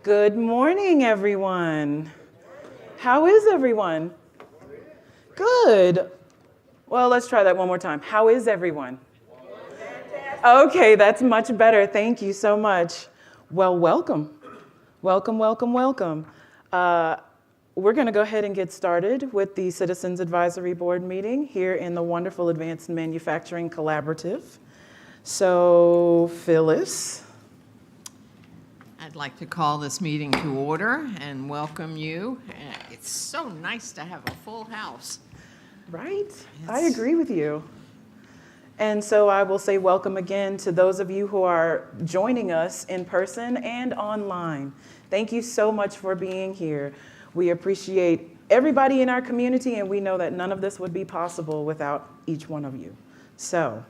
Good morning, everyone. How is everyone? Good. Well, let's try that one more time. How is everyone? Okay, that's much better. Thank you so much. Well, welcome. Welcome, welcome, welcome. We're going to go ahead and get started with the Citizens Advisory Board meeting here in the wonderful Advanced Manufacturing Collaborative. So, Phyllis. I'd like to call this meeting to order and welcome you. It's so nice to have a full house. Right? I agree with you. And so I will say welcome again to those of you who are joining us in person and online. Thank you so much for being here. We appreciate everybody in our community, and we know that none of this would be possible without each one of you. So,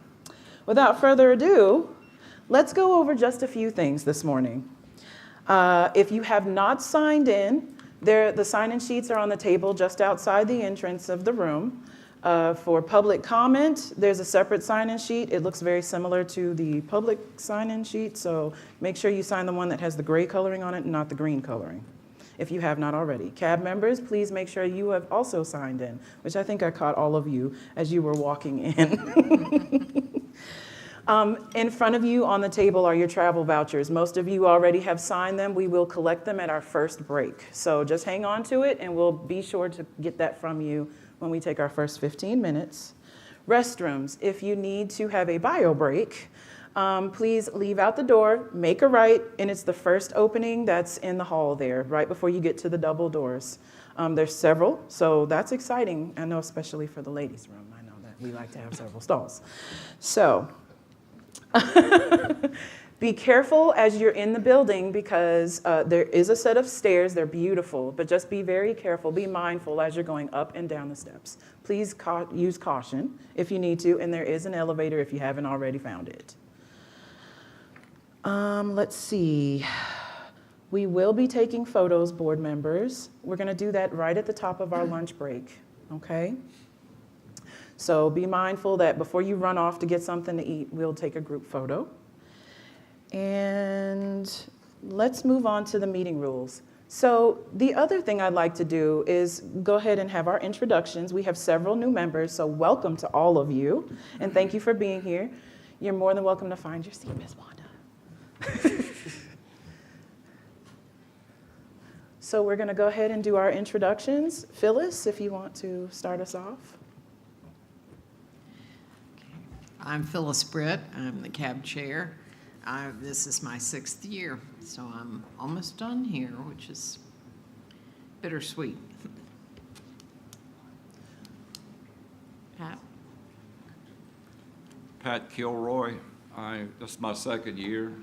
without further ado, let's go over just a few things this morning. If you have not signed in, the sign-in sheets are on the table just outside the entrance of the room. For public comment, there's a separate sign-in sheet. It looks very similar to the public sign-in sheet, so make sure you sign the one that has the gray coloring on it and not the green coloring, if you have not already. CAB members, please make sure you have also signed in, which I think I caught all of you as you were walking in. In front of you on the table are your travel vouchers. Most of you already have signed them. We will collect them at our first break. So just hang on to it, and we'll be sure to get that from you when we take our first 15 minutes. Restrooms, if you need to have a bio break, please leave out the door, make a right, and it's the first opening that's in the hall there, right before you get to the double doors. There's several, so that's exciting. I know, especially for the ladies' room. I know that we like to have several stalls. So, be careful as you're in the building because there is a set of stairs. They're beautiful, but just be very careful. Be mindful as you're going up and down the steps. Please use caution if you need to, and there is an elevator if you haven't already found it. Let's see. We will be taking photos, board members. We're going to do that right at the top of our lunch break, okay? So be mindful that before you run off to get something to eat, we'll take a group photo. And let's move on to the meeting rules. So the other thing I'd like to do is go ahead and have our introductions. We have several new members, so welcome to all of you. And thank you for being here. You're more than welcome to find your seat, Ms. Wanda. So we're going to go ahead and do our introductions. Phyllis, if you want to start us off. I'm Phyllis Britt. I'm the CAB chair. This is my 6th year, so I'm almost done here, which is bittersweet. Pat? Pat Kilroy. This is my 2nd year.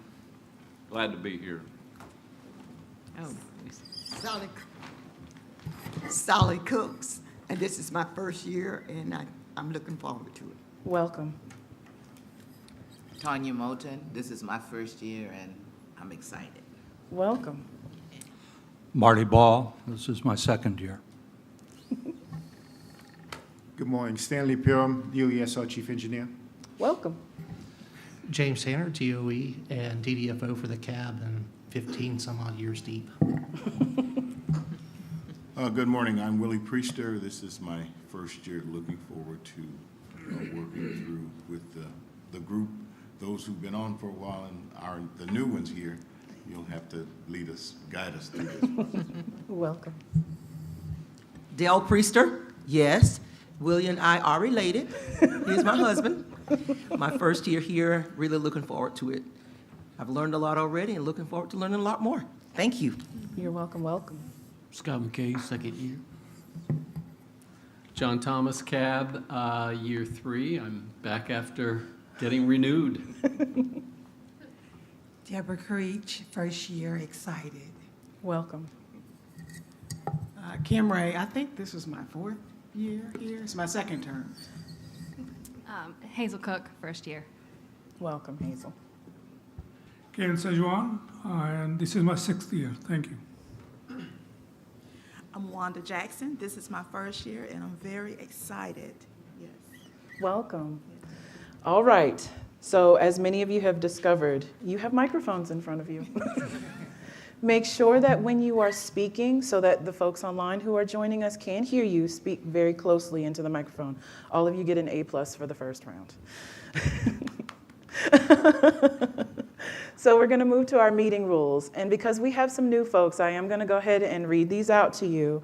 Glad to be here. Oh, Sally Cooks, and this is my 1st year, and I'm looking forward to it. Welcome. Tanya Moulton, this is my 1st year, and I'm excited. Welcome. Marty Ball, this is my 2nd year. Good morning. Stanley Piram, DOESR Chief Engineer. Welcome. James Tanner, DOE and DDFO for the CAB, and 15 some odd years deep. Good morning. I'm Willie Priester. This is my 1st year. Looking forward to working through with the group. Those who've been on for a while and the new ones here, you'll have to guide us through this. Welcome. Dale Priester, yes. William and I are related. He's my husband. My 1st year here, really looking forward to it. I've learned a lot already and looking forward to learning a lot more. Thank you. You're welcome, welcome. Scott McKay, 2nd year. John Thomas, CAB, year 3. I'm back after getting renewed. Deborah Creech, 1st year, excited. Welcome. Kim Ray, I think this is my 4th year here. It's my 2nd term. Hazel Cook, 1st year. Welcome, Hazel. Ken Sejuan, and this is my 6th year. Thank you. I'm Wanda Jackson. This is my 1st year, and I'm very excited. Yes. Welcome. All right. So as many of you have discovered, you have microphones in front of you. Make sure that when you are speaking, so that the folks online who are joining us can hear you, speak very closely into the microphone. All of you get an A+ for the first round. So we're going to move to our meeting rules. And because we have some new folks, I am going to go ahead and read these out to you.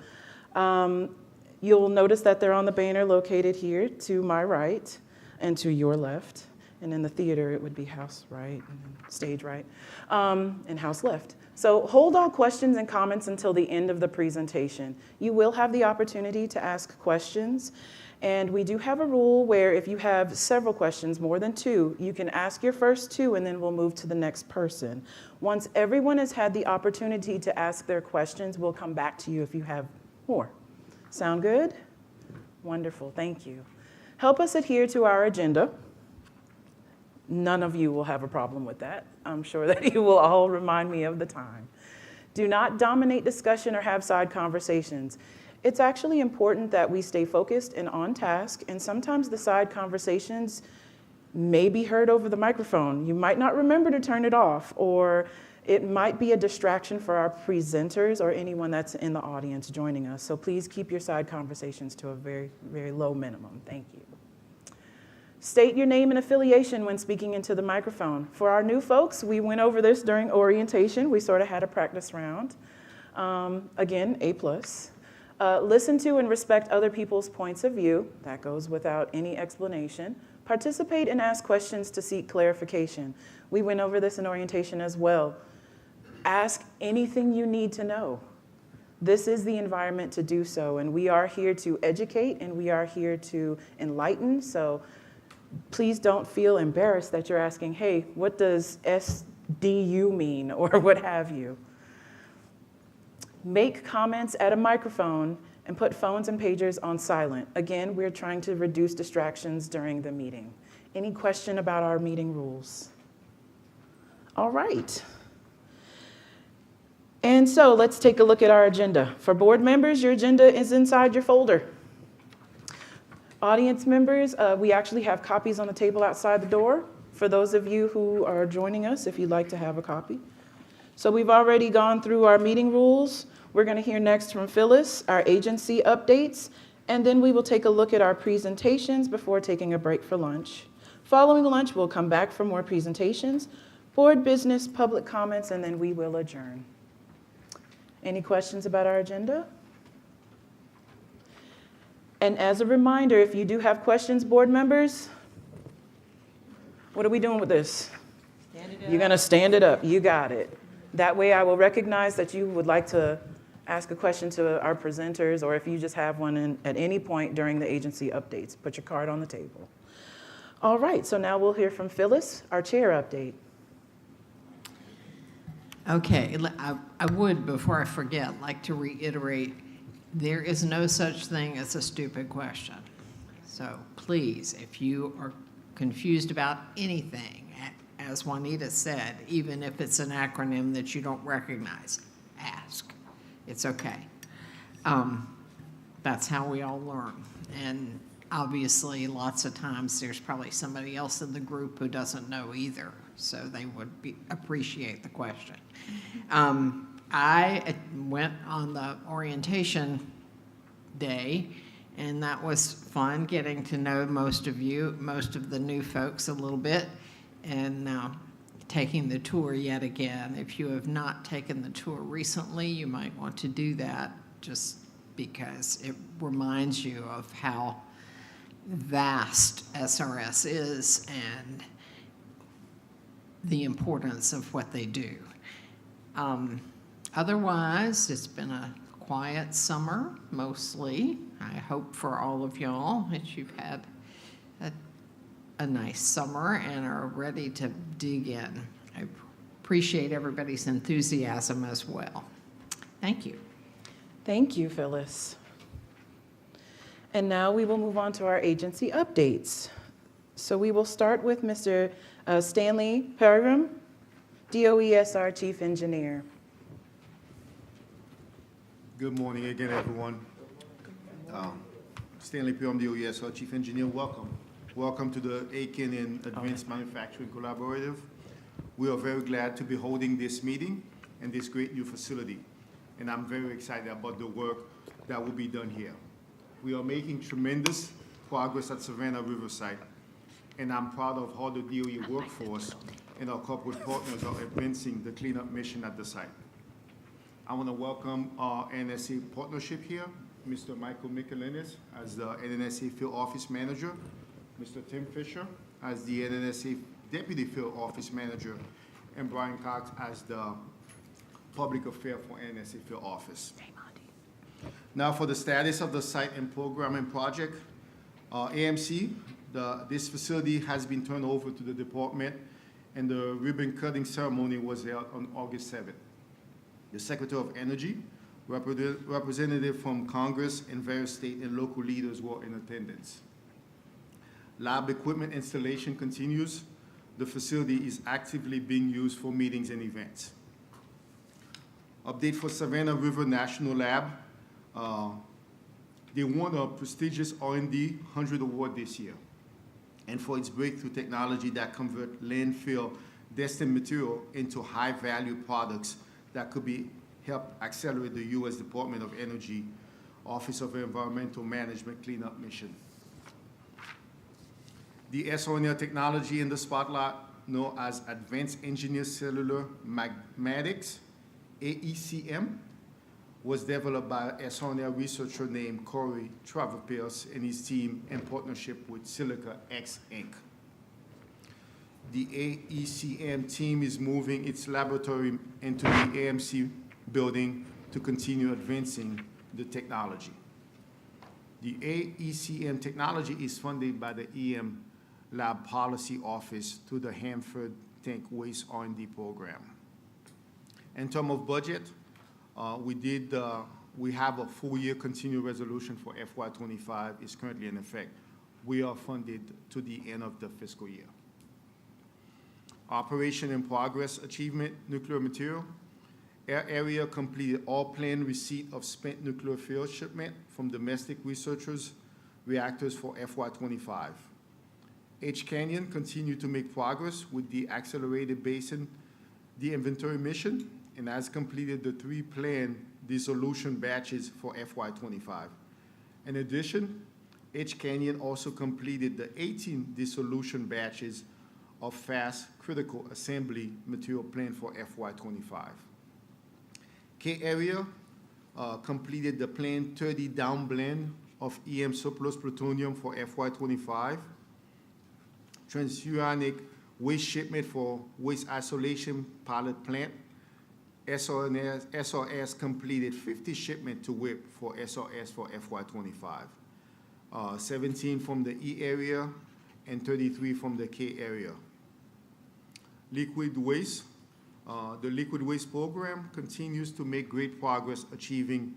You'll notice that they're on the banner located here to my right and to your left. And in the theater, it would be house right and stage right, and house left. So hold all questions and comments until the end of the presentation. You will have the opportunity to ask questions. And we do have a rule where if you have several questions, more than two, you can ask your first two and then we'll move to the next person. Once everyone has had the opportunity to ask their questions, we'll come back to you if you have more. Sound good? Wonderful, thank you. Help us adhere to our agenda. None of you will have a problem with that. I'm sure that you will all remind me of the time. Do not dominate discussion or have side conversations. It's actually important that we stay focused and on task, and sometimes the side conversations may be heard over the microphone. You might not remember to turn it off, or it might be a distraction for our presenters or anyone that's in the audience joining us. So please keep your side conversations to a very, very low minimum. Thank you. State your name and affiliation when speaking into the microphone. For our new folks, we went over this during orientation. We sort of had a practice round. Again, A+. Listen to and respect other people's points of view. That goes without any explanation. Participate and ask questions to seek clarification. We went over this in orientation as well. Ask anything you need to know. This is the environment to do so, and we are here to educate and we are here to enlighten. So please don't feel embarrassed that you're asking, hey, what does SDU mean, or what have you. Make comments at a microphone and put phones and pagers on silent. Again, we're trying to reduce distractions during the meeting. Any question about our meeting rules? All right. And so let's take a look at our agenda. For board members, your agenda is inside your folder. Audience members, we actually have copies on the table outside the door. For those of you who are joining us, if you'd like to have a copy. So we've already gone through our meeting rules. We're going to hear next from Phyllis, our agency updates, and then we will take a look at our presentations before taking a break for lunch. Following lunch, we'll come back for more presentations, board business, public comments, and then we will adjourn. Any questions about our agenda? And as a reminder, if you do have questions, board members, what are we doing with this? You're going to stand it up. You got it. That way I will recognize that you would like to ask a question to our presenters, or if you just have one at any point during the agency updates, put your card on the table. All right, so now we'll hear from Phyllis, our chair update. Okay, I would, before I forget, like to reiterate, there is no such thing as a stupid question. So please, if you are confused about anything, as Juanita said, even if it's an acronym that you don't recognize, ask. It's okay. That's how we all learn. And obviously, lots of times there's probably somebody else in the group who doesn't know either, so they would appreciate the question. I went on the orientation day, and that was fun, getting to know most of you, most of the new folks a little bit, and taking the tour yet again. If you have not taken the tour recently, you might want to do that, just because it reminds you of how vast SRS is and the importance of what they do. Otherwise, it's been a quiet summer, mostly. I hope for all of y'all that you've had a nice summer and are ready to dig in. I appreciate everybody's enthusiasm as well. Thank you. Thank you, Phyllis. And now we will move on to our agency updates. So we will start with Mr. Stanley Pegram, DOESR Chief Engineer. Good morning again, everyone. Stanley Pegram, DOESR Chief Engineer, welcome. Welcome to the Aiken and Advanced Manufacturing Collaborative. We are very glad to be holding this meeting, and this great new facility. And I'm very excited about the work that will be done here. We are making tremendous progress at Savannah Riverside, and I'm proud of how the DOE workforce and our corporate partners are advancing the cleanup mission at the site. I want to welcome our NNSA partnership here, Mr. Michael Michelinis as the NNSA Field Office Manager, Mr. Tim Fisher as the NNSA Deputy Field Office Manager, and Brian Cox as the Public Affairs for NNSA Field Office. Now for the status of the site and programming project. AMC, this facility has been turned over to the department, and the ribbon cutting ceremony was held on August 7th. The Secretary of Energy, representative from Congress, and various state and local leaders were in attendance. Lab equipment installation continues. The facility is actively being used for meetings and events. Update for Savannah River National Lab. They won a prestigious R&D 100 award this year, and for its breakthrough technology that convert landfill destined material into high-value products that could be help accelerate the U.S. Department of Energy Office of Environmental Management cleanup mission. The SRS technology in the spotlight, known as Advanced Engineered Cellular Magnetics, AECM, was developed by an SRS researcher named Corey Travapils and his team in partnership with Silica X Inc. The AECM team is moving its laboratory into the AMC building to continue advancing the technology. The AECM technology is funded by the EM Lab Policy Office through the Hanford Tank Waste R&D program. In terms of budget, we have a full-year continuing resolution for FY25 is currently in effect. We are funded to the end of the fiscal year. Operation in progress achievement, nuclear material. Air Area completed all planned receipt of spent nuclear fuel shipment from domestic researchers reactors for FY25. H Canyon continued to make progress with the accelerated basin de-inventory mission and has completed the 3 planned dissolution batches for FY25. In addition, H Canyon also completed the 18 dissolution batches of fast critical assembly material planned for FY25. K Area completed the planned 30 downblend of EM surplus plutonium for FY25. Transuranic waste shipment for waste isolation pilot plant. SRS completed 50 shipment to WIP for SRS for FY25. 17 from the E area and 33 from the K area. Liquid waste. The liquid waste program continues to make great progress achieving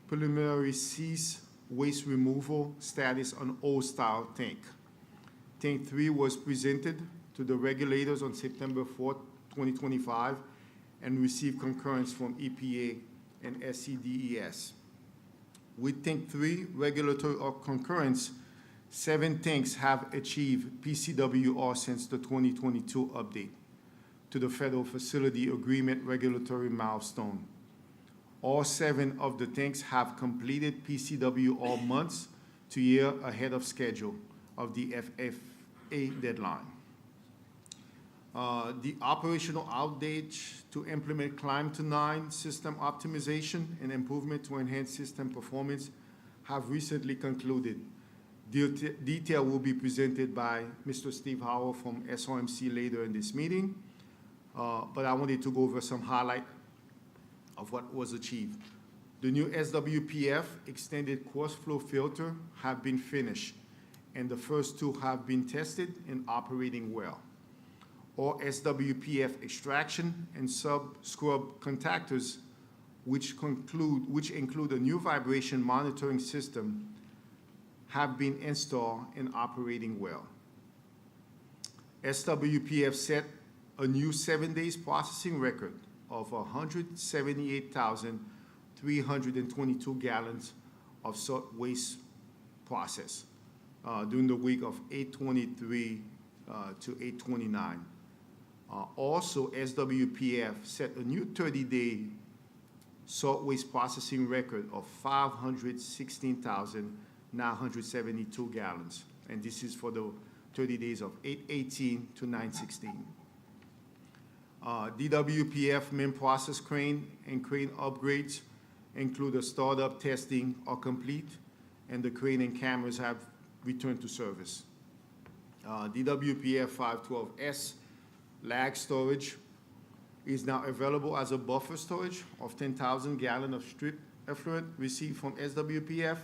preliminary cease waste removal status on old-style tank. Tank 3 was presented to the regulators on September 4, 2025, and received concurrence from EPA and SCDES. With Tank 3 regulatory concurrence, 7 tanks have achieved PCWR since the 2022 update to the Federal Facility Agreement regulatory milestone. All 7 of the tanks have completed PCWR months to year ahead of schedule of the FFA deadline. The operational outage to implement Climb to 9 system optimization and improvement to enhance system performance have recently concluded. Detail will be presented by Mr. Steve Howell from SRMC later in this meeting, but I wanted to go over some highlight of what was achieved. The new SWPF extended coarse flow filter have been finished, and the first 2 have been tested and operating well. All SWPF extraction and sub-scrub contactors, which include a new vibration monitoring system, have been installed and operating well. SWPF set a new 7 days processing record of 178,322 gallons of salt waste processed during the week of 8/23 to 8/29. Also, SWPF set a new 30-day salt waste processing record of 516,972 gallons. And this is for the 30 days of 8/18 to 9/16. DWPF main process crane and crane upgrades include a startup testing are complete, and the crane and cameras have returned to service. DWPF 512S lag storage is now available as a buffer storage of 10,000 gallons of strip effluent received from SWPF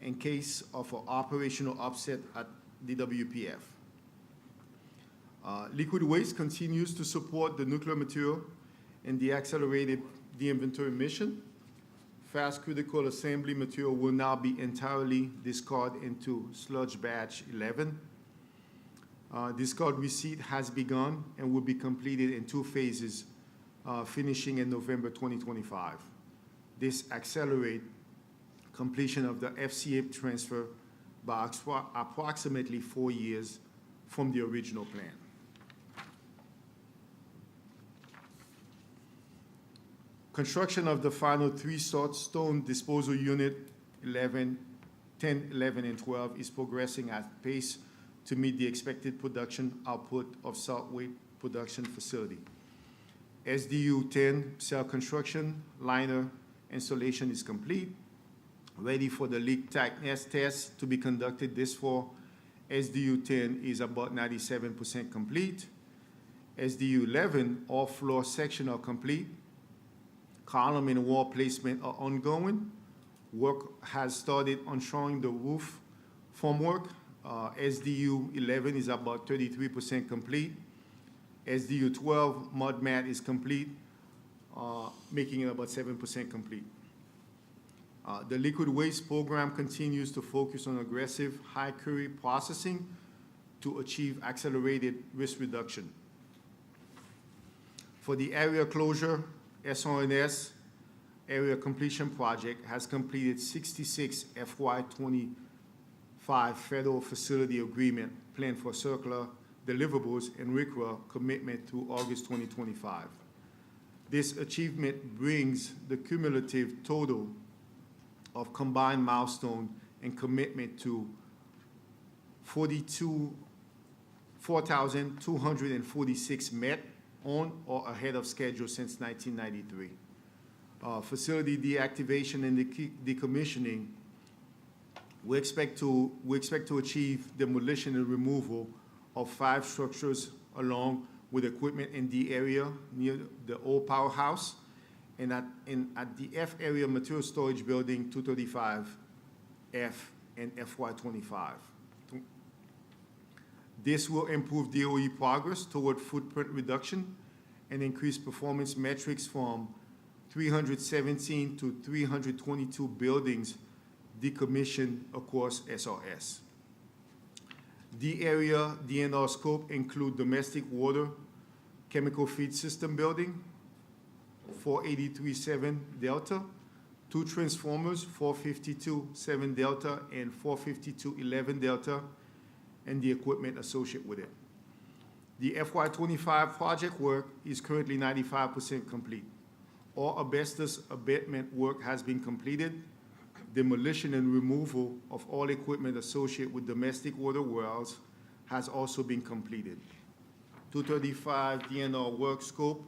in case of an operational upset at DWPF. Liquid waste continues to support the nuclear material and the accelerated de-inventory mission. Fast critical assembly material will now be entirely discarded into sludge batch 11. Discard receipt has begun and will be completed in 2 phases, finishing in November 2025. This accelerates completion of the FCA transfer by approximately 4 years from the original plan. Construction of the final 3 salt stone disposal unit 10, 11, and 12 is progressing at pace to meet the expected production output of salt waste production facility. SDU 10 cell construction liner installation is complete, ready for the leak tightness test to be conducted this fall. SDU 10 is about 97% complete. SDU 11 all floor section are complete. Column and wall placement are ongoing. Work has started on showing the roof formwork. SDU 11 is about 33% complete. SDU 12 mud mat is complete, making it about 7% complete. The liquid waste program continues to focus on aggressive high curie processing to achieve accelerated risk reduction. For the area closure, SRS area completion project has completed 66 FY25 federal facility agreement plan for circular deliverables and RCRA commitment through August 2025. This achievement brings the cumulative total of combined milestone and commitment to 4,246 met on or ahead of schedule since 1993. Facility deactivation and decommissioning, we expect to achieve demolition and removal of 5 structures along with equipment in the area near the old powerhouse and at the F area material storage building 235F and FY25. This will improve DOE progress toward footprint reduction and increase performance metrics from 317 to 322 buildings decommissioned across SRS. The area DNR scope include domestic water chemical feed system building, 483.7 Delta, 2 transformers, 452.7 Delta and 452.11 Delta, and the equipment associated with it. The FY25 project work is currently 95% complete. All asbestos abatement work has been completed. Demolition and removal of all equipment associated with domestic water wells has also been completed. 235 DNR work scope.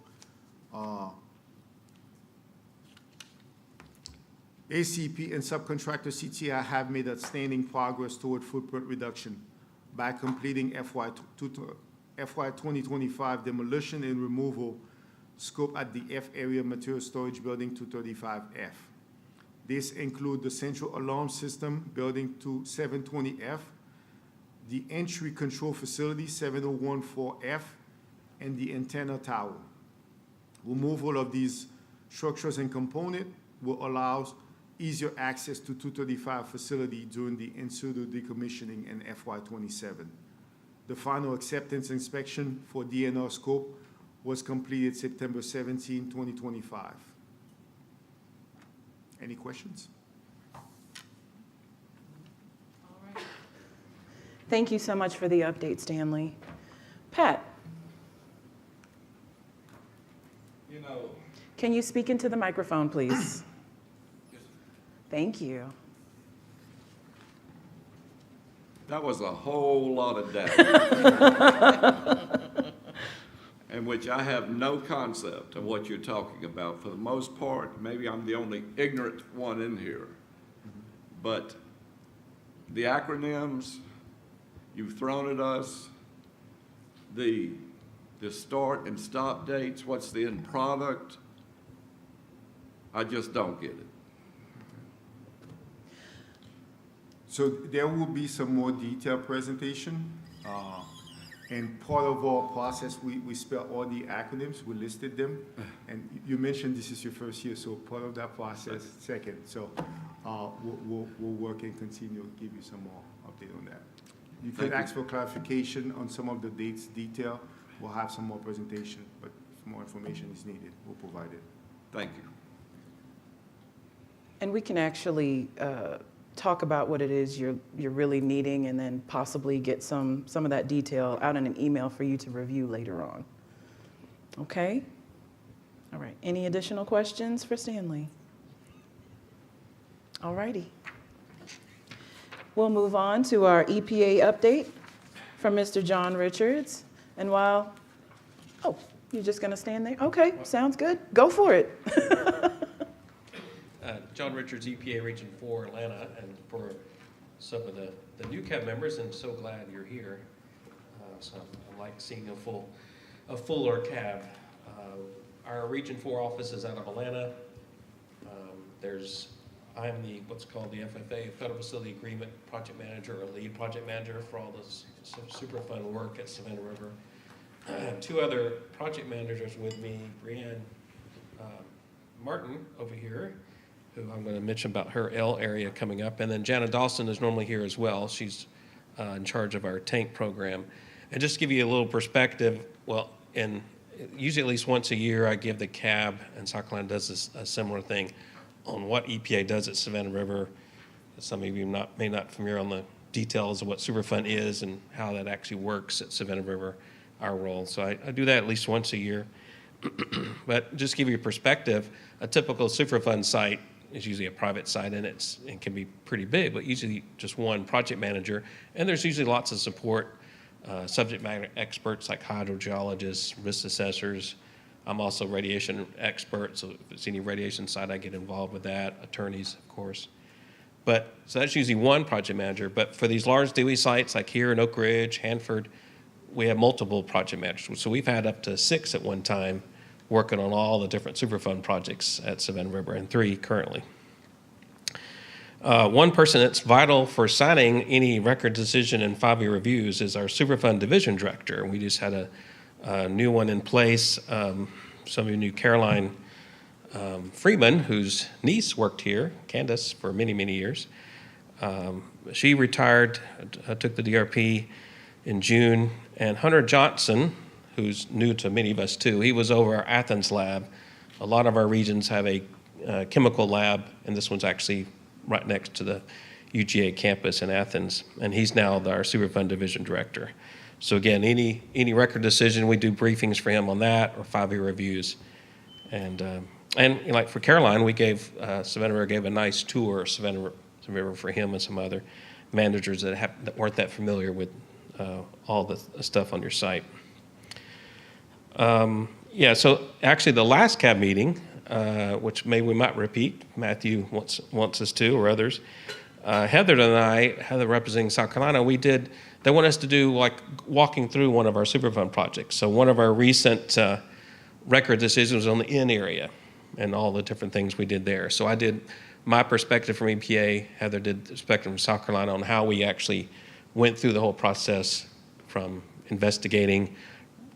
ACP and subcontractor CTI have made outstanding progress toward footprint reduction by completing FY 2025 demolition and removal scope at the F area material storage building 235F. This includes the central alarm system building to 720F, the entry control facility 7014F, and the antenna tower. Removal of these structures and components will allow easier access to 235 facility during the in-situ decommissioning in FY27. The final acceptance inspection for DNR scope was completed September 17, 2025. Any questions? All right. Thank you so much for the update, Stanley. Pat? You know, Can you speak into the microphone, please? Thank you. that was a whole lot of data. In which I have no concept of what you're talking about. For the most part, maybe I'm the only ignorant one in here. But the acronyms you've thrown at us, the start and stop dates, what's the end product, I just don't get it. So there will be some more detailed presentation. And part of our process, we spell all the acronyms, we listed them. And you mentioned this is your first year, so part of that process, second. So we'll work and continue to give you some more update on that. You can ask for clarification on some of the dates detail. We'll have some more presentation, but if more information is needed, we'll provide it. Thank you. And we can actually talk about what it is you're really needing, and then possibly get some of that detail out in an email for you to review later on. Okay? All right. Any additional questions for Stanley? All righty. We'll move on to our EPA update from Mr. John Richards. And while, oh, you're just going to stand there? Okay, sounds good. Go for it. John Richards, EPA Region 4, Atlanta, and for some of the new CAB members, and so glad you're here. So I like seeing a fuller CAB. Our Region 4 office is out of Atlanta. I'm the what's called the FFA, Federal Facility Agreement Project Manager, or lead project manager for all this Superfund work at Savannah River. I have two other project managers with me, Brianne Martin over here, who I'm going to mention about her L area coming up. And then Jana Dawson is normally here as well. She's in charge of our tank program. And just to give you a little perspective, well, usually at least once a year, I give the CAB, and South Carolina does a similar thing, on what EPA does at Savannah River. Some of you may not familiar on the details of what Superfund is and how that actually works at Savannah River, our role. So I do that at least once a year. But just to give you a perspective, a typical Superfund site is usually a private site, and it can be pretty big, but usually just one project manager. And there's usually lots of support, subject matter experts like hydrogeologists, risk assessors. I'm also a radiation expert, so if it's any radiation site, I get involved with that, attorneys, of course. So that's usually one project manager. But for these large DOE sites like here in Oak Ridge, Hanford, we have multiple project managers. So we've had up to 6 at one time working on all the different Superfund projects at Savannah River, and 3 currently. One person that's vital for signing any record decision and 5-year reviews is our Superfund Division Director. And we just had a new one in place. Some of you knew Caroline Freeman, whose niece worked here, Candace, for many, many years. She retired, took the DRP in June, and Hunter Johnson, who's new to many of us too, he was over our Athens lab. A lot of our regions have a chemical lab, and this one's actually right next to the UGA campus in Athens, and he's now our Superfund Division Director. So again, any record decision, we do briefings for him on that, or 5-year reviews. And like for Caroline, we Savannah River gave a nice tour of Savannah River for him and some other managers that weren't that familiar with all the stuff on your site. So actually the last CAB meeting, which maybe we might repeat, Matthew wants us to, or others, Heather and I, Heather representing South Carolina, they want us to do like walking through one of our Superfund projects. So one of our recent record decisions was on the N area and all the different things we did there. So I did my perspective from EPA, Heather did the perspective from South Carolina on how we actually went through the whole process from investigating,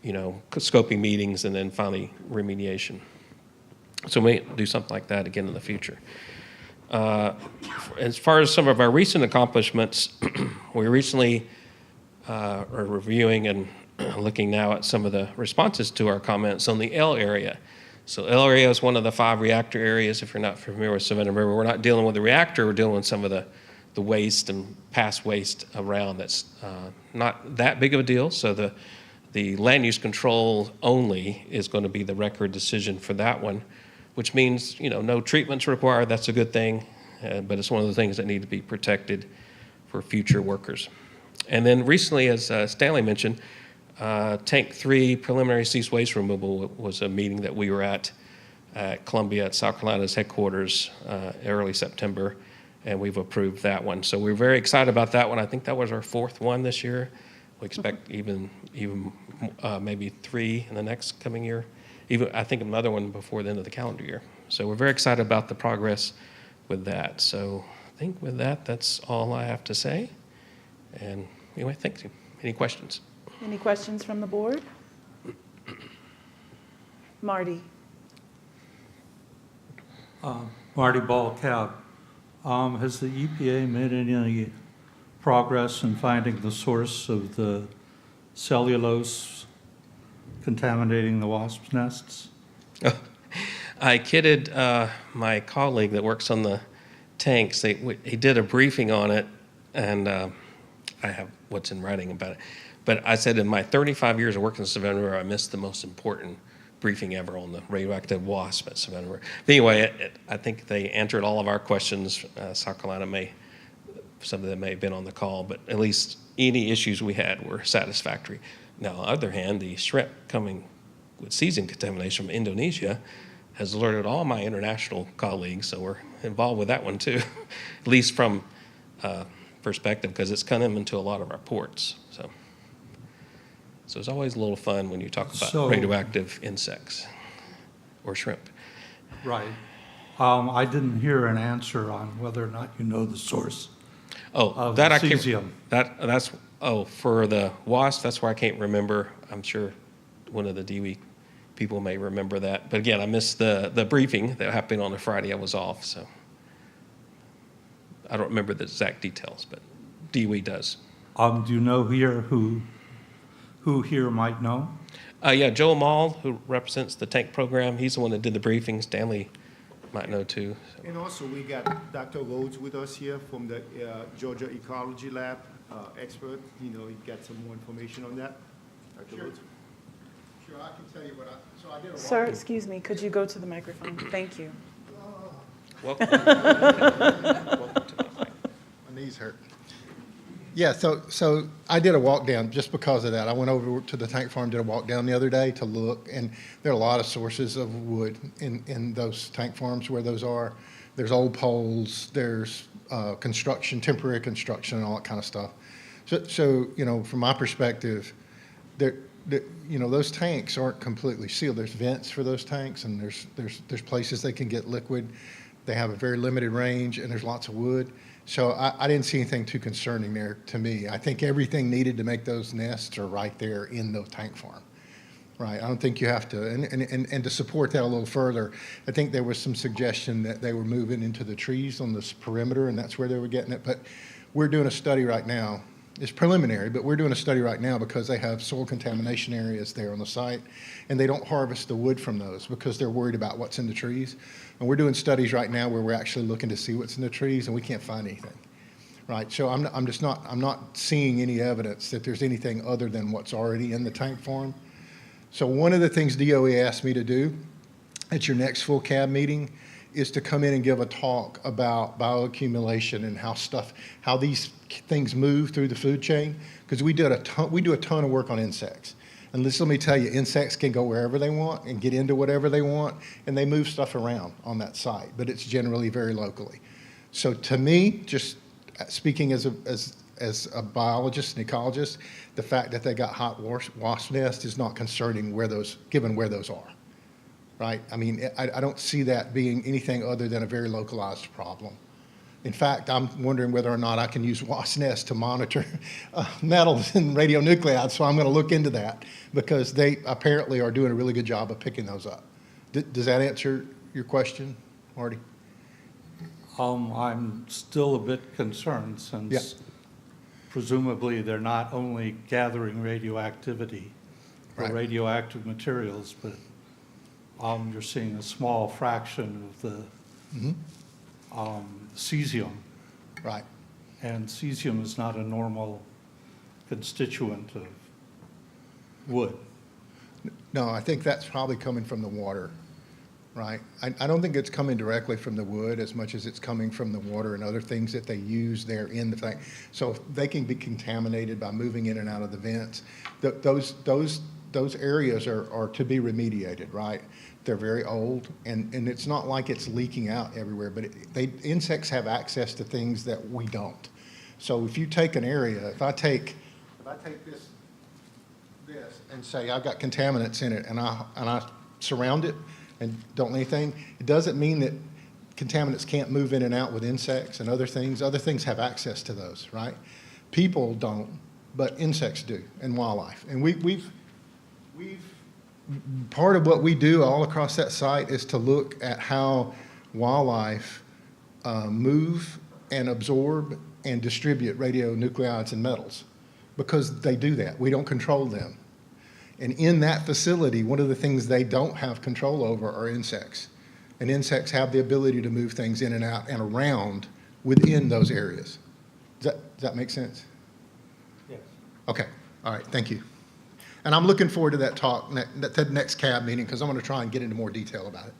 scoping meetings, and then finally remediation. So we may do something like that again in the future. As far as some of our recent accomplishments, we recently are reviewing and looking now at some of the responses to our comments on the L area. So L area is one of the 5 reactor areas. If you're not familiar with Savannah River, we're not dealing with the reactor, we're dealing with some of the waste and past waste around that's not that big of a deal. So The land use control only is going to be the record decision for that one, which means, no treatments required. That's a good thing, but it's one of the things that need to be protected for future workers. And then recently, as Stanley mentioned, Tank 3 preliminary cease waste removal was a meeting that we were at Columbia at South Carolina's headquarters early September, and we've approved that one. So we're very excited about that one. I think that was our 4th one this year. We expect even maybe 3 in the next coming year. Even I think another one before the end of the calendar year. So we're very excited about the progress with that. So I think with that, that's all I have to say. And anyway, thank you. Any questions? Any questions from the board? Marty. Marty Ball, Cab. Has the EPA made any progress in finding the source of the cellulose contaminating the wasp nests? I kidded my colleague that works on the tanks. He did a briefing on it, and I have what's in writing about it. But I said in my 35 years of working in Savannah River, I missed the most important briefing ever on the radioactive wasp at Savannah River. But anyway, I think they answered all of our questions. South Carolina some of them may have been on the call, but at least any issues we had were satisfactory. Now, on the other hand, the shrimp coming with season contamination from Indonesia has alerted all my international colleagues, so we're involved with that one too, at least from perspective, because it's come into a lot of our ports. So it's always a little fun when you talk about radioactive insects or shrimp. Right. I didn't hear an answer on whether or not you know the source of that the cesium. That's for the wasp, that's where I can't remember. I'm sure one of the DOE people may remember that. But again, I missed the briefing that happened on a Friday. I was off, so I don't remember the exact details, but DOE does. Do you know here who here might know? Yeah, Joe Mall, who represents the tank program, he's the one that did the briefing. Stanley might know too. So. And also we got Dr. Rhodes with us here from the Georgia Ecology Lab expert. He got some more information on that. Dr. Rhodes. Sure, I can tell you what I did a Sir, excuse me, could you go to the microphone? Thank you. Welcome. My knees hurt. Yeah, so I did a walk down just because of that. I went over to the tank farm, did a walk down the other day to look, and there are a lot of sources of wood in those tank farms where those are. There's old poles, there's construction, temporary construction, and all that kind of stuff. So from my perspective, those tanks aren't completely sealed. There's vents for those tanks, and there's places they can get liquid. They have a very limited range, and there's lots of wood. So I didn't see anything too concerning there to me. I think everything needed to make those nests are right there in the tank farm, right? I don't think you have to, and to support that a little further, I think there was some suggestion that they were moving into the trees on this perimeter, and that's where they were getting it. But we're doing a study right now. It's preliminary, but we're doing a study right now because they have soil contamination areas there on the site, and they don't harvest the wood from those because they're worried about what's in the trees. And we're doing studies right now where we're actually looking to see what's in the trees, and we can't find anything, right? So I'm not seeing any evidence that there's anything other than what's already in the tank farm. So one of the things DOE asked me to do at your next full CAB meeting is to come in and give a talk about bioaccumulation and how these things move through the food chain, because we do a ton of work on insects. And let me tell you, insects can go wherever they want and get into whatever they want, and they move stuff around on that site, but it's generally very locally. So to me, just speaking as a biologist and ecologist, the fact that they got hot wasp nests is not concerning given where those are, right? I mean, I don't see that being anything other than a very localized problem. In fact, I'm wondering whether or not I can use wasp nests to monitor metals and radionuclides, so I'm going to look into that because they apparently are doing a really good job of picking those up. Does that answer your question, Marty? I'm still a bit concerned since presumably they're not only gathering radioactivity or radioactive materials, but you're seeing a small fraction of the cesium. Right. And cesium is not a normal constituent of radioactivity. So I'm just concerned that wood. No, I think that's probably coming from the water, right? I don't think it's coming directly from the wood as much as it's coming from the water and other things that they use there in the thing. So if they can be contaminated by moving in and out of the vents. Those areas are to be remediated, right? They're very old, and it's not like it's leaking out everywhere, but insects have access to things that we don't. So if you take an area, if I take this and say I've got contaminants in it, and I surround it and don't anything, it doesn't mean that contaminants can't move in and out with insects and other things. Other things have access to those, right? People don't, but insects do, and wildlife. And we've part of what we do all across that site is to look at how wildlife move and absorb and distribute radionuclides and metals, because they do that. We don't control them. And in that facility, one of the things they don't have control over are insects. And insects have the ability to move things in and out and around within those areas. Does that make sense? Yes. Okay. All right. Thank you. And I'm looking forward to that talk, that next CAB meeting, because I'm going to try and get into more detail about it.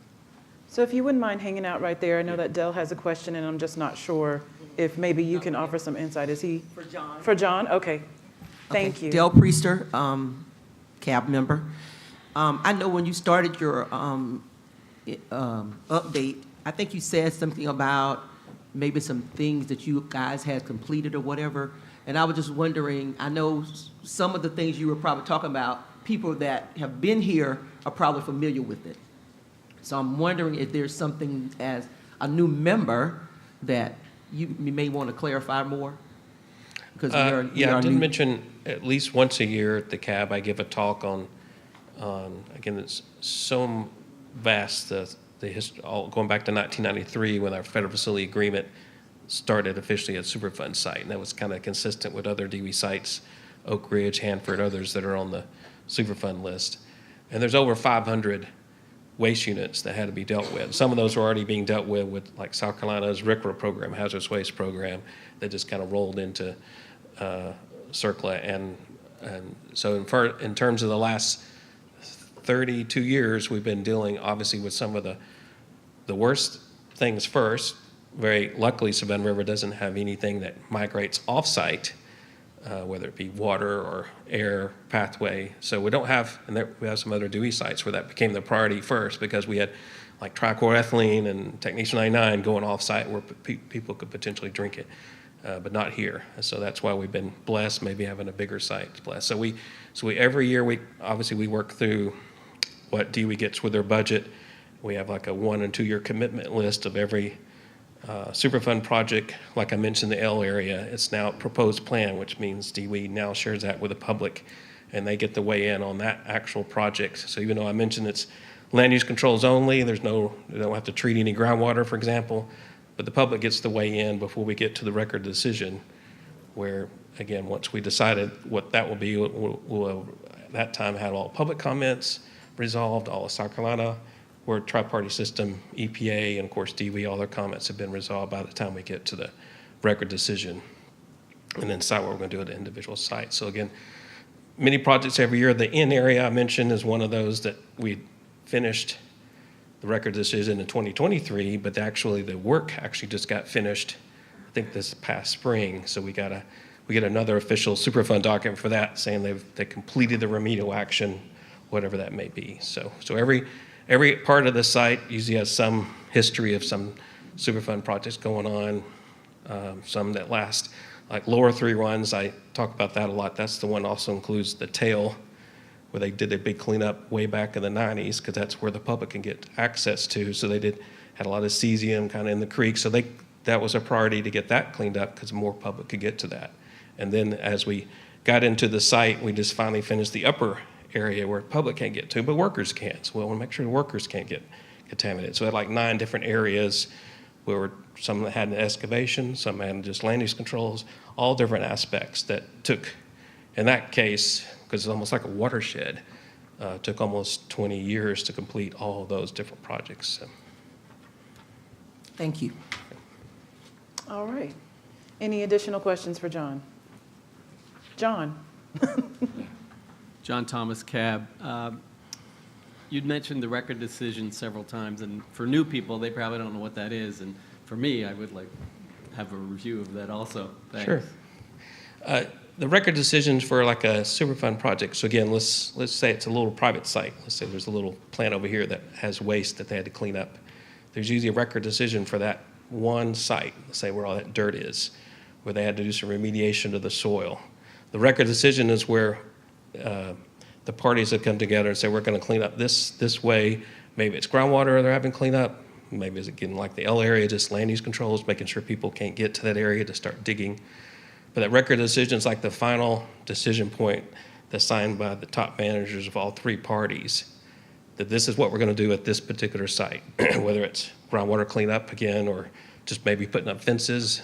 So if you wouldn't mind hanging out right there, I know that Dell has a question, and I'm just not sure if maybe you can offer some insight. Is he? For John. For John? Okay. Thank you. Dell Priester, CAB member. I know when you started your update, I think you said something about maybe some things that you guys had completed or whatever. And I was just wondering, I know some of the things you were probably talking about, people that have been here are probably familiar with it. So I'm wondering if there's something as a new member that you may want to clarify more? Because yeah, I did mention at least once a year at the CAB, I give a talk on again, it's so vast, the history, going back to 1993 when our federal facility agreement started officially at Superfund site, and that was kind of consistent with other DOE sites, Oak Ridge, Hanford, others that are on the Superfund list. And there's over 500 waste units that had to be dealt with. Some of those were already being dealt with like South Carolina's RCRA program, hazardous waste program, that just kind of rolled into CERCLA. And so in terms of the last 32 years, we've been dealing obviously with some of the worst things first. Very luckily, Savannah River doesn't have anything that migrates off-site, whether it be water or air pathway. So we don't have, and we have some other DOE sites where that became the priority first, because we had like trichloroethylene and technetium 99 going off-site where people could potentially drink it, but not here. So that's why we've been blessed, maybe having a bigger site blessed. So we every year we work through what DOE gets with their budget. We have like a 1 and 2 year commitment list of every Superfund project. Like I mentioned, the L area, it's now a proposed plan, which means DOE now shares that with the public, and they get to weigh in on that actual project. So even though I mentioned it's land use controls only, they don't have to treat any groundwater, for example, but the public gets to weigh in before we get to the record decision, where, again, once we decided what that will be, we'll at that time had all public comments resolved, all of South Carolina, where tri-party system, EPA, and of course DOE, all their comments have been resolved by the time we get to the record decision, and then decide what we're going to do at the individual site. So again, many projects every year. The N area I mentioned is one of those that we finished the record decision in 2023, but actually the work actually just got finished, I think this past spring. So we get another official Superfund document for that, saying they completed the remedial action, whatever that may be. So every part of the site usually has some history of some Superfund projects going on, some that last, like lower 3 runs, I talk about that a lot. That's the one also includes the tail, where they did a big cleanup way back in the 90s, because that's where the public can get access to. So they had a lot of cesium kind of in the creek. So that was a priority to get that cleaned up, because more public could get to that. And then as we got into the site, we just finally finished the upper area where public can't get to, but workers can. So we want to make sure the workers can't get contaminated. So we had like 9 different areas where some had an excavation, some had just land use controls, all different aspects that took, in that case, because it's almost like a watershed, took almost 20 years to complete all of those different projects. So. Thank you. All right. Any additional questions for John? John. John Thomas Cab. You'd mentioned the record decision several times, and for new people, they probably don't know what that is. And for me, I would like have a review of that also. Thanks. Sure. The record decisions for like a Superfund project. So again, let's say it's a little private site. Let's say there's a little plant over here that has waste that they had to clean up. There's usually a record decision for that one site, let's say where all that dirt is, where they had to do some remediation of the soil. The record decision is where the parties have come together and say, we're going to clean up this way. Maybe it's groundwater they're having clean up. Maybe it's again like the L area, just land use controls, making sure people can't get to that area to start digging. But that record decision is like the final decision point that's signed by the top managers of all three parties, that this is what we're going to do at this particular site, whether it's groundwater cleanup again, or just maybe putting up fences,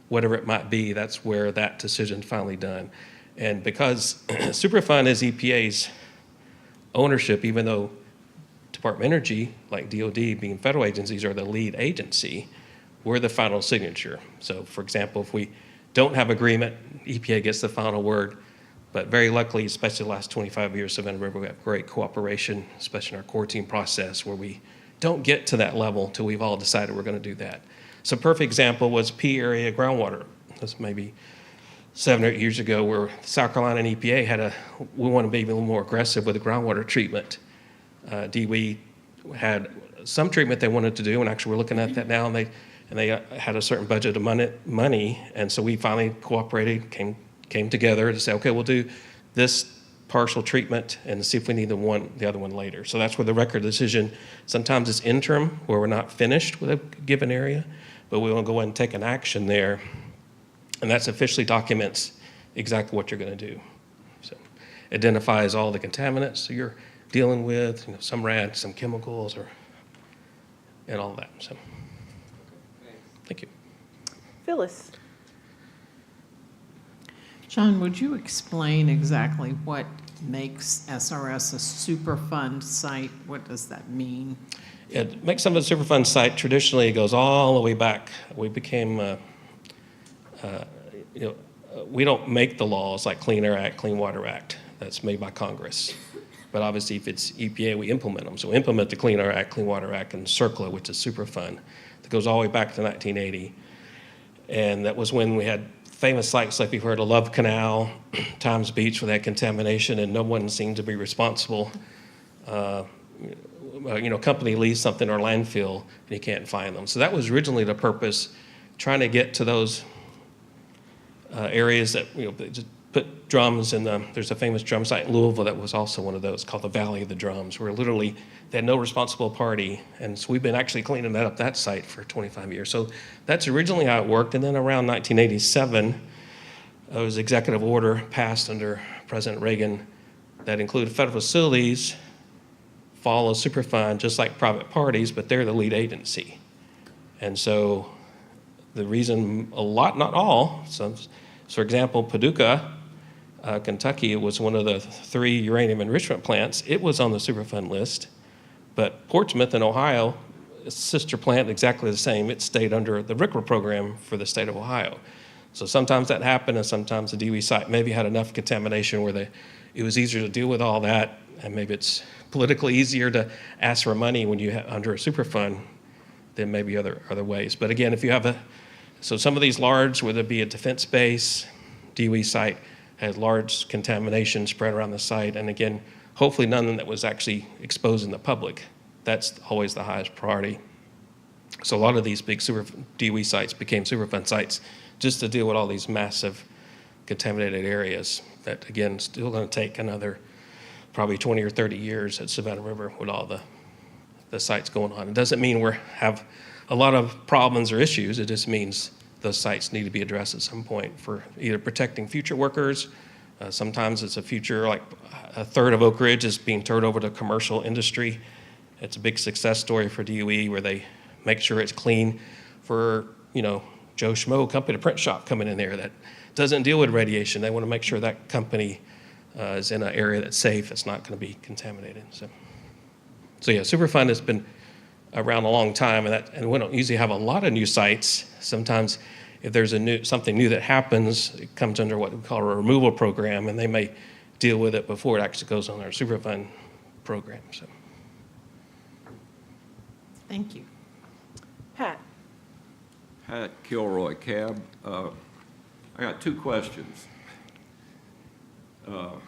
whatever it might be, that's where that decision's finally done. And because Superfund is EPA's ownership, even though Department of Energy, like DOD, being federal agencies, are the lead agency, we're the final signature. So for example, if we don't have agreement, EPA gets the final word. But very luckily, especially the last 25 years, Savannah River, we have great cooperation, especially in our core team process, where we don't get to that level until we've all decided we're going to do that. So a perfect example was P area groundwater. That's maybe 7 or 8 years ago, where South Carolina and EPA we want to be a little more aggressive with the groundwater treatment. DOE had some treatment they wanted to do, and actually we're looking at that now, and they had a certain budget of money, and so we finally cooperated, came together to say, okay, we'll do this partial treatment and see if we need the other one later. So that's where the record decision, sometimes it's interim, where we're not finished with a given area, but we want to go ahead and take an action there, and that's officially documents exactly what you're going to do. So identifies all the contaminants that you're dealing with, some rad, some chemicals, and all that. So. Thank you. Phyllis. John, would you explain exactly what makes SRS a Superfund site? What does that mean? It makes some of the Superfund site, traditionally it goes all the way back. We became, we don't make the laws like Clean Air Act, Clean Water Act. That's made by Congress. But obviously if it's EPA, we implement them. So we implement the Clean Air Act, Clean Water Act, and CERCLA, which is Superfund. That goes all the way back to 1980. And that was when we had famous sites like we've heard of Love Canal, Times Beach, where they had contamination, and no one seemed to be responsible. Company leaves something or landfill, and you can't find them. So that was originally the purpose, trying to get to those areas that, just put drums in them. There's a famous drum site in Louisville that was also one of those called the Valley of the Drums, where literally they had no responsible party. And so we've been actually cleaning that site for 25 years. So that's originally how it worked. And then around 1987, there was an executive order passed under President Reagan that included federal facilities follow Superfund just like private parties, but they're the lead agency. And so the reason a lot, not all, so for example, Paducah, Kentucky was one of the 3 uranium enrichment plants. It was on the Superfund list, but Portsmouth in Ohio, a sister plant, exactly the same, it stayed under the RCRA program for the state of Ohio. So sometimes that happened, and sometimes the DOE site maybe had enough contamination where it was easier to deal with all that, and maybe it's politically easier to ask for money when you're under a Superfund than maybe other ways. But again, if you have so some of these large, whether it be a defense base, DOE site, had large contamination spread around the site, and again, hopefully none that was actually exposing the public. That's always the highest priority. So a lot of these big DOE sites became Superfund sites just to deal with all these massive contaminated areas that, again, still going to take another probably 20 or 30 years at Savannah River with all the sites going on. It doesn't mean we have a lot of problems or issues. It just means those sites need to be addressed at some point for either protecting future workers. Sometimes it's a future, like a third of Oak Ridge is being turned over to commercial industry. It's a big success story for DOE where they make sure it's clean for, Joe Schmo company, a print shop coming in there that doesn't deal with radiation. They want to make sure that company is in an area that's safe, it's not going to be contaminated. So yeah, Superfund has been around a long time, and we don't usually have a lot of new sites. Sometimes if there's something new that happens, it comes under what we call a removal program, and they may deal with it before it actually goes on our Superfund program, so. Thank you. Pat? Pat Kilroy, Cab. I got two questions. The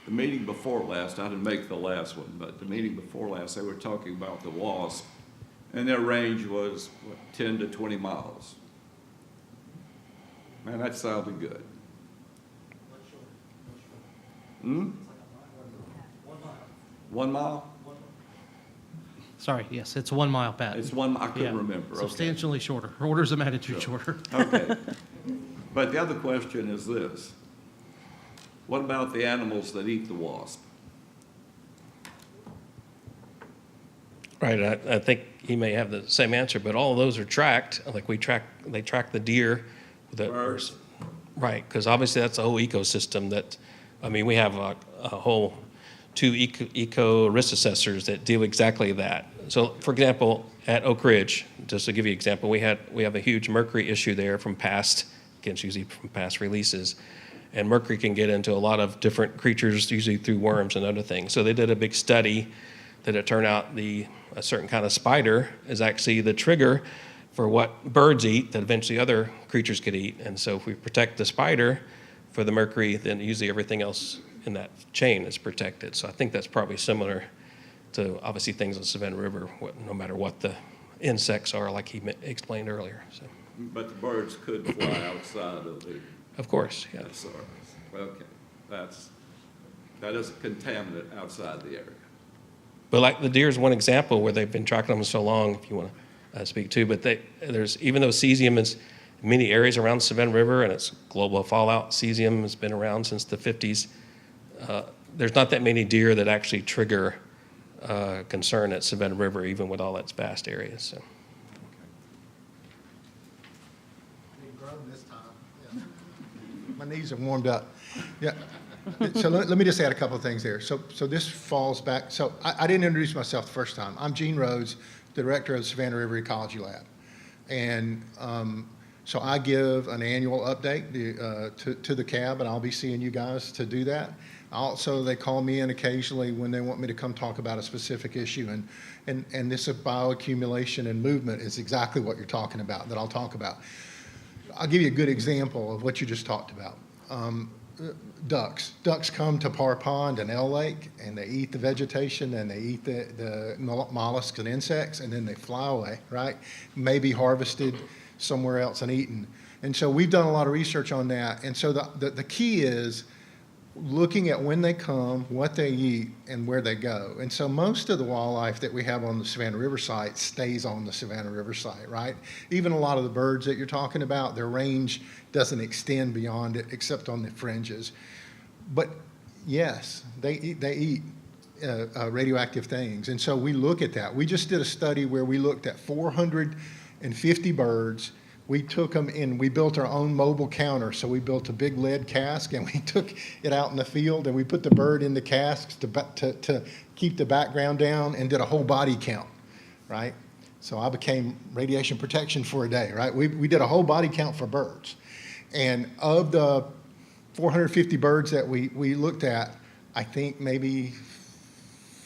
meeting before last, I didn't make the last one, but the meeting before last, they were talking about the WASP, and their range was, what, 10 to 20 miles. Man, that sounded good. Hmm? 1 mile? Sorry, yes, it's 1 mile, Pat. It's one, I couldn't Yeah, remember. Okay. Substantially shorter, orders of magnitude shorter. Okay. But the other question is this. What about the animals that eat the wasp? Right, I think he may have the same answer, but all of those are tracked, like they track the deer. Birds? Right, because obviously that's a whole ecosystem that, I mean, we have a whole 2 eco risk assessors that do exactly that. So, for example, at Oak Ridge, just to give you an example, we have a huge mercury issue there from past, again, it's usually from past releases. And mercury can get into a lot of different creatures, usually through worms and other things. So they did a big study that it turned out a certain kind of spider is actually the trigger for what birds eat that eventually other creatures could eat. And so if we protect the spider for the mercury, then usually everything else in that chain is protected. So I think that's probably similar to obviously things on Savannah River, no matter what the insects are, like he explained earlier. So. But the birds could fly outside of the... Of course, yeah. SRS. Okay, that is a contaminant outside the area. But like the deer is one example where they've been tracking them so long, if you want to speak to, but there's, even though cesium is in many areas around the Savannah River and it's global fallout, cesium has been around since the 50s, there's not that many deer that actually trigger concern at Savannah River, even with all its vast areas. So. My knees have warmed up. Yeah. So let me just add a couple of things there. So this falls back. So I didn't introduce myself the first time. I'm Gene Rhodes, the director of the Savannah River Ecology Lab. And so I give an annual update to the cab, and I'll be seeing you guys to do that. Also, they call me in occasionally when they want me to come talk about a specific issue. And this bioaccumulation and movement is exactly what you're talking about, that I'll talk about. I'll give you a good example of what you just talked about. Ducks. Ducks come to Parr Pond and L Lake, and they eat the vegetation, and they eat the mollusks and insects, and then they fly away, right? Maybe harvested somewhere else and eaten. And so we've done a lot of research on that. And so the key is looking at when they come, what they eat, and where they go. And so most of the wildlife that we have on the Savannah River site stays on the Savannah River site, right? Even a lot of the birds that you're talking about, their range doesn't extend beyond it except on the fringes. But yes, they eat radioactive things. And so we look at that. We just did a study where we looked at 450 birds. We took them in, we built our own mobile counter. So we built a big lead cask, and we took it out in the field, and we put the bird in the casks to keep the background down, and did a whole body count, right? So I became radiation protection for a day, right? We did a whole body count for birds. And of the 450 birds that we looked at, I think maybe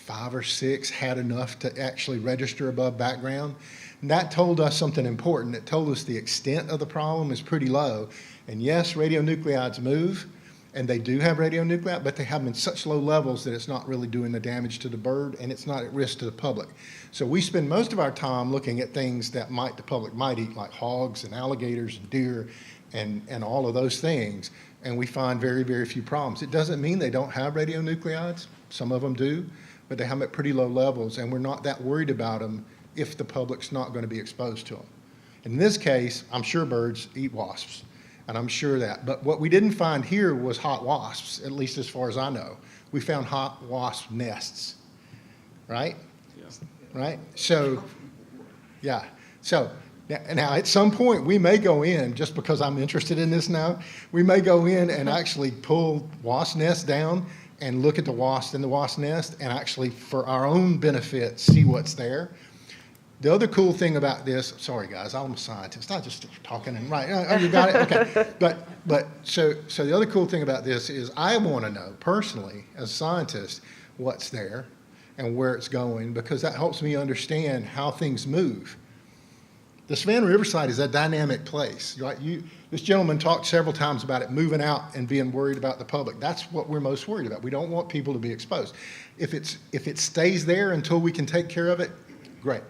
5 or 6 had enough to actually register above background. And that told us something important. It told us the extent of the problem is pretty low. And yes, radionuclides move, and they do have radionuclide, but they have them in such low levels that it's not really doing the damage to the bird, and it's not at risk to the public. So we spend most of our time looking at things that the public might eat, like hogs and alligators and deer and all of those things, and we find very, very few problems. It doesn't mean they don't have radionuclides. Some of them do, but they have them at pretty low levels, and we're not that worried about them if the public's not going to be exposed to them. In this case, I'm sure birds eat wasps, and I'm sure that. But what we didn't find here was hot wasps, at least as far as I know. We found hot wasp nests, right? Yeah. Right? So, yeah. So now at some point we may go in, just because I'm interested in this now, we may go in and actually pull wasp nests down and look at the wasp in the wasp nest and actually, for our own benefit, see what's there. The other cool thing about this, sorry guys, I'm a scientist, I just talking and right, oh, you got it, okay. So the other cool thing about this is I want to know personally, as a scientist, what's there and where it's going, because that helps me understand how things move. The Savannah Riverside is a dynamic place, right? This gentleman talked several times about it moving out and being worried about the public. That's what we're most worried about. We don't want people to be exposed. If it stays there until we can take care of it, great,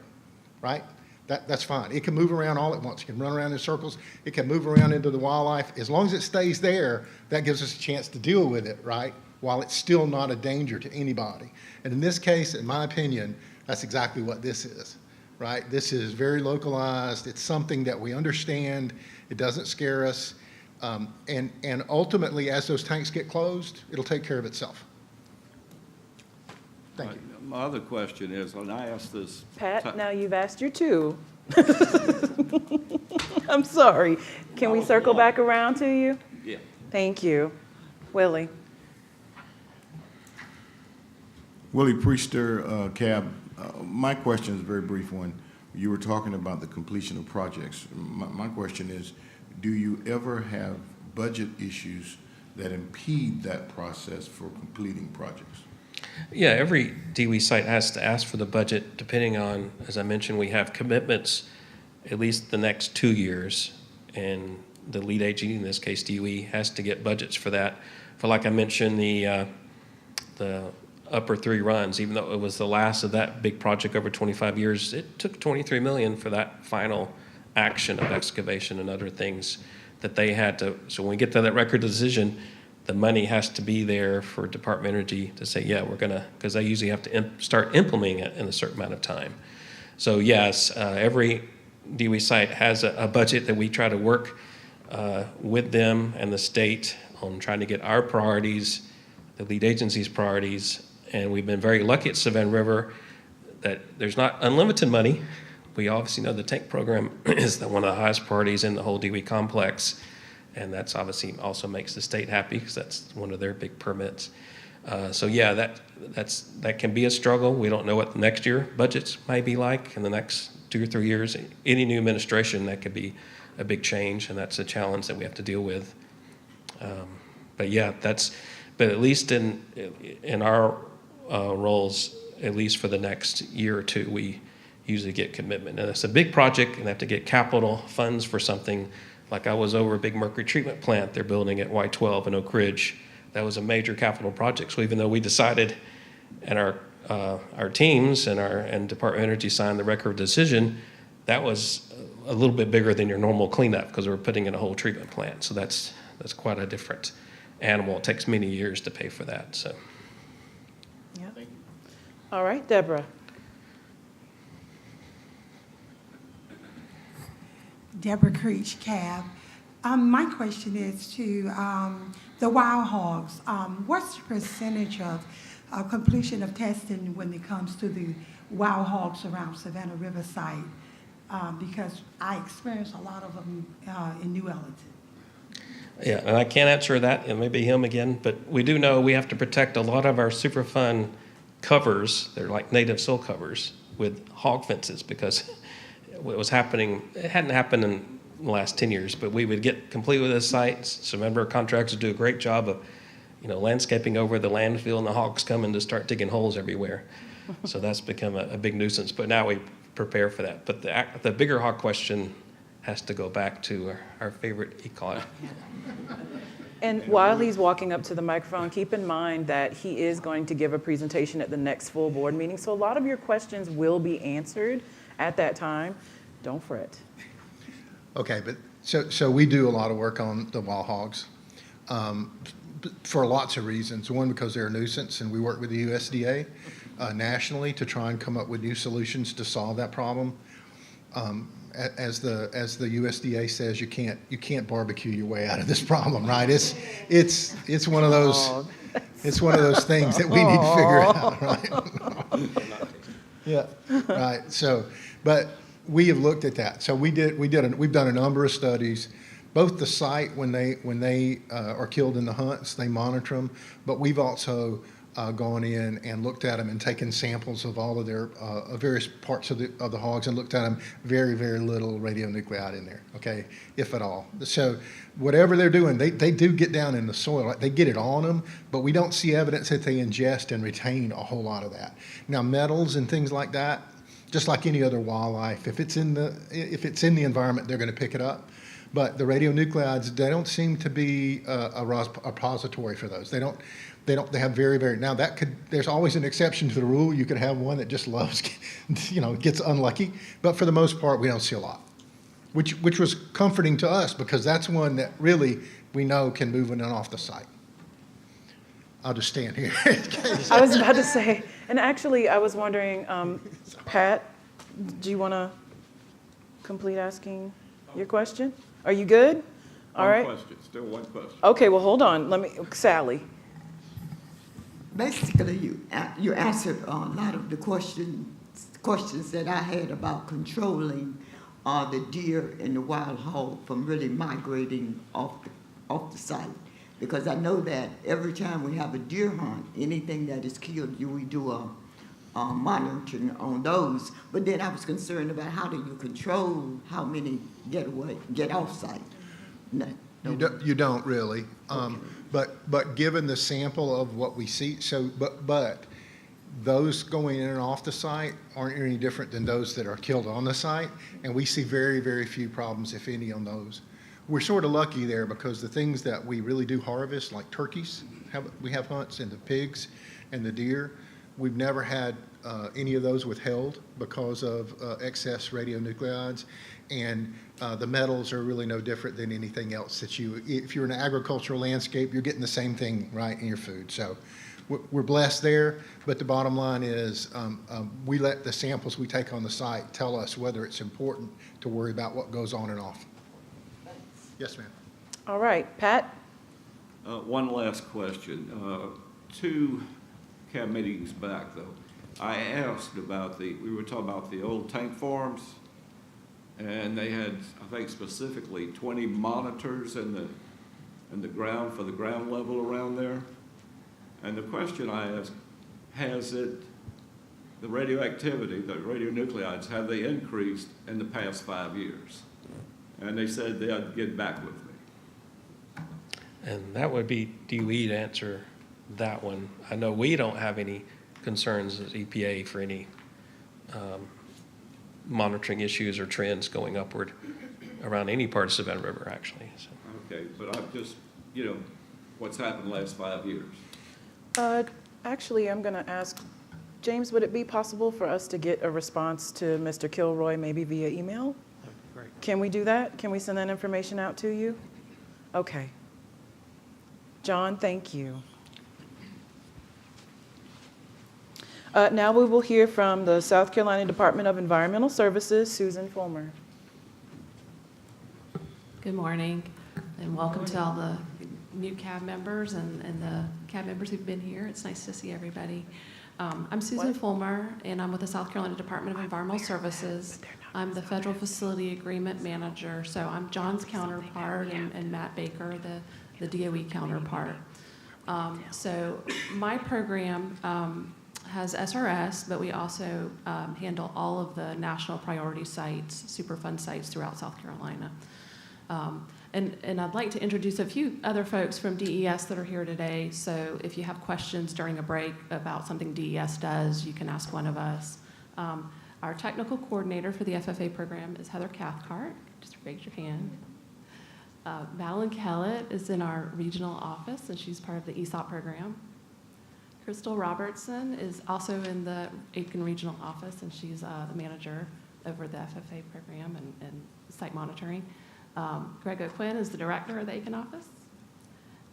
right? That's fine. It can move around all at once. It can run around in circles. It can move around into the wildlife. As long as it stays there, that gives us a chance to deal with it, right? While it's still not a danger to anybody. And in this case, in my opinion, that's exactly what this is, right? This is very localized. It's something that we understand. It doesn't scare us. And ultimately, as those tanks get closed, it'll take care of itself. Thank you. My other question is, and I asked this. Pat, now you've asked your two. I'm sorry. Can we circle back around to you? Yeah. Thank you. Willie. Willie Priester, CAB. My question is a very brief one. You were talking about the completion of projects. My question is, do you ever have budget issues that impede that process for completing projects? Yeah, every DOE site has to ask for the budget depending on, as I mentioned, we have commitments at least the next 2 years, and the lead agency, in this case DOE, has to get budgets for that. For, like I mentioned, the upper 3 runs, even though it was the last of that big project over 25 years, it took $23 million for that final action of excavation and other things that they had to. So when we get to that record decision, the money has to be there for Department of Energy to say, yeah, we're gonna, because they usually have to start implementing it in a certain amount of time. So yes, every DOE site has a budget that we try to work with them and the state on trying to get our priorities, the lead agency's priorities, and we've been very lucky at Savannah River that there's not unlimited money. We obviously know the tank program is one of the highest priorities in the whole DOE complex. And that's obviously also makes the state happy because that's one of their big permits. So yeah, that can be a struggle. We don't know what the next year budgets might be like in the next 2 or 3 years. Any new administration, that could be a big change, and that's a challenge that we have to deal with. But yeah, but at least in our roles, at least for the next year or two, we usually get commitment. And it's a big project, and they have to get capital funds for something. Like I was over a big mercury treatment plant they're building at Y12 in Oak Ridge. That was a major capital project. So even though we decided, and our teams and Department of Energy signed the record of decision, that was a little bit bigger than your normal cleanup because we're putting in a whole treatment plant. So that's quite a different animal. It takes many years to pay for that. So. Yeah. All right, Deborah. Deborah Creech, CAB. My question is to the wild hogs. What's the percentage of completion of testing when it comes to the wild hogs around Savannah Riverside? Because I experience a lot of them in New Ellington. Yeah, and I can't answer that, and maybe him again, but we do know we have to protect a lot of our Superfund covers. They're like native soil covers with hog fences because what was happening, it hadn't happened in the last 10 years, but we would get complete with this site. So remember, contractors do a great job of, landscaping over the landfill, and the hogs come in to start digging holes everywhere. So that's become a big nuisance, but now we prepare for that. But the bigger hog question has to go back to our favorite ecology. And while he's walking up to the microphone, keep in mind that he is going to give a presentation at the next full board meeting. So a lot of your questions will be answered at that time. Don't fret. Okay, but so we do a lot of work on the wild hogs for lots of reasons. One, because they're a nuisance, and we work with the USDA nationally to try and come up with new solutions to solve that problem. As the USDA says, you can't barbecue your way out of this problem, right? It's one of those things that we need to figure out, right? Yeah, right. So, but we have looked at that. So we've done a number of studies. Both the site when they are killed in the hunts, they monitor them, but we've also gone in and looked at them and taken samples of all of their various parts of the hogs and looked at them. Very, very little radionuclide in there, okay, if at all. So whatever they're doing, they do get down in the soil. They get it on them, but we don't see evidence that they ingest and retain a whole lot of that. Now, metals and things like that, just like any other wildlife, if it's in the environment, they're going to pick it up. But the radionuclides, they don't seem to be a repository for those. They have very, very, now there's always an exception to the rule. You could have one that just loves, gets unlucky. But for the most part, we don't see a lot, which was comforting to us because that's one that really we know can move in and off the site. I'll just stand here. I was about to say, and actually I was wondering, Pat, do you want to complete asking your question? Are you good? All right. One question, still one question. Okay, well, hold on. Sally. Basically, you answered a lot of the questions that I had about controlling the deer and the wild hog from really migrating off the site. Because I know that every time we have a deer hunt, anything that is killed, we do a monitoring on those. But then I was concerned about how do you control how many get off site? No. You don't really, but given the sample of what we see, but those going in and off the site aren't any different than those that are killed on the site, and we see very, very few problems, if any, on those. We're sort of lucky there because the things that we really do harvest, like turkeys, we have hunts, and the pigs and the deer, we've never had any of those withheld because of excess radionuclides. And the metals are really no different than anything else that if you're in an agricultural landscape, you're getting the same thing right in your food. So we're blessed there, but the bottom line is we let the samples we take on the site tell us whether it's important to worry about what goes on and off. Yes, ma'am. All right, Pat? One last question. 2 CAB meetings back, though, I asked about we were talking about the old tank farms, and they had, I think specifically, 20 monitors in the ground for the ground level around there. And the question I asked, the radioactivity, the radionuclides, have they increased in the past 5 years? And they said they'd get back with me. And that would be DOE to answer that one. I know we don't have any concerns as EPA for any monitoring issues or trends going upward around any part of Savannah River, actually. So. Okay, but I've just, what's happened the last 5 years? Actually, I'm going to ask, James, would it be possible for us to get a response to Mr. Kilroy maybe via email? Great. Can we do that? Can we send that information out to you? Okay. John, thank you. Now we will hear from the South Carolina Department of Environmental Services, Susan Fulmer. Good morning, and welcome to all the new CAB members and the CAB members who've been here. It's nice to see everybody. I'm Susan Fulmer, and I'm with the South Carolina Department of Environmental Services. I'm the Federal Facility Agreement Manager, so I'm John's counterpart and Matt Baker, the DOE counterpart. So my program has SRS, but we also handle all of the national priority sites, Superfund sites throughout South Carolina. And I'd like to introduce a few other folks from DES that are here today. So if you have questions during a break about something DES does, you can ask one of us. Our technical coordinator for the FFA program is Heather Cathcart. Just raise your hand. Valen Kellett is in our regional office, and she's part of the ESOP program. Crystal Robertson is also in the Aiken Regional Office, and she's the manager over the FFA program and site monitoring. Greg O'Quinn is the director of the Aiken office.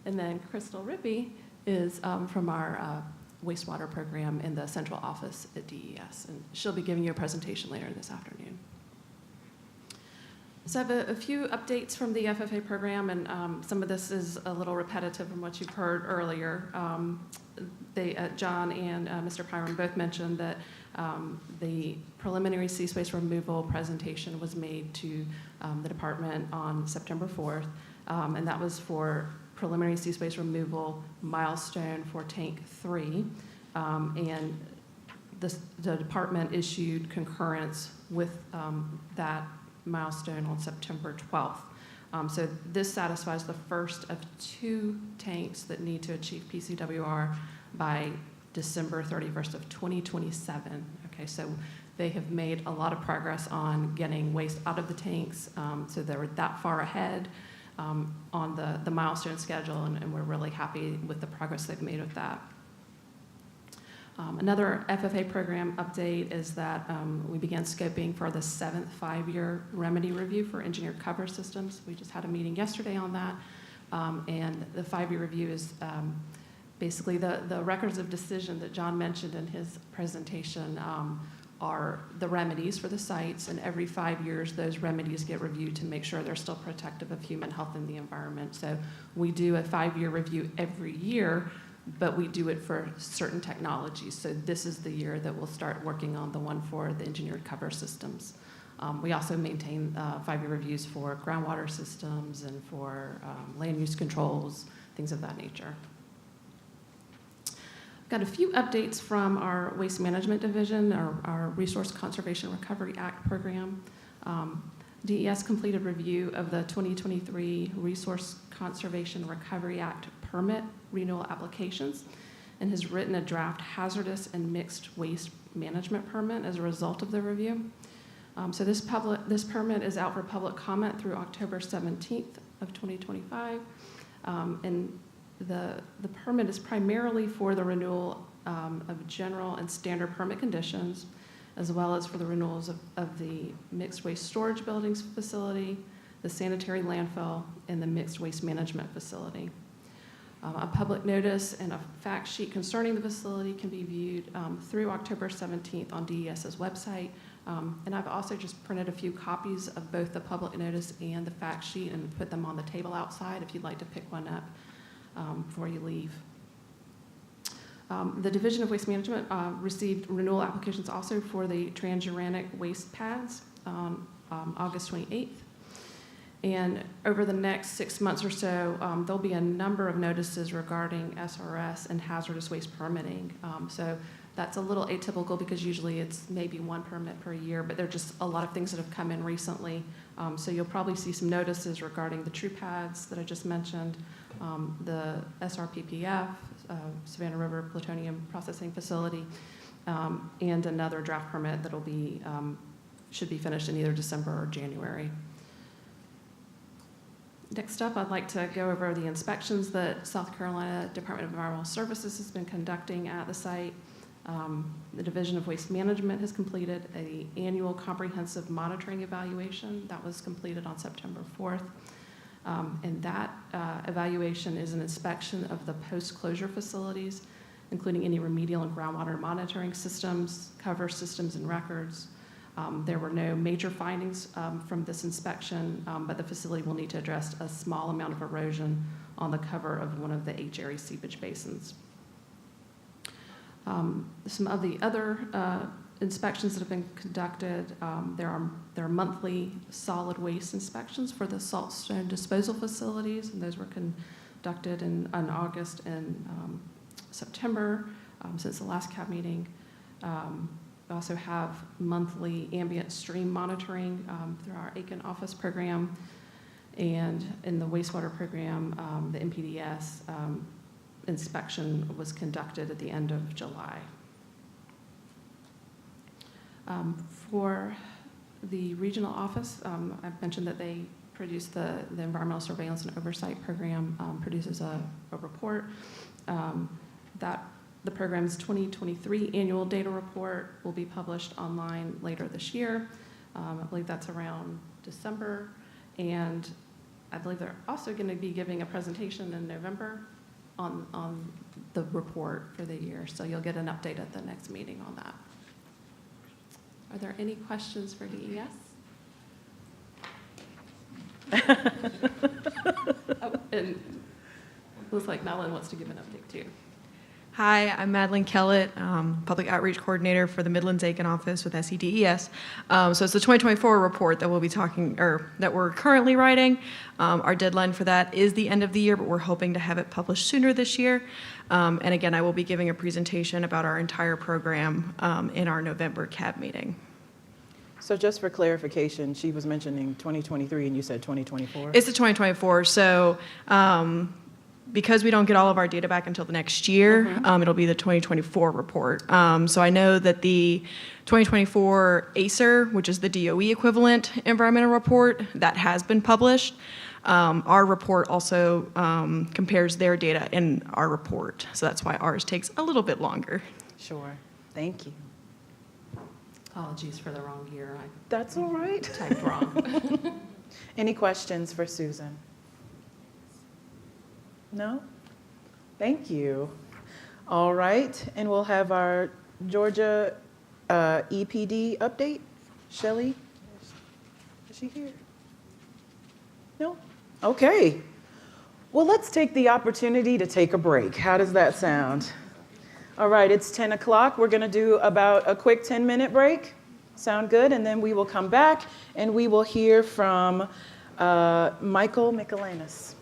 And then Crystal Rippey is from our wastewater program in the central office at DES. And she'll be giving you a presentation later this afternoon. So I have a few updates from the FFA program, and some of this is a little repetitive from what you've heard earlier. John and Mr. Pyron both mentioned that the preliminary cease waste removal presentation was made to the department on September 4th, and that was for preliminary sea space removal milestone for Tank 3. And the department issued concurrence with that milestone on September 12th. So this satisfies the first of 2 tanks that need to achieve PCWR by December 31st of 2027. Okay, so they have made a lot of progress on getting waste out of the tanks, so they're that far ahead on the milestone schedule, and we're really happy with the progress they've made with that. Another FFA program update is that we began scoping for the 7th 5-year remedy review for engineered cover systems. We just had a meeting yesterday on that, and the 5-year review is basically the records of decision that John mentioned in his presentation are the remedies for the sites, and every 5 years those remedies get reviewed to make sure they're still protective of human health and the environment. So we do a 5-year review every year, but we do it for certain technologies. So this is the year that we'll start working on the one for the engineered cover systems. We also maintain 5-year reviews for groundwater systems and for land use controls, things of that nature. I've got a few updates from our Waste Management Division, our Resource Conservation Recovery Act program. DES completed review of the 2023 Resource Conservation Recovery Act permit renewal applications and has written a draft hazardous and mixed waste management permit as a result of the review. So this permit is out for public comment through October 17th of 2025. And the permit is primarily for the renewal of general and standard permit conditions, as well as for the renewals of the mixed waste storage buildings facility, the sanitary landfill, and the mixed waste management facility. A public notice and a fact sheet concerning the facility can be viewed through October 17th on DES's website. And I've also just printed a few copies of both the public notice and the fact sheet and put them on the table outside if you'd like to pick one up before you leave. The Division of Waste Management received renewal applications also for the transuranic waste pads on August 28th. And over the next 6 months or so, there'll be a number of notices regarding SRS and hazardous waste permitting. So that's a little atypical because usually it's maybe 1 permit per year, but there are just a lot of things that have come in recently. So you'll probably see some notices regarding the true pads that I just mentioned, the SRPPF, Savannah River Plutonium Processing Facility, and another draft permit that'll be should be finished in either December or January. Next up, I'd like to go over the inspections that South Carolina Department of Environmental Services has been conducting at the site. The Division of Waste Management has completed an annual comprehensive monitoring evaluation that was completed on September 4th. And that evaluation is an inspection of the post-closure facilities, including any remedial and groundwater monitoring systems, cover systems, and records. There were no major findings from this inspection, but the facility will need to address a small amount of erosion on the cover of one of the H-area seepage basins. Some of the other inspections that have been conducted, there are monthly solid waste inspections for the saltstone disposal facilities, and those were conducted in August and September since the last CAB meeting. We also have monthly ambient stream monitoring through our Aiken office program, and in the wastewater program, the MPDS inspection was conducted at the end of July. For the regional office, I've mentioned that they produce the Environmental Surveillance and Oversight Program produces a report. The program's 2023 annual data report will be published online later this year. I believe that's around December. And I believe they're also going to be giving a presentation in November on the report for the year. So you'll get an update at the next meeting on that. Are there any questions for DES? Oh, and it looks like Madeline wants to give an update too. Hi, I'm Madeline Kellett, Public Outreach Coordinator for the Midlands-Aiken Office with SEDES. So it's the 2024 report that we'll be talking, or that we're currently writing. Our deadline for that is the end of the year, but we're hoping to have it published sooner this year. And again, I will be giving a presentation about our entire program in our November CAB meeting. So just for clarification, she was mentioning 2023 and you said 2024? It's the 2024, so because we don't get all of our data back until the next year, it'll be the 2024 report. So I know that the 2024 ACER, which is the DOE equivalent environmental report, that has been published. Our report also compares their data in our report, so that's why ours takes a little bit longer. Sure, thank you. Apologies for the wrong year. That's all right. Typed wrong. Any questions for Susan? No? Thank you. All right, and we'll have our Georgia EPD update. Shelley, is she here? No? Okay. Well, let's take the opportunity to take a break. How does that sound? All right, it's 10 o'clock. We're going to do about a quick 10-minute break. Sound good? And then we will come back and we will hear from Michael Michelanis.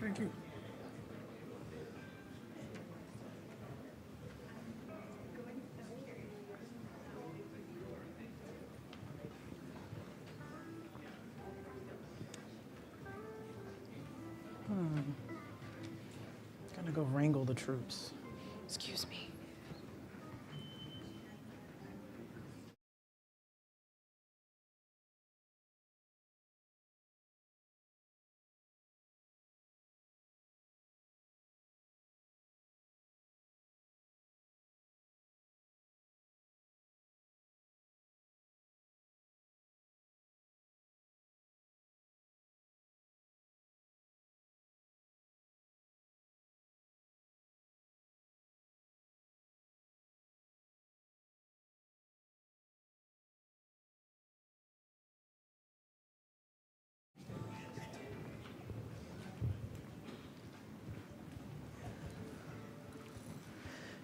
Thank you. Gonna go wrangle the troops. Excuse me.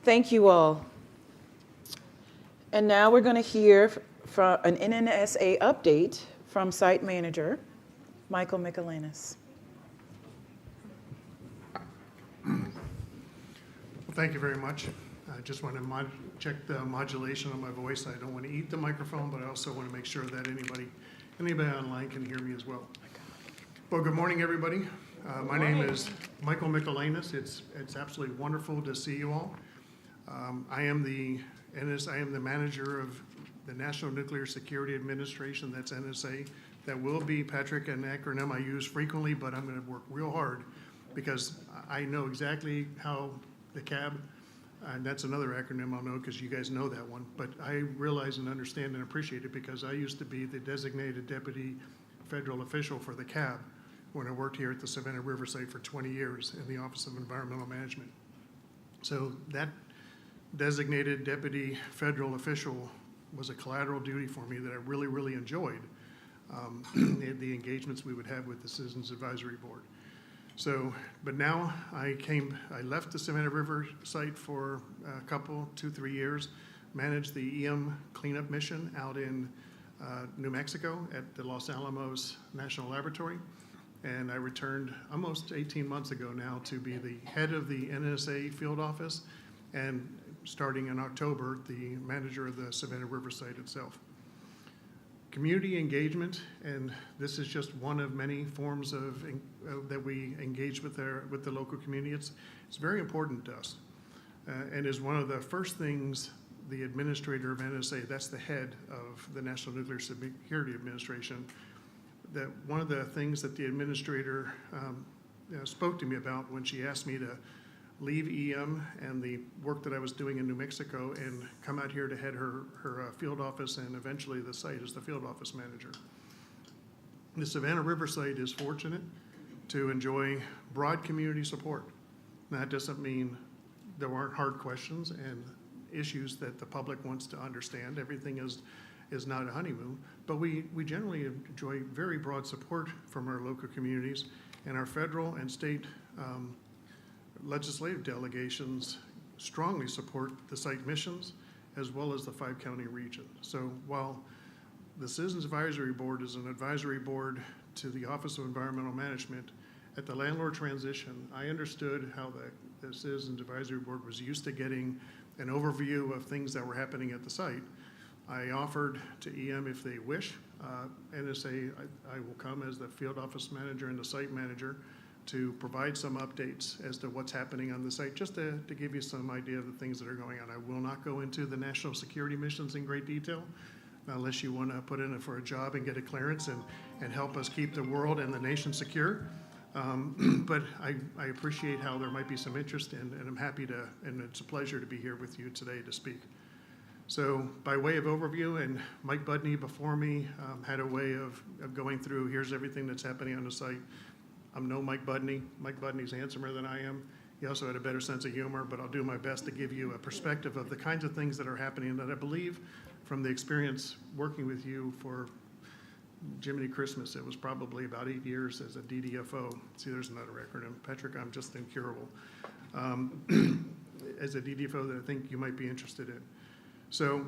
Thank you all. And now we're going to hear from an NNSA update from Site Manager Michael Michelanis. Well, thank you very much. I just want to check the modulation on my voice. I don't want to eat the microphone, but I also want to make sure that anybody online can hear me as well. Well, good morning, everybody. My name is Michael Michelanis. It's absolutely wonderful to see you all. I am the manager of the National Nuclear Security Administration, that's NSA. That will be, Patrick, an acronym I use frequently, but I'm going to work real hard because I know exactly how the CAB, and that's another acronym I'll know because you guys know that one, but I realize and understand and appreciate it because I used to be the designated deputy federal official for the CAB when I worked here at the Savannah River site for 20 years in the Office of Environmental Management. So that designated deputy federal official was a collateral duty for me that I really, really enjoyed, the engagements we would have with the Citizens Advisory Board. So, but now I left the Savannah River site for a couple, 2-3 years, managed the EM cleanup mission out in New Mexico at the Los Alamos National Laboratory. And I returned almost 18 months ago now to be the head of the NSA field office, and starting in October, the manager of the Savannah River site itself. Community engagement, and this is just one of many forms that we engage with the local community. It's very important to us, and is one of the first things the administrator of NSA, that's the head of the National Nuclear Security Administration, that one of the things that the administrator spoke to me about when she asked me to leave EM and the work that I was doing in New Mexico and come out here to head her field office and eventually the site as the field office manager. The Savannah River site is fortunate to enjoy broad community support. Now, that doesn't mean there aren't hard questions and issues that the public wants to understand. Everything is not a honeymoon, but we generally enjoy very broad support from our local communities, and our federal and state legislative delegations strongly support the site missions as well as the 5-county region. So while the Citizens Advisory Board is an advisory board to the Office of Environmental Management, at the landlord transition, I understood how the Citizens Advisory Board was used to getting an overview of things that were happening at the site. I offered to EM if they wish, NSA, I will come as the field office manager and the site manager to provide some updates as to what's happening on the site, just to give you some idea of the things that are going on. I will not go into the national security missions in great detail, unless you want to put in for a job and get a clearance and help us keep the world and the nation secure. But I appreciate how there might be some interest, and I'm happy to, and it's a pleasure to be here with you today to speak. So by way of overview, and Mike Budney before me had a way of going through, here's everything that's happening on the site. I'm no Mike Budney. Mike Budney's handsomer than I am. He also had a better sense of humor, but I'll do my best to give you a perspective of the kinds of things that are happening that I believe from the experience working with you for Jiminy Christmas, it was probably about 8 years as a DDFO. See, there's another acronym. Patrick, I'm just incurable. As a DDFO that I think you might be interested in. So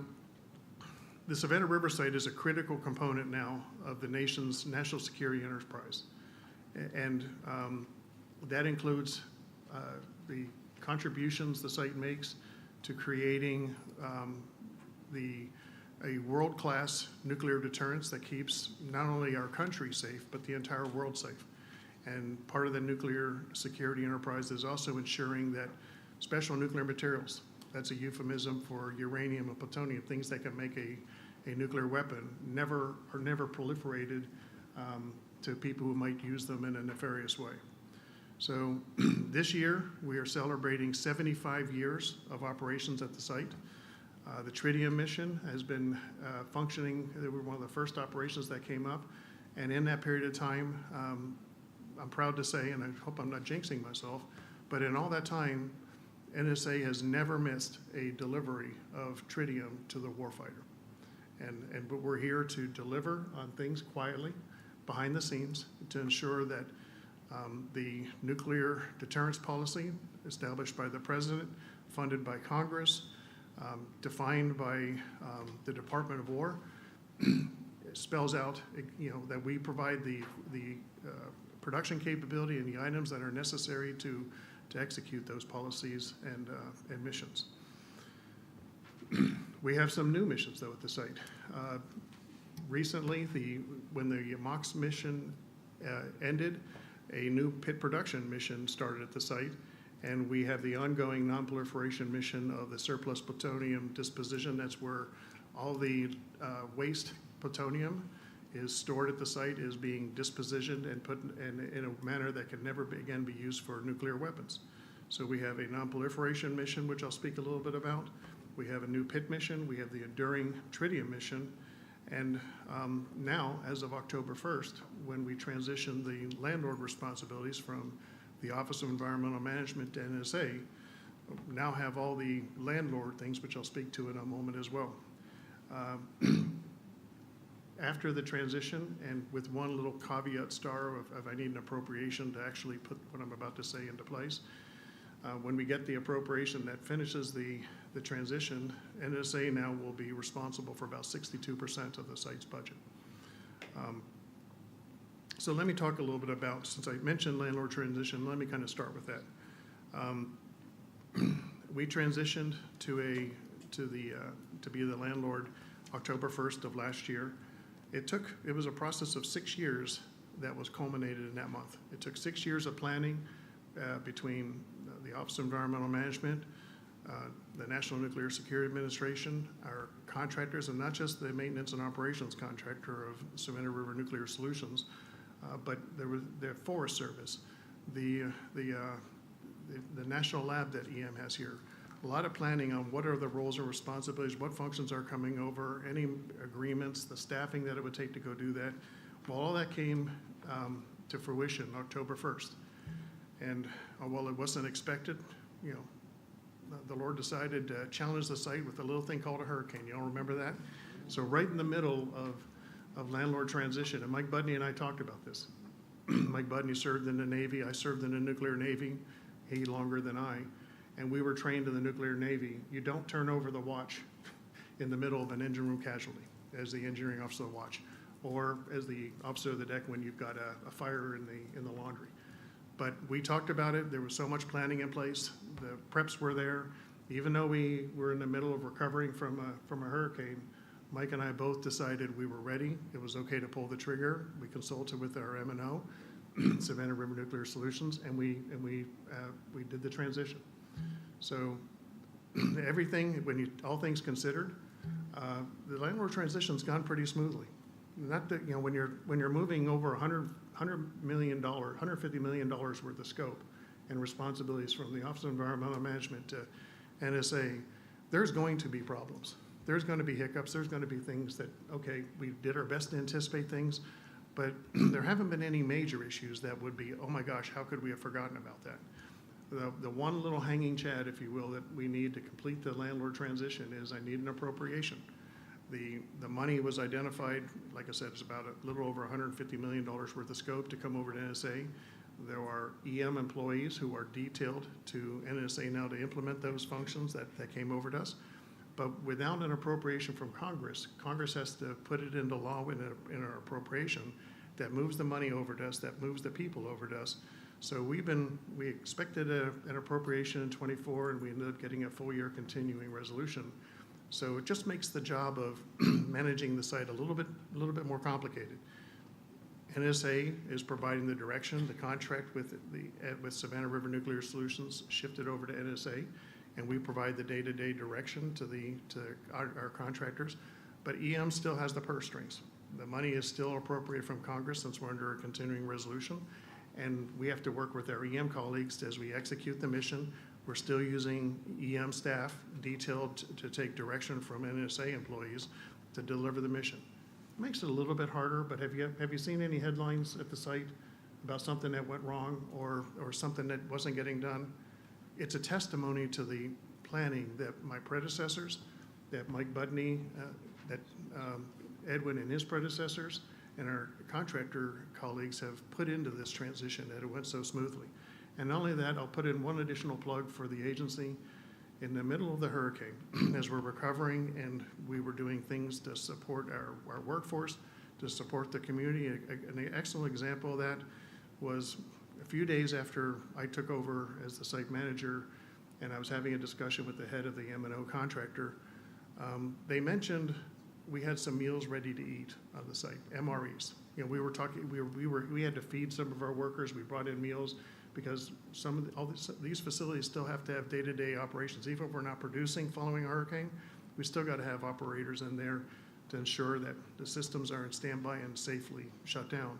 the Savannah River site is a critical component now of the nation's national security enterprise. And That includes the contributions the site makes to creating a world-class nuclear deterrence that keeps not only our country safe, but the entire world safe. And part of the nuclear security enterprise is also ensuring that special nuclear materials, that's a euphemism for uranium and plutonium, things that can make a nuclear weapon, are never proliferated to people who might use them in a nefarious way. So this year, we are celebrating 75 years of operations at the site. The tritium mission has been functioning. They were one of the first operations that came up. And in that period of time, I'm proud to say, and I hope I'm not jinxing myself, but in all that time, NSA has never missed a delivery of tritium to the warfighter. But we're here to deliver on things quietly, behind the scenes, to ensure that the nuclear deterrence policy established by the President, funded by Congress, defined by the Department of War, spells out, that we provide the production capability and the items that are necessary to execute those policies and missions. We have some new missions, though, at the site. Recently, when the MOX mission ended, a new pit production mission started at the site, and we have the ongoing non-proliferation mission of the surplus plutonium disposition. That's where all the waste plutonium is stored at the site, is being dispositioned and put in a manner that can never again be used for nuclear weapons. So we have a non-proliferation mission, which I'll speak a little bit about. We have a new pit mission. We have the enduring tritium mission. And now, as of October 1st, when we transition the landlord responsibilities from the Office of Environmental Management to NSA, now have all the landlord things, which I'll speak to in a moment as well. After the transition, and with one little caveat star of I need an appropriation to actually put what I'm about to say into place, when we get the appropriation that finishes the transition, NSA now will be responsible for about 62% of the site's budget. So let me talk a little bit about, since I mentioned landlord transition, let me kind of start with that. We transitioned to be the landlord October 1st of last year. It was a process of 6 years that was culminated in that month. It took 6 years of planning between the Office of Environmental Management, the National Nuclear Security Administration, our contractors, and not just the maintenance and operations contractor of Savannah River Nuclear Solutions, but there was the Forest Service, the national lab that EM has here. A lot of planning on what are the roles and responsibilities, what functions are coming over, any agreements, the staffing that it would take to go do that. Well, all that came to fruition October 1st. And while it wasn't expected, the Lord decided to challenge the site with a little thing called a hurricane. You all remember that? So right in the middle of landlord transition, and Mike Budney and I talked about this. Mike Budney served in the Navy. I served in the nuclear Navy, he longer than I. And we were trained in the nuclear Navy. You don't turn over the watch in the middle of an engine room casualty as the engineering officer of the watch, or as the officer of the deck when you've got a fire in the laundry. But we talked about it. There was so much planning in place. The preps were there. Even though we were in the middle of recovering from a hurricane, Mike and I both decided we were ready. It was okay to pull the trigger. We consulted with our M&O, Savannah River Nuclear Solutions, and we did the transition. So everything, all things considered, the landlord transition's gone pretty smoothly. Not that, when you're moving over $150 million worth of scope and responsibilities from the Office of Environmental Management to NSA, there's going to be problems. There's going to be hiccups. There's going to be things that, okay, we did our best to anticipate things, but there haven't been any major issues that would be, oh my gosh, how could we have forgotten about that? The one little hanging chad, if you will, that we need to complete the landlord transition is I need an appropriation. The money was identified, like I said, it's about a little over $150 million worth of scope to come over to NSA. There are EM employees who are detailed to NSA now to implement those functions that came over to us. But without an appropriation from Congress, Congress has to put it into law in an appropriation that moves the money over to us, that moves the people over to us, So we expected an appropriation in '24, and we ended up getting a full year continuing resolution. So it just makes the job of managing the site a little bit more complicated. NSA is providing the direction. The contract with Savannah River Nuclear Solutions shifted over to NSA, and we provide the day-to-day direction to our contractors. But EM still has the purse strings. The money is still appropriated from Congress since we're under a continuing resolution, and we have to work with our EM colleagues as we execute the mission. We're still using EM staff detailed to take direction from NSA employees to deliver the mission. Makes it a little bit harder, but have you seen any headlines at the site about something that went wrong or something that wasn't getting done? It's a testimony to the planning that my predecessors, that Mike Budney, that Edwin and his predecessors, and our contractor colleagues have put into this transition, that it went so smoothly. And not only that, I'll put in one additional plug for the agency. In the middle of the hurricane, as we're recovering and we were doing things to support our workforce, to support the community, an excellent example of that was a few days after I took over as the site manager, and I was having a discussion with the head of the M&O contractor. They mentioned we had some meals ready to eat on the site, MREs. You know, we were talking, we had to feed some of our workers. We brought in meals because these facilities still have to have day-to-day operations. Even if we're not producing following a hurricane, we still got to have operators in there to ensure that the systems are in standby and safely shut down.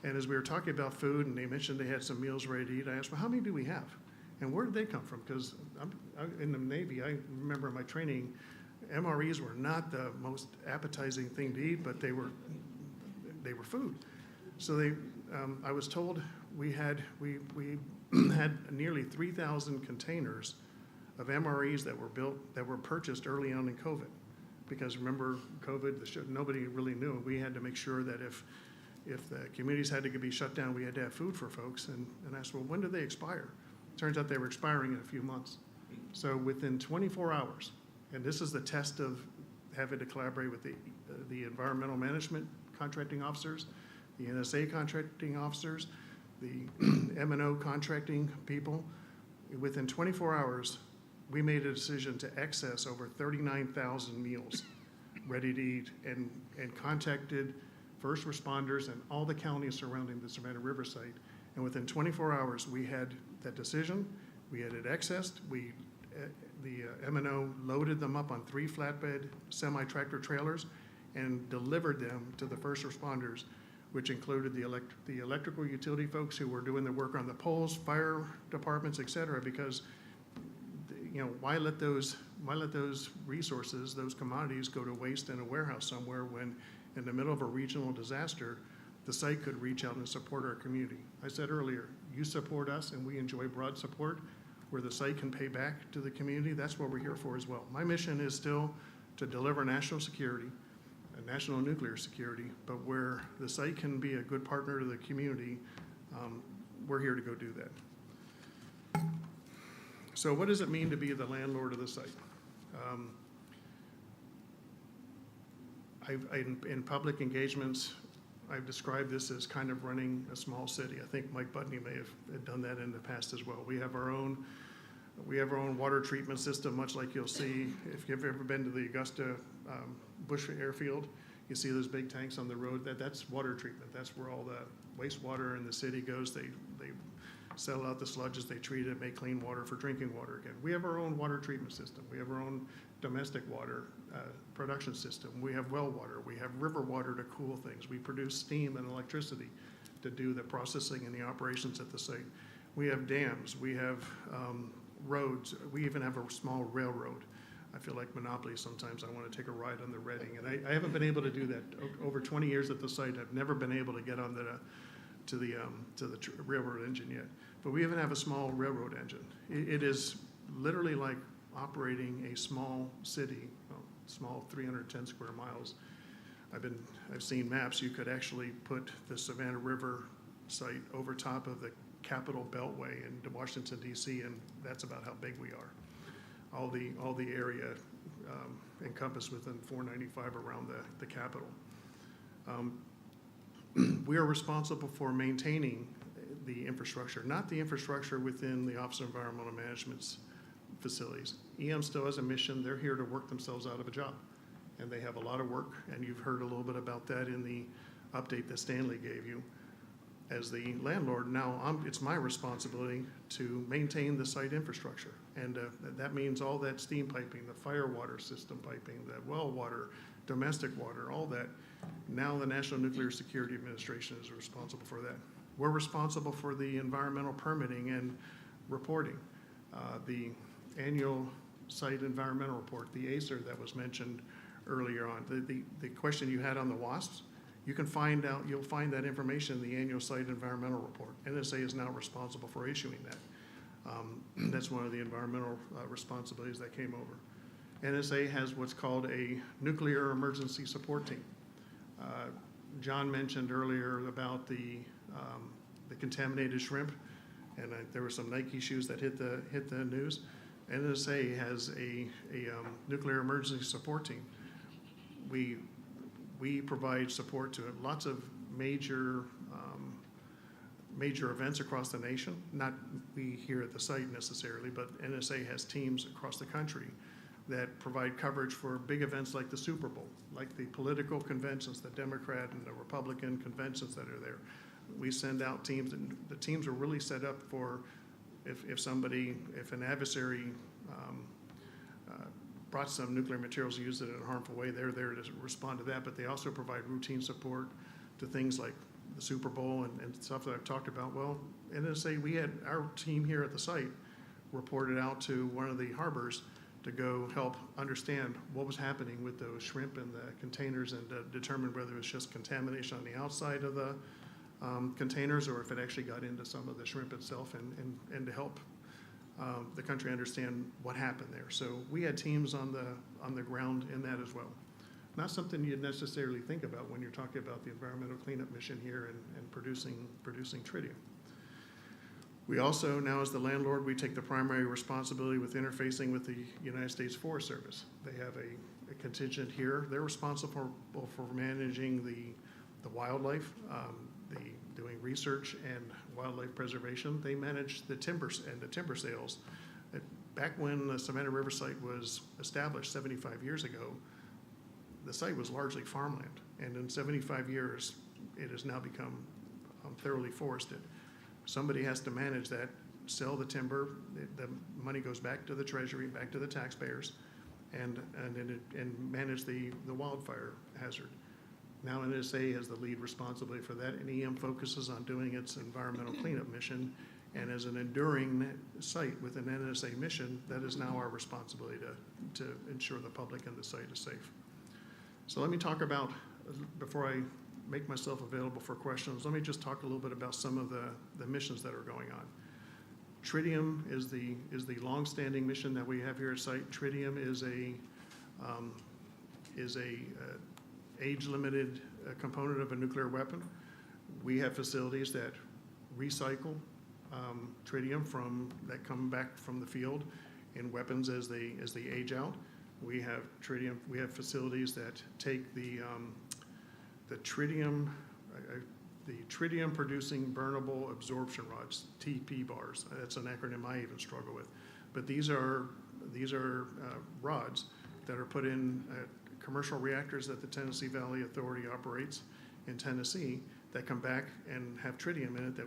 And as we were talking about food, and they mentioned they had some meals ready to eat, I asked, well, how many do we have? And where did they come from? Because in the Navy, I remember in my training, MREs were not the most appetizing thing to eat, but they were food. So I was told we had nearly 3,000 containers of MREs that were built, that were purchased early on in COVID. Because remember, COVID, nobody really knew. We had to make sure that if the communities had to be shut down, we had to have food for folks. And I asked, well, when do they expire? Turns out they were expiring in a few months. So within 24 hours, and this is the test of having to collaborate with the environmental management contracting officers, the NSA contracting officers, the M&O contracting people. Within 24 hours, we made a decision to access over 39,000 meals ready to eat and contacted first responders and all the counties surrounding the Savannah River site. And within 24 hours, we had that decision. We had it accessed. The M&O loaded them up on 3 flatbed semi-tractor trailers and delivered them to the first responders, which included the electrical utility folks who were doing the work on the poles, fire departments, et cetera, because why let those resources, those commodities go to waste in a warehouse somewhere when in the middle of a regional disaster, the site could reach out and support our community. I said earlier, you support us and we enjoy broad support where the site can pay back to the community. That's what we're here for as well. My mission is still to deliver national security, national nuclear security, but where the site can be a good partner to the community, we're here to go do that. So what does it mean to be the landlord of the site? In public engagements, I've described this as kind of running a small city. I think Mike Budney may have done that in the past as well. We have our own water treatment system, much like you'll see if you've ever been to the Augusta Bush Airfield. You see those big tanks on the road. That's water treatment. That's where all the wastewater in the city goes. They settle out the sludges, they treat it, make clean water for drinking water again. We have our own water treatment system. We have our own domestic water production system. We have well water. We have river water to cool things. We produce steam and electricity to do the processing and the operations at the site. We have dams. We have roads. We even have a small railroad. I feel like Monopoly sometimes. I want to take a ride on the Reading. And I haven't been able to do that. Over 20 years at the site, I've never been able to get on to the railroad engine yet. But we even have a small railroad engine. It is literally like operating a small city, small 310 square miles. I've seen maps. You could actually put the Savannah River site over top of the Capitol Beltway in Washington, D.C., and that's about how big we are. All the area encompassed within 495 around the Capitol. We are responsible for maintaining the infrastructure, not the infrastructure within the Office of Environmental Management's facilities. EM still has a mission. They're here to work themselves out of a job. And they have a lot of work, and you've heard a little bit about that in the update that Stanley gave you. As the landlord, now it's my responsibility to maintain the site infrastructure. And that means all that steam piping, the fire water system piping, the well water, domestic water, all that. Now the National Nuclear Security Administration is responsible for that. We're responsible for the environmental permitting and reporting. The annual site environmental report, the ACER that was mentioned earlier on. The question you had on the WASPs, you'll find that information in the annual site environmental report. NSA is now responsible for issuing that. That's one of the environmental responsibilities that came over. NSA has what's called a nuclear emergency support team. John mentioned earlier about the contaminated shrimp, and there were some Nike shoes that hit the news. NSA has a nuclear emergency support team. We provide support to lots of major events across the nation. Not we here at the site necessarily, but NSA has teams across the country that provide coverage for big events like the Super Bowl, like the political conventions, the Democrat and the Republican conventions that are there. We send out teams, and the teams are really set up for if an adversary brought some nuclear materials, used it in a harmful way, they're there to respond to that, but they also provide routine support to things like the Super Bowl and stuff that I've talked about. Well, NSA, we had our team here at the site reported out to one of the harbors to go help understand what was happening with those shrimp in the containers and determine whether it was just contamination on the outside of the containers or if it actually got into some of the shrimp itself and to help the country understand what happened there. So we had teams on the ground in that as well. Not something you'd necessarily think about when you're talking about the environmental cleanup mission here and producing tritium. We also, now as the landlord, we take the primary responsibility with interfacing with the United States Forest Service. They have a contingent here. They're responsible for managing the wildlife, doing research and wildlife preservation. They manage the timbers and the timber sales. Back when the Savannah River site was established 75 years ago, the site was largely farmland. And in 75 years, it has now become thoroughly forested. Somebody has to manage that, sell the timber, the money goes back to the Treasury, back to the taxpayers, and manage the wildfire hazard. Now NSA has the lead responsibility for that, and EM focuses on doing its environmental cleanup mission. And as an enduring site with an NSA mission, that is now our responsibility to ensure the public and the site is safe. So let me talk about, before I make myself available for questions, let me just talk a little bit about some of the missions that are going on. Tritium is the long-standing mission that we have here at site. Tritium is a age-limited component of a nuclear weapon. We have facilities that recycle tritium that come back from the field in weapons as they age out. We have tritium. We have facilities that take the tritium producing burnable absorption rods, TP bars. That's an acronym I even struggle with. But these are rods that are put in commercial reactors that the Tennessee Valley Authority operates in Tennessee that come back and have tritium in it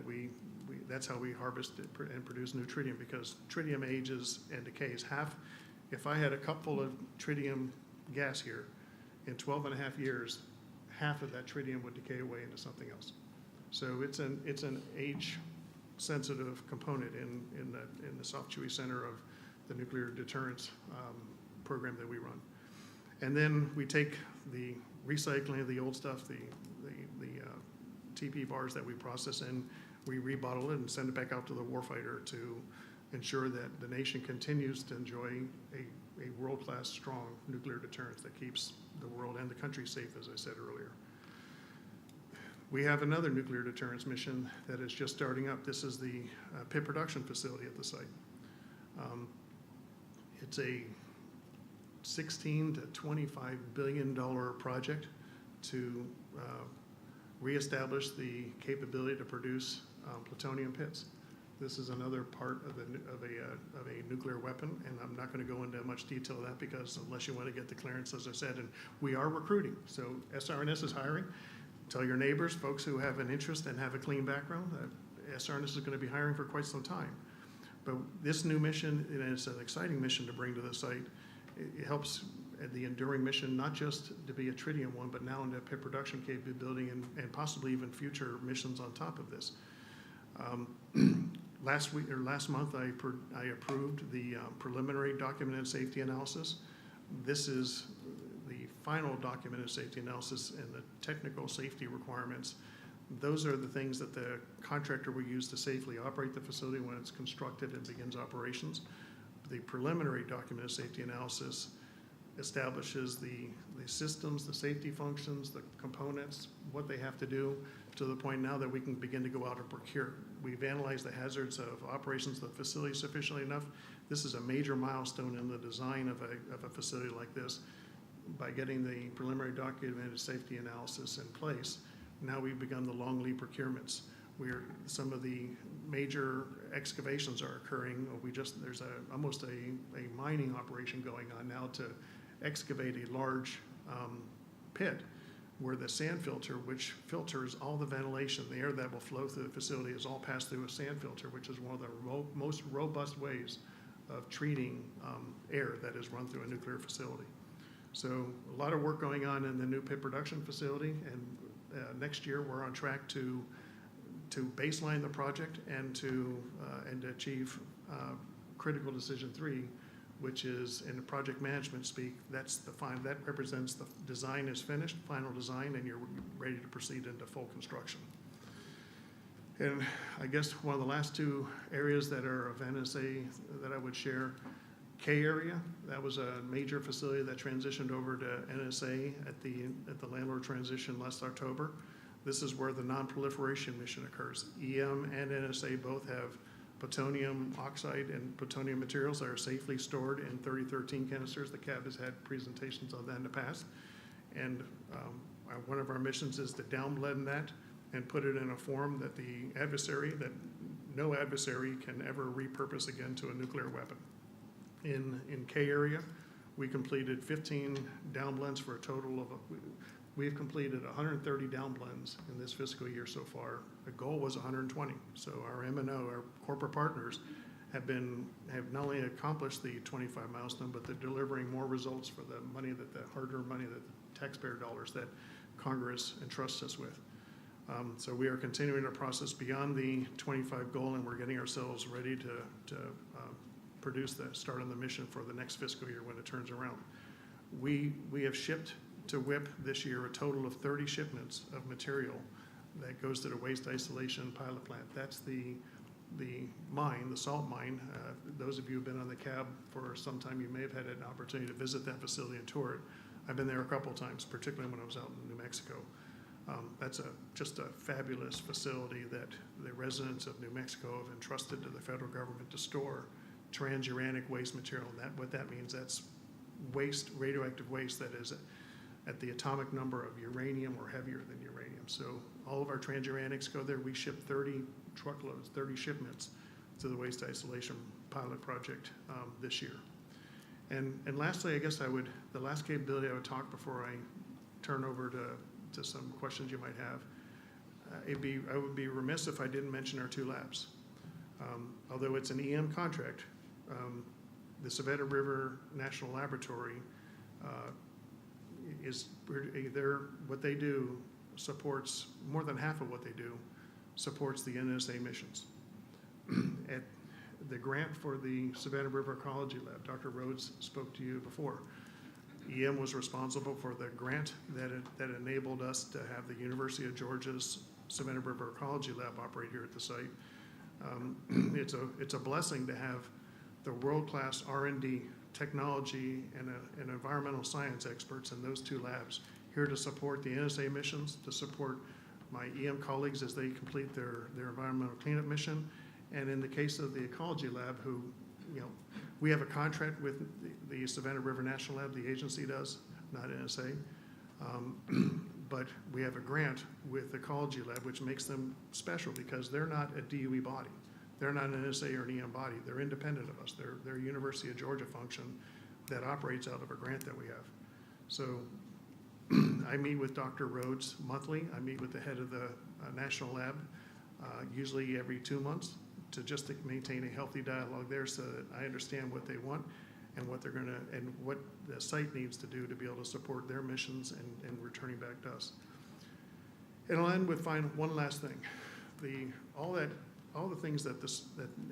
that's how we harvest it and produce new tritium, because tritium ages and decays. If I had a cup full of tritium gas here, in 12 and a half years, half of that tritium would decay away into something else. So it's an age-sensitive component in the South Chewy Center of the nuclear deterrence program that we run. And then we take the recycling of the old stuff, the TP bars that we process, and we rebottle it and send it back out to the warfighter to ensure that the nation continues to enjoy a world-class strong nuclear deterrence that keeps the world and the country safe, as I said earlier. We have another nuclear deterrence mission that is just starting up. This is the pit production facility at the site. It's a $16 to $25 billion project to reestablish the capability to produce plutonium pits. This is another part of a nuclear weapon, and I'm not going to go into much detail of that because unless you want to get the clearance, as I said, and we are recruiting. So SRNS is hiring. Tell your neighbors, folks who have an interest and have a clean background, SRNS is going to be hiring for quite some time. But this new mission, and it's an exciting mission to bring to the site. It helps the enduring mission, not just to be a tritium one, but now into pit production capability and possibly even future missions on top of this. Last month, I approved the preliminary documented safety analysis. This is the final documented safety analysis and the technical safety requirements. Those are the things that the contractor will use to safely operate the facility when it's constructed and begins operations. The preliminary documented safety analysis establishes the systems, the safety functions, the components, what they have to do, to the point now that we can begin to go out and procure. We've analyzed the hazards of operations of the facility sufficiently enough. This is a major milestone in the design of a facility like this. By getting the preliminary documented safety analysis in place, now we've begun the long lead procurements. Some of the major excavations are occurring. There's almost a mining operation going on now to excavate a large pit where the sand filter, which filters all the ventilation, the air that will flow through the facility, is all passed through a sand filter, which is one of the most robust ways of treating air that is run through a nuclear facility. So a lot of work going on in the new pit production facility, and next year we're on track to baseline the project and to achieve critical decision 3, which is in the project management speak. That represents the design is finished, final design, and you're ready to proceed into full construction. And I guess one of the last 2 areas that are of NSA that I would share, K area, that was a major facility that transitioned over to NSA at the landlord transition last October. This is where the non-proliferation mission occurs. EM and NSA both have plutonium oxide and plutonium materials that are safely stored in 3013 canisters. The CAB has had presentations on that in the past. And one of our missions is to downblend that and put it in a form that that no adversary can ever repurpose again to a nuclear weapon. In K area, we completed 15 downblends for a total of, we've completed 130 downblends in this fiscal year so far. The goal was 120. So our M&O, our corporate partners, have not only accomplished the 25 milestone, but they're delivering more results for the money that the hard-earned money, that the taxpayer dollars that Congress entrusts us with. So we are continuing our process beyond the 25 goal, and we're getting ourselves ready to start on the mission for the next fiscal year when it turns around. We have shipped to WIP this year a total of 30 shipments of material that goes to the waste isolation pilot plant. That's the mine, the salt mine. Those of you who have been on the CAB for some time, you may have had an opportunity to visit that facility and tour it. I've been there a couple of times, particularly when I was out in New Mexico. That's just a fabulous facility that the residents of New Mexico have entrusted to the federal government to store transuranic waste material. And what that means, that's waste, radioactive waste that is at the atomic number of uranium or heavier than uranium. So all of our transuranics go there. We ship 30 truckloads, 30 shipments to the waste isolation pilot project this year. And lastly, I guess the last capability I would talk before I turn over to some questions you might have, I would be remiss if I didn't mention our 2 labs. Although it's an EM contract, the Savannah River National Laboratory what they do supports, more than half of what they do supports the NSA missions. At the grant for the Savannah River Ecology Lab, Dr. Rhodes spoke to you before. EM was responsible for the grant that enabled us to have the University of Georgia's Savannah River Ecology Lab operate here at the site. It's a blessing to have the world-class R&D, technology, and environmental science experts in those 2 labs here to support the NSA missions, to support my EM colleagues as they complete their environmental cleanup mission. And in the case of the Ecology Lab, we have a contract with the Savannah River National Lab, the agency does, not NSA. But we have a grant with the Ecology Lab, which makes them special because they're not a DOE body. They're not an NSA or an EM body. They're independent of us. They're a University of Georgia function that operates out of a grant that we have. So I meet with Dr. Rhodes monthly. I meet with the head of the national lab usually every 2 months to maintain a healthy dialogue there so that I understand what they want and what they're going to, and what the site needs to do to be able to support their missions and returning back to us. And I'll end with one last thing. All the things that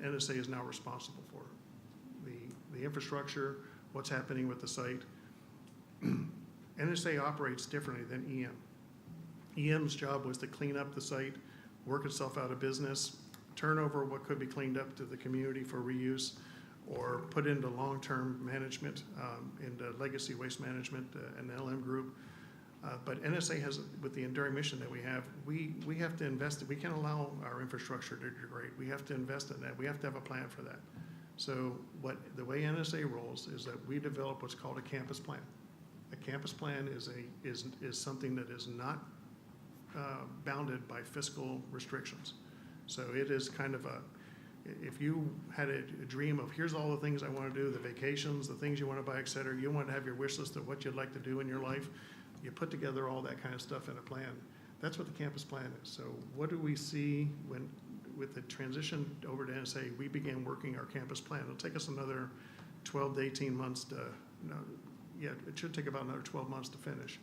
NSA is now responsible for, the infrastructure, what's happening with the site. NSA operates differently than EM. EM's job was to clean up the site, work itself out of business, turn over what could be cleaned up to the community for reuse, or put into long-term management, into legacy waste management, an LM group. But NSA has, with the enduring mission that we have to invest. We can't allow our infrastructure to degrade. We have to invest in that. We have to have a plan for that. So the way NSA rolls is that we develop what's called a campus plan. A campus plan is something that is not bounded by fiscal restrictions. So it is kind of if you had a dream of here's all the things I want to do, the vacations, the things you want to buy, et cetera, you want to have your wish list of what you'd like to do in your life, you put together all that kind of stuff in a plan. That's what the campus plan is. So what do we see with the transition over to NSA, we began working our campus plan. It'll take us another 12 to 18 months it should take about another 12 months to finish.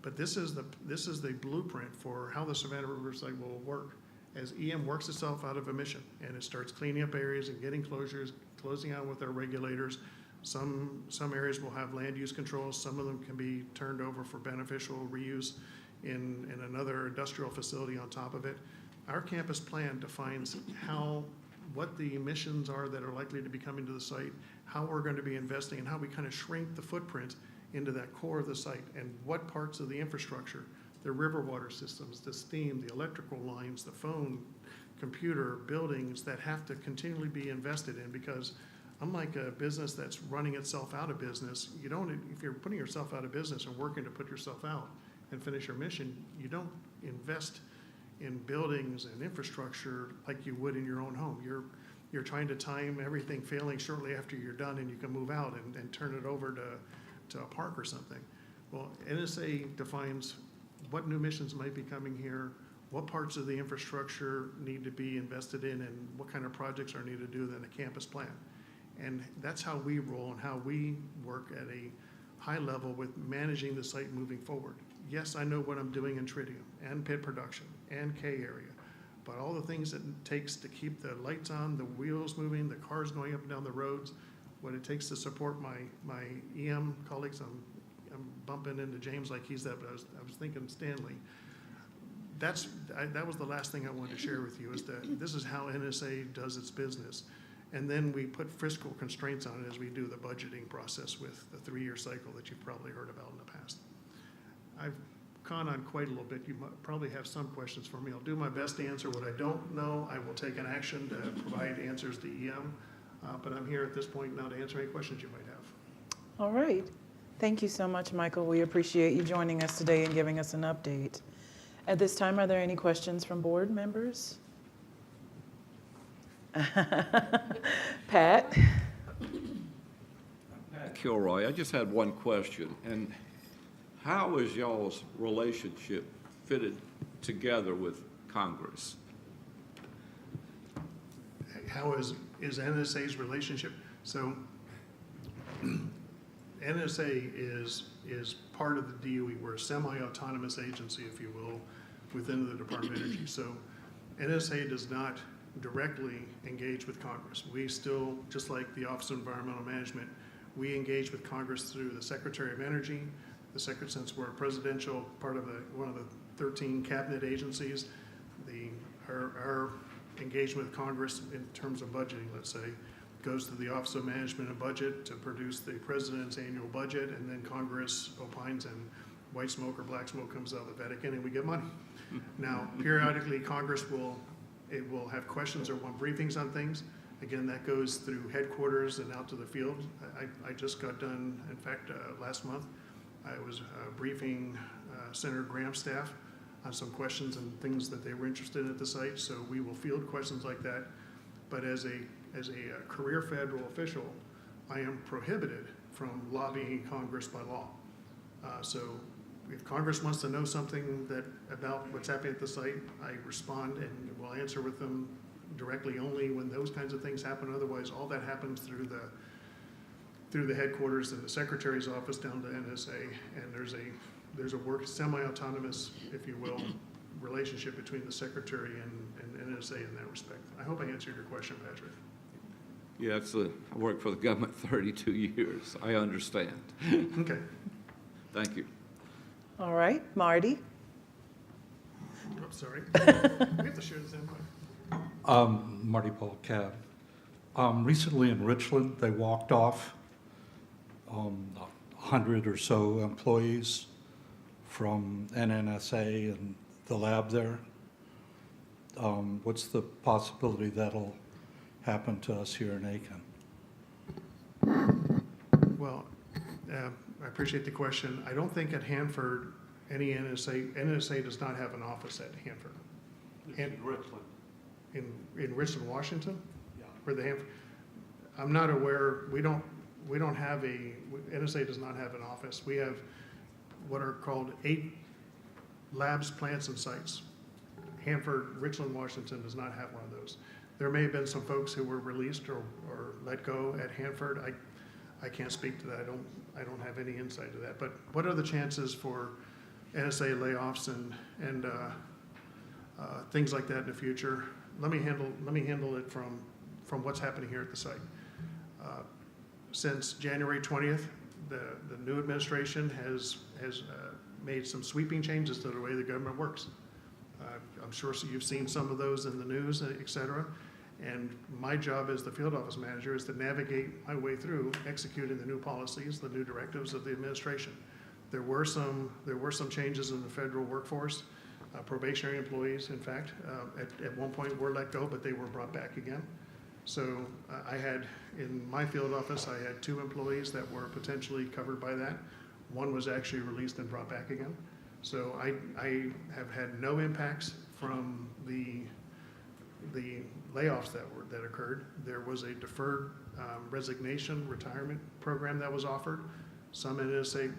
But this is the blueprint for how the Savannah River site will work as EM works itself out of a mission and it starts cleaning up areas and getting closures, closing out with our regulators. Some areas will have land use controls. Some of them can be turned over for beneficial reuse in another industrial facility on top of it. Our campus plan defines what the emissions are that are likely to be coming to the site, how we're going to be investing, and how we kind of shrink the footprint into that core of the site, and what parts of the infrastructure, the river water systems, the steam, the electrical lines, the phone, computer, buildings that have to continually be invested in, because unlike a business that's running itself out of business, if you're putting yourself out of business and working to put yourself out and finish your mission, you don't invest in buildings and infrastructure like you would in your own home. You're trying to time everything failing shortly after you're done and you can move out and turn it over to a park or something. Well, NSA defines what new missions might be coming here, what parts of the infrastructure need to be invested in, and what kind of projects are needed to do in a campus plan. And that's how we roll and how we work at a high level with managing the site moving forward. Yes, I know what I'm doing in Tritium and pit production and K area, but all the things that it takes to keep the lights on, the wheels moving, the cars going up and down the roads, what it takes to support my EM colleagues. I'm bumping into James like he's that, but I was thinking Stanley. That was the last thing I wanted to share with you, is that this is how NSA does its business. And then we put fiscal constraints on it as we do the budgeting process with the 3-year cycle that you've probably heard about in the past. I've gone on quite a little bit. You probably have some questions for me. I'll do my best to answer what I don't know. I will take an action to provide answers to EM, but I'm here at this point now to answer any questions you might have. All right. Thank you so much, Michael. We appreciate you joining us today and giving us an update. At this time, are there any questions from board members? Pat? Pat Kilroy, I just had one question. And how is y'all's relationship fitted together with Congress? How is NSA's relationship? So NSA is part of the DOE. We're a semi-autonomous agency, if you will, within the Department of Energy. So NSA does not directly engage with Congress. We still, just like the Office of Environmental Management, we engage with Congress through the Secretary of Energy. Since we're a presidential part of one of the 13 cabinet agencies, our engagement with Congress in terms of budgeting, let's say, goes to the Office of Management and Budget to produce the president's annual budget, and then Congress opines and white smoke or black smoke comes out of the Vatican and we get money. Now, periodically, Congress will have questions or want briefings on things. Again, that goes through headquarters and out to the field. I just got done, in fact, last month, I was briefing Senator Graham's staff on some questions and things that they were interested in at the site, so we will field questions like that. But as a career federal official, I am prohibited from lobbying Congress by law. So if Congress wants to know something about what's happening at the site, I respond and will answer with them directly only when those kinds of things happen. Otherwise, all that happens through the headquarters and the Secretary's office down to NSA, and there's a work semi-autonomous, if you will, relationship between the Secretary and NSA in that respect. I hope I answered your question, Patrick. Yeah, I worked for the government 32 years. I understand. Okay. Thank you. All right, Marty. Oh, sorry. We have to share the same mic. Marty Paul Cab. Recently in Richland, they walked off 100 or so employees from NNSA and the lab there. What's the possibility that'll happen to us here in Aiken? Well, I appreciate the question. I don't think at Hanford, any NSA does not have an office at Hanford. In Richland. In Richland, Washington? Yeah. Where the Hanford, I'm not aware, we don't have NSA does not have an office. We have what are called 8 labs, plants, and sites. Hanford, Richland, Washington does not have one of those. There may have been some folks who were released or let go at Hanford. I can't speak to that. I don't have any insight to that. But what are the chances for NSA layoffs and things like that in the future? Let me handle it from what's happening here at the site. Since January 20th, the new administration has made some sweeping changes to the way the government works. I'm sure you've seen some of those in the news, et cetera. And my job as the field office manager is to navigate my way through executing the new policies, the new directives of the administration. There were some changes in the federal workforce. Probationary employees, in fact, at one point were let go, but they were brought back again. So I had, in my field office, I had 2 employees that were potentially covered by that. One was actually released and brought back again. So I have had no impacts from the layoffs that occurred. There was a deferred resignation retirement program that was offered. Some NSA,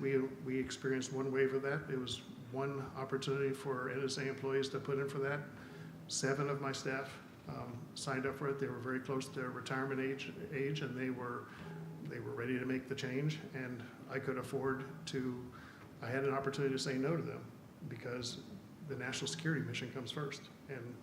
we experienced one wave of that. It was one opportunity for NSA employees to put in for that. 7 of my staff signed up for it. They were very close to their retirement age, and they were ready to make the change. And I could afford to. I had an opportunity to say no to them because the national security mission comes first, and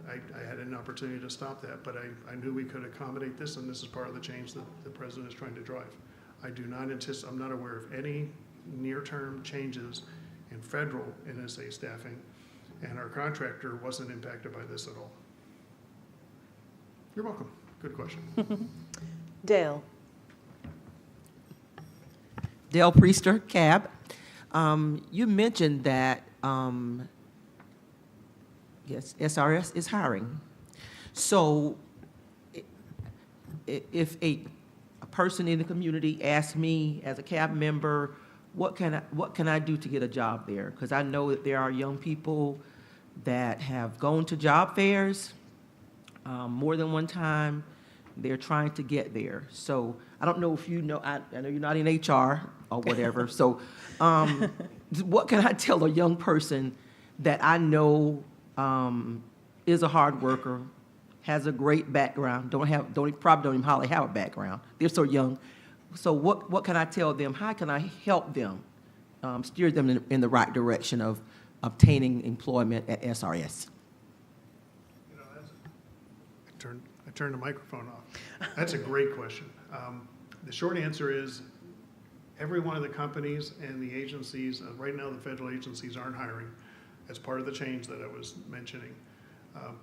I had an opportunity to stop that. But I knew we could accommodate this, and this is part of the change that the president is trying to drive. I'm not aware of any near-term changes in federal NSA staffing, and our contractor wasn't impacted by this at all. You're welcome. Good question. Dale. Dale Priester, CAB. You mentioned that, yes, SRS is hiring. So if a person in the community asks me as a CAB member, what can I do to get a job there? Because I know that there are young people that have gone to job fairs more than one time. They're trying to get there. So I don't know if you know, I know you're not in HR or whatever. So what can I tell a young person that I know is a hard worker, has a great background, probably don't even hardly have a background. They're so young. So what can I tell them? How can I help them, steer them in the right direction of obtaining employment at SRS? I turned the microphone off. That's a great question. The short answer is every one of the companies and the agencies, right now the federal agencies aren't hiring as part of the change that I was mentioning.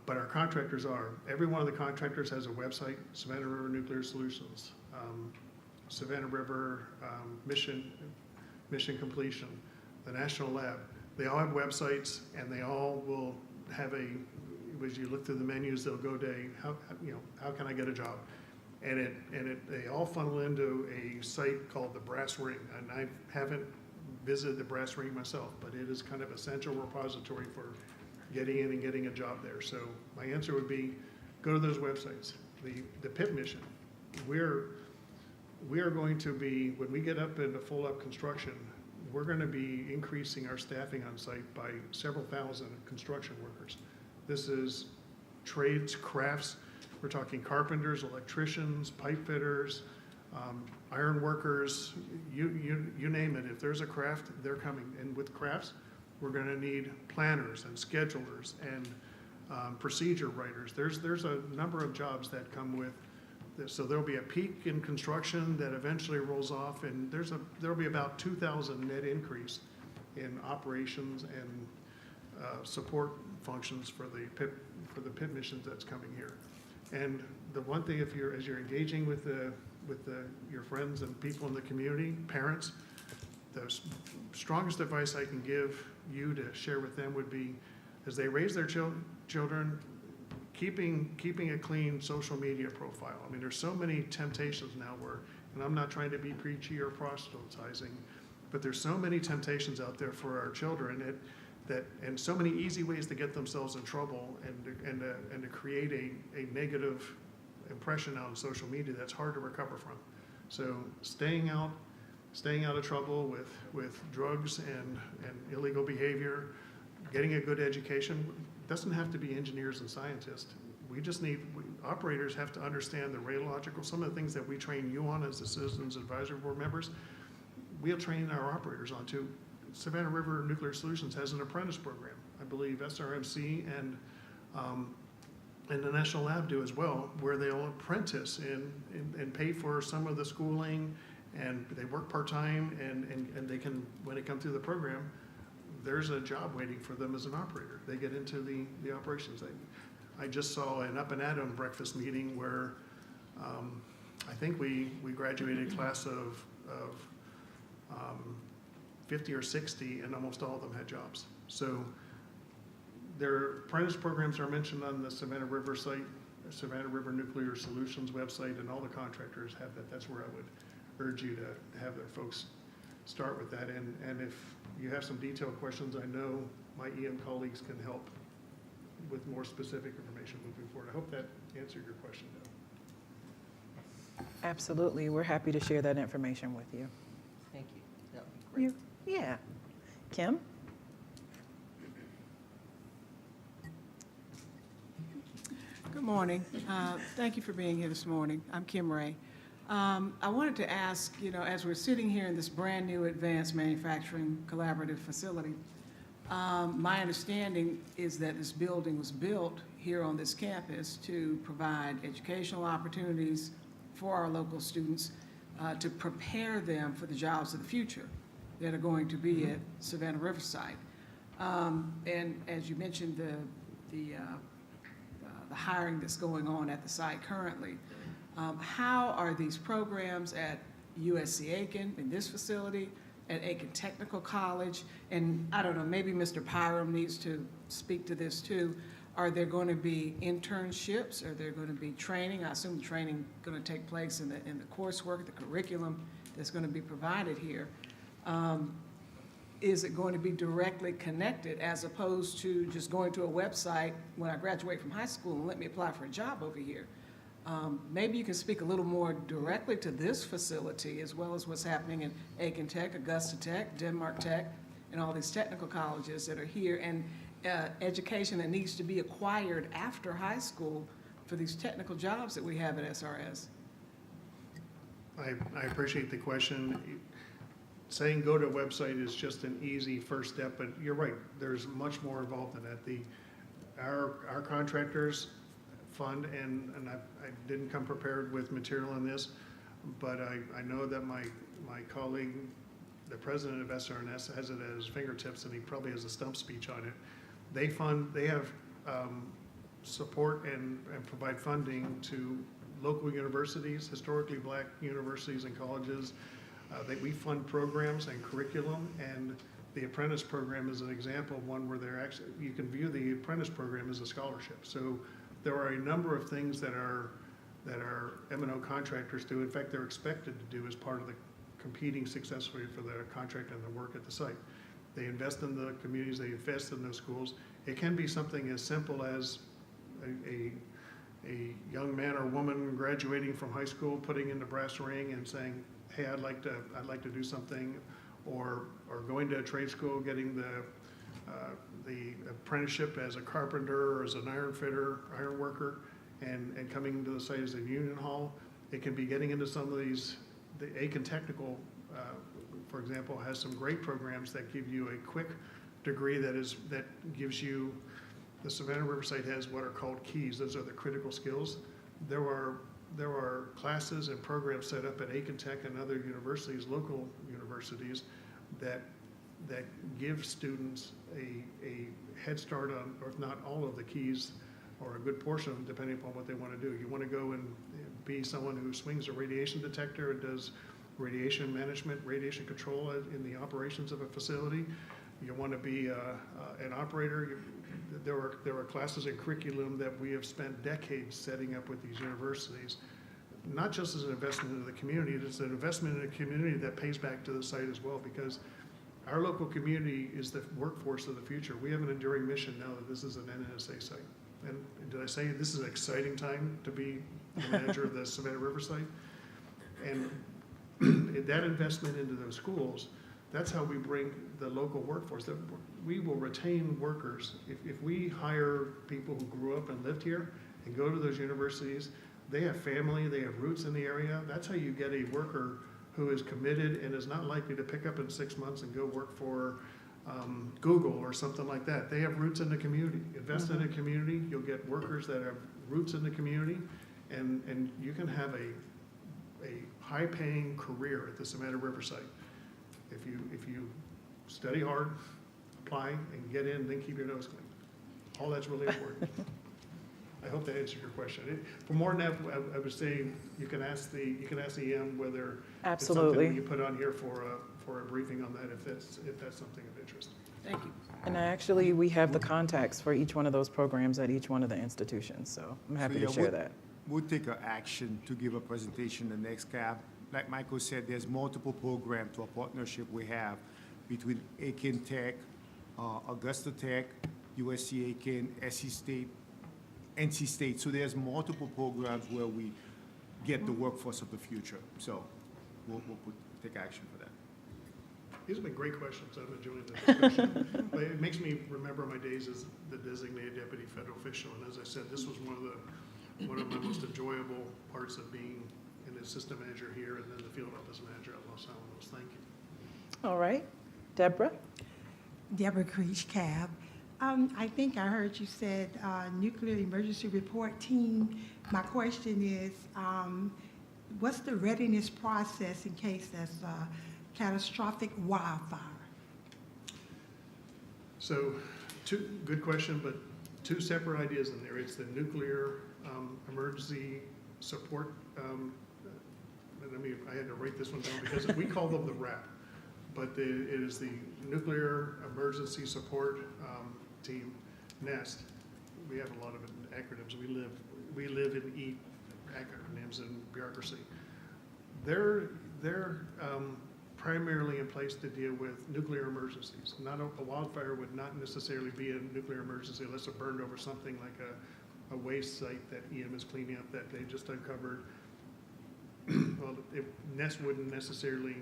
But our contractors are. Every one of the contractors has a website, Savannah River Nuclear Solutions, Savannah River Mission Completion, the National Lab. They all have websites, and they all will have as you look through the menus, they'll go to how can I get a job? And they all funnel into a site called the Brass Ring. And I haven't visited the brass ring myself, but it is kind of a central repository for getting in and getting a job there. So my answer would be, go to those websites. The PIP mission, we are going to be, when we get up into full up construction, we're going to be increasing our staffing on site by several thousand construction workers. This is trades, crafts. We're talking carpenters, electricians, pipe fitters, iron workers, you name it. If there's a craft, they're coming. And with crafts, we're going to need planners and schedulers and procedure writers. There's a number of jobs that come with this. So there'll be a peak in construction that eventually rolls off, and there'll be about 2,000 net increase in operations and support functions for the PIP missions that's coming here. And the one thing, as you're engaging with your friends and people in the community, parents, the strongest advice I can give you to share with them would be, as they raise their children, keeping a clean social media profile. I mean, there's so many temptations now and I'm not trying to be preachy or proselytizing, but there's so many temptations out there for our children and so many easy ways to get themselves in trouble and to create a negative impression on social media that's hard to recover from. So staying out of trouble with drugs and illegal behavior, getting a good education. Doesn't have to be engineers and scientists. Operators have to understand the radiological, some of the things that we train you on as the Citizens Advisory Board members, we'll train our operators on too. Savannah River Nuclear Solutions has an apprentice program. I believe SRMC and the National Lab do as well, where they'll apprentice and pay for some of the schooling, and they work part-time, and they can, when they come through the program, there's a job waiting for them as an operator. They get into the operations. I just saw an Up and Atom breakfast meeting where I think we graduated a class of 50 or 60, and almost all of them had jobs. So their apprentice programs are mentioned on the Savannah River site, Savannah River Nuclear Solutions website, and all the contractors have that. That's where I would urge you to have their folks start with that. And if you have some detailed questions, I know my EM colleagues can help with more specific information moving forward. I hope that answered your question, though. Absolutely. We're happy to share that information with you. Thank you. That would be great. Yeah. Kim? Good morning. Thank you for being here this morning. I'm Kim Ray. I wanted to ask, as we're sitting here in this brand-new advanced manufacturing collaborative facility, my understanding is that this building was built here on this campus to provide educational opportunities for our local students, to prepare them for the jobs of the future that are going to be at Savannah Riverside. And as you mentioned, the hiring that's going on at the site currently, how are these programs at USC Aiken, in this facility, at Aiken Technical College, and I don't know, maybe Mr. Pyram needs to speak to this too. Are there going to be internships? Are there going to be training? I assume the training is going to take place in the coursework, the curriculum that's going to be provided here. Is it going to be directly connected as opposed to just going to a website when I graduate from high school and let me apply for a job over here? Maybe you can speak a little more directly to this facility as well as what's happening in Aiken Tech, Augusta Tech, Denmark Tech, and all these technical colleges that are here, and education that needs to be acquired after high school for these technical jobs that we have at SRS. I appreciate the question. Saying go to a website is just an easy first step, but you're right, there's much more involved in that. Our contractors fund, and I didn't come prepared with material on this, but I know that my colleague, the president of SRS, has it at his fingertips, and he probably has a stump speech on it. They have support and provide funding to local universities, historically black universities and colleges. We fund programs and curriculum, and the apprentice program is an example of one where you can view the apprentice program as a scholarship. So there are a number of things that our M&O contractors do. In fact, they're expected to do as part of competing successfully for the contract and the work at the site. They invest in the communities, they invest in those schools. It can be something as simple as a young man or woman graduating from high school, putting in the brass ring and saying, hey, I'd like to do something, or going to a trade school, getting the apprenticeship as a carpenter or as an iron fitter, iron worker, and coming to the site as a union hall. It can be getting into some of these, the Aiken Technical, for example, has some great programs that give you a quick degree that gives you, the Savannah River site has what are called keys. Those are the critical skills. There are classes and programs set up at Aiken Tech and other universities, local universities, that give students a head start on, or if not all of the keys, or a good portion of them, depending upon what they want to do. You want to go and be someone who swings a radiation detector and does radiation management, radiation control in the operations of a facility. You want to be an operator. There are classes and curriculum that we have spent decades setting up with these universities, not just as an investment into the community, it's an investment in a community that pays back to the site as well, because our local community is the workforce of the future. We have an enduring mission now that this is an NNSA site. And did I say this is an exciting time to be the manager of the Savannah River site? And that investment into those schools, that's how we bring the local workforce. That we will retain workers. If we hire people who grew up and lived here and go to those universities, they have family, they have roots in the area. That's how you get a worker who is committed and is not likely to pick up in 6 months and go work for Google or something like that. They have roots in the community. Invest in a community, you'll get workers that have roots in the community, and you can have a high-paying career at the Savannah River site. If you study hard, apply, and get in, then keep your nose clean. All that's really important. I hope that answered your question. For more than that, I would say you can ask the EM whether Absolutely. it's something you put on here for a briefing on that if that's something of interest. Thank you. And actually, we have the contacts for each one of those programs at each one of the institutions, so I'm happy to share that. We'll take an action to give a presentation the next CAB. Like Michael said, there's multiple programs or partnership we have between Aiken Tech, Augusta Tech, USC Aiken, SC State, NC State. So there's multiple programs where we get the workforce of the future. So we'll take action for that. These have been great questions. I've enjoyed the discussion. But it makes me remember my days as the designated deputy federal official. And as I said, this was one of my most enjoyable parts of being an assistant manager here and then the field office manager at Los Alamos. Thank you. All right. Deborah? Deborah Creech, CAB. I think I heard you said nuclear emergency report team. My question is, what's the readiness process in case there's a catastrophic wildfire? So, good question, but two separate ideas in there. It's the nuclear emergency support. I had to write this one down because we call them the RAP, but it is the Nuclear Emergency Support Team, NEST. We have a lot of acronyms. We live and eat acronyms and bureaucracy. They're primarily in place to deal with nuclear emergencies. Not a wildfire would not necessarily be a nuclear emergency unless it burned over something like a waste site that EM is cleaning up that they just uncovered. Well, NEST wouldn't necessarily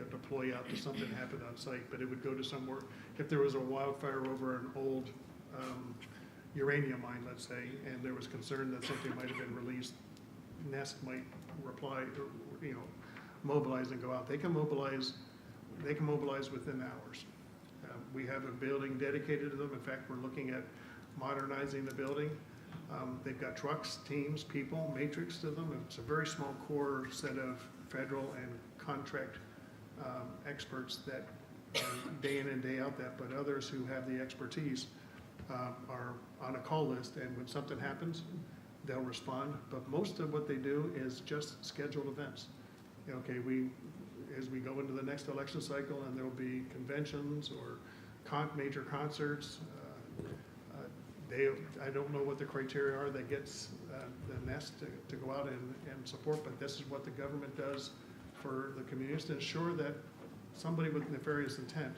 deploy out to something that happened on site, but it would go to somewhere. If there was a wildfire over an old uranium mine, let's say, and there was concern that something might have been released, NEST might reply, or, mobilize and go out. They can mobilize within hours. We have a building dedicated to them. In fact, we're looking at modernizing the building. They've got trucks, teams, people, matrix to them. It's a very small core set of federal and contract experts that day in and day out but others who have the expertise are on a call list, and when something happens, they'll respond. But most of what they do is just scheduled events. Okay, as we go into the next election cycle, and there'll be conventions or major concerts. I don't know what the criteria are that gets the NEST to go out and support, but this is what the government does for the community is to ensure that somebody with nefarious intent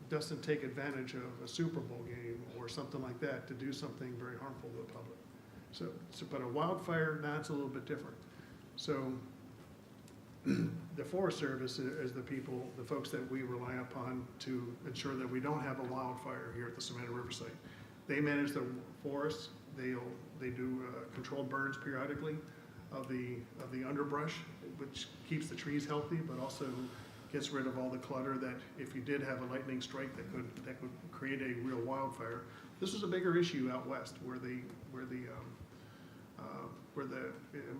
doesn't take advantage of a Super Bowl game or something like that to do something very harmful to the public. But a wildfire, now it's a little bit different. So the Forest Service is the folks that we rely upon to ensure that we don't have a wildfire here at the Savannah River site. They manage the forests. They do controlled burns periodically of the underbrush, which keeps the trees healthy, but also gets rid of all the clutter that if you did have a lightning strike that could create a real wildfire. This is a bigger issue out west where the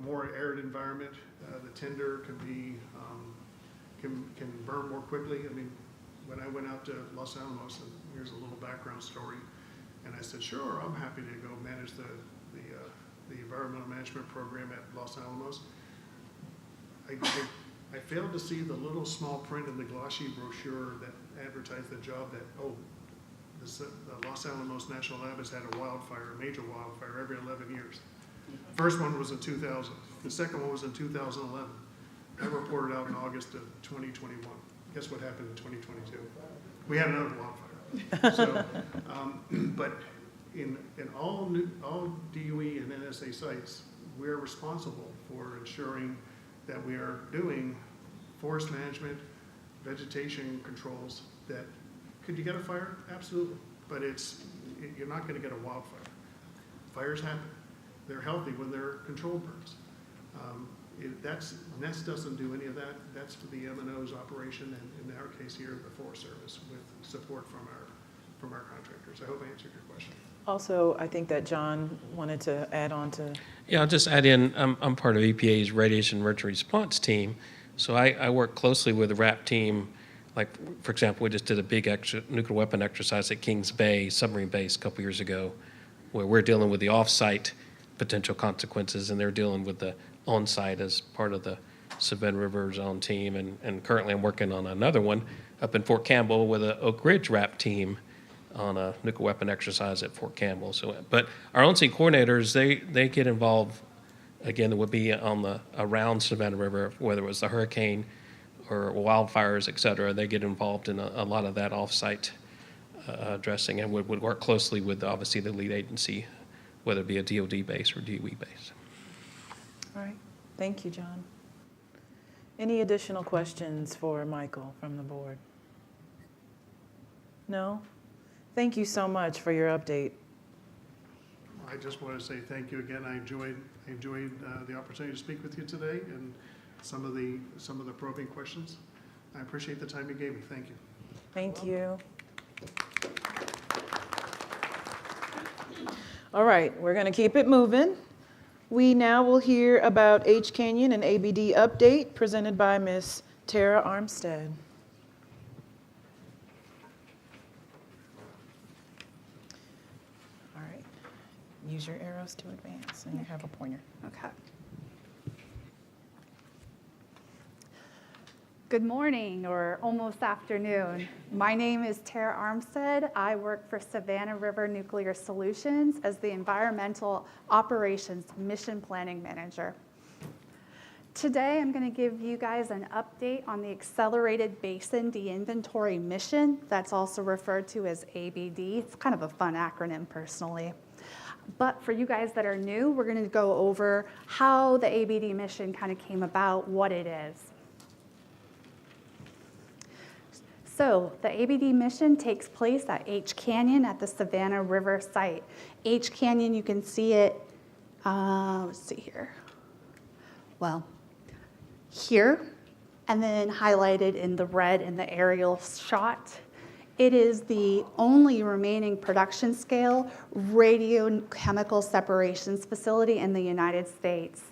more arid environment, the tinder can burn more quickly. I mean, when I went out to Los Alamos, and here's a little background story, and I said, sure, I'm happy to go manage the environmental management program at Los Alamos. I failed to see the little small print in the glossy brochure that advertised the job that, the Los Alamos National Lab has had a major wildfire every 11 years. First one was in 2000. The second one was in 2011. I reported out in August of 2021. Guess what happened in 2022? We had another wildfire. So, but in all DOE and NSA sites, we're responsible for ensuring that we are doing forest management, vegetation controls. That could you get a fire? Absolutely, but you're not going to get a wildfire. Fires happen. They're healthy when they're controlled burns. NEST doesn't do any of that. That's for the M&O's operation, and in our case here, the Forest Service, with support from our contractors. I hope I answered your question. Also, I think that John wanted to add on to. Yeah, I'll just add in, I'm part of EPA's Radiation Emergency Response Team, so I work closely with the RAP team. Like, for example, we just did a big nuclear weapon exercise at Kings Bay, submarine base, a couple years ago, where we're dealing with the off-site potential consequences, and they're dealing with the on-site as part of the Savannah River Zone team. And currently I'm working on another one up in Fort Campbell with an Oak Ridge RAP team on a nuclear weapon exercise at Fort Campbell. So, but our on-scene coordinators, they get involved, again, it would be around Savannah River, whether it was the hurricane or wildfires, et cetera. They get involved in a lot of that off-site addressing, and would work closely with, obviously, the lead agency, whether it be a DOD base or DOE base. All right. Thank you, John. Any additional questions for Michael from the board? No? Thank you so much for your update. I just want to say thank you again. I enjoyed the opportunity to speak with you today and some of the probing questions. I appreciate the time you gave me. Thank you. Thank you. All right, we're going to keep it moving. We now will hear about H Canyon and ABD update presented by Ms. Tara Armstead. All right, use your arrows to advance, and you have a pointer. Okay. Good morning, or almost afternoon. My name is Tara Armstead. I work for Savannah River Nuclear Solutions as the Environmental Operations Mission Planning Manager. Today, I'm going to give you guys an update on the Accelerated Basin De-Inventory Mission. That's also referred to as ABD. It's kind of a fun acronym, personally. But for you guys that are new, we're going to go over how the ABD mission kind of came about, what it is. So the ABD mission takes place at H Canyon at the Savannah River site. H Canyon, you can see it, let's see here. Well, here, and then highlighted in the red in the aerial shot. It is the only remaining production scale radiochemical separations facility in the United States.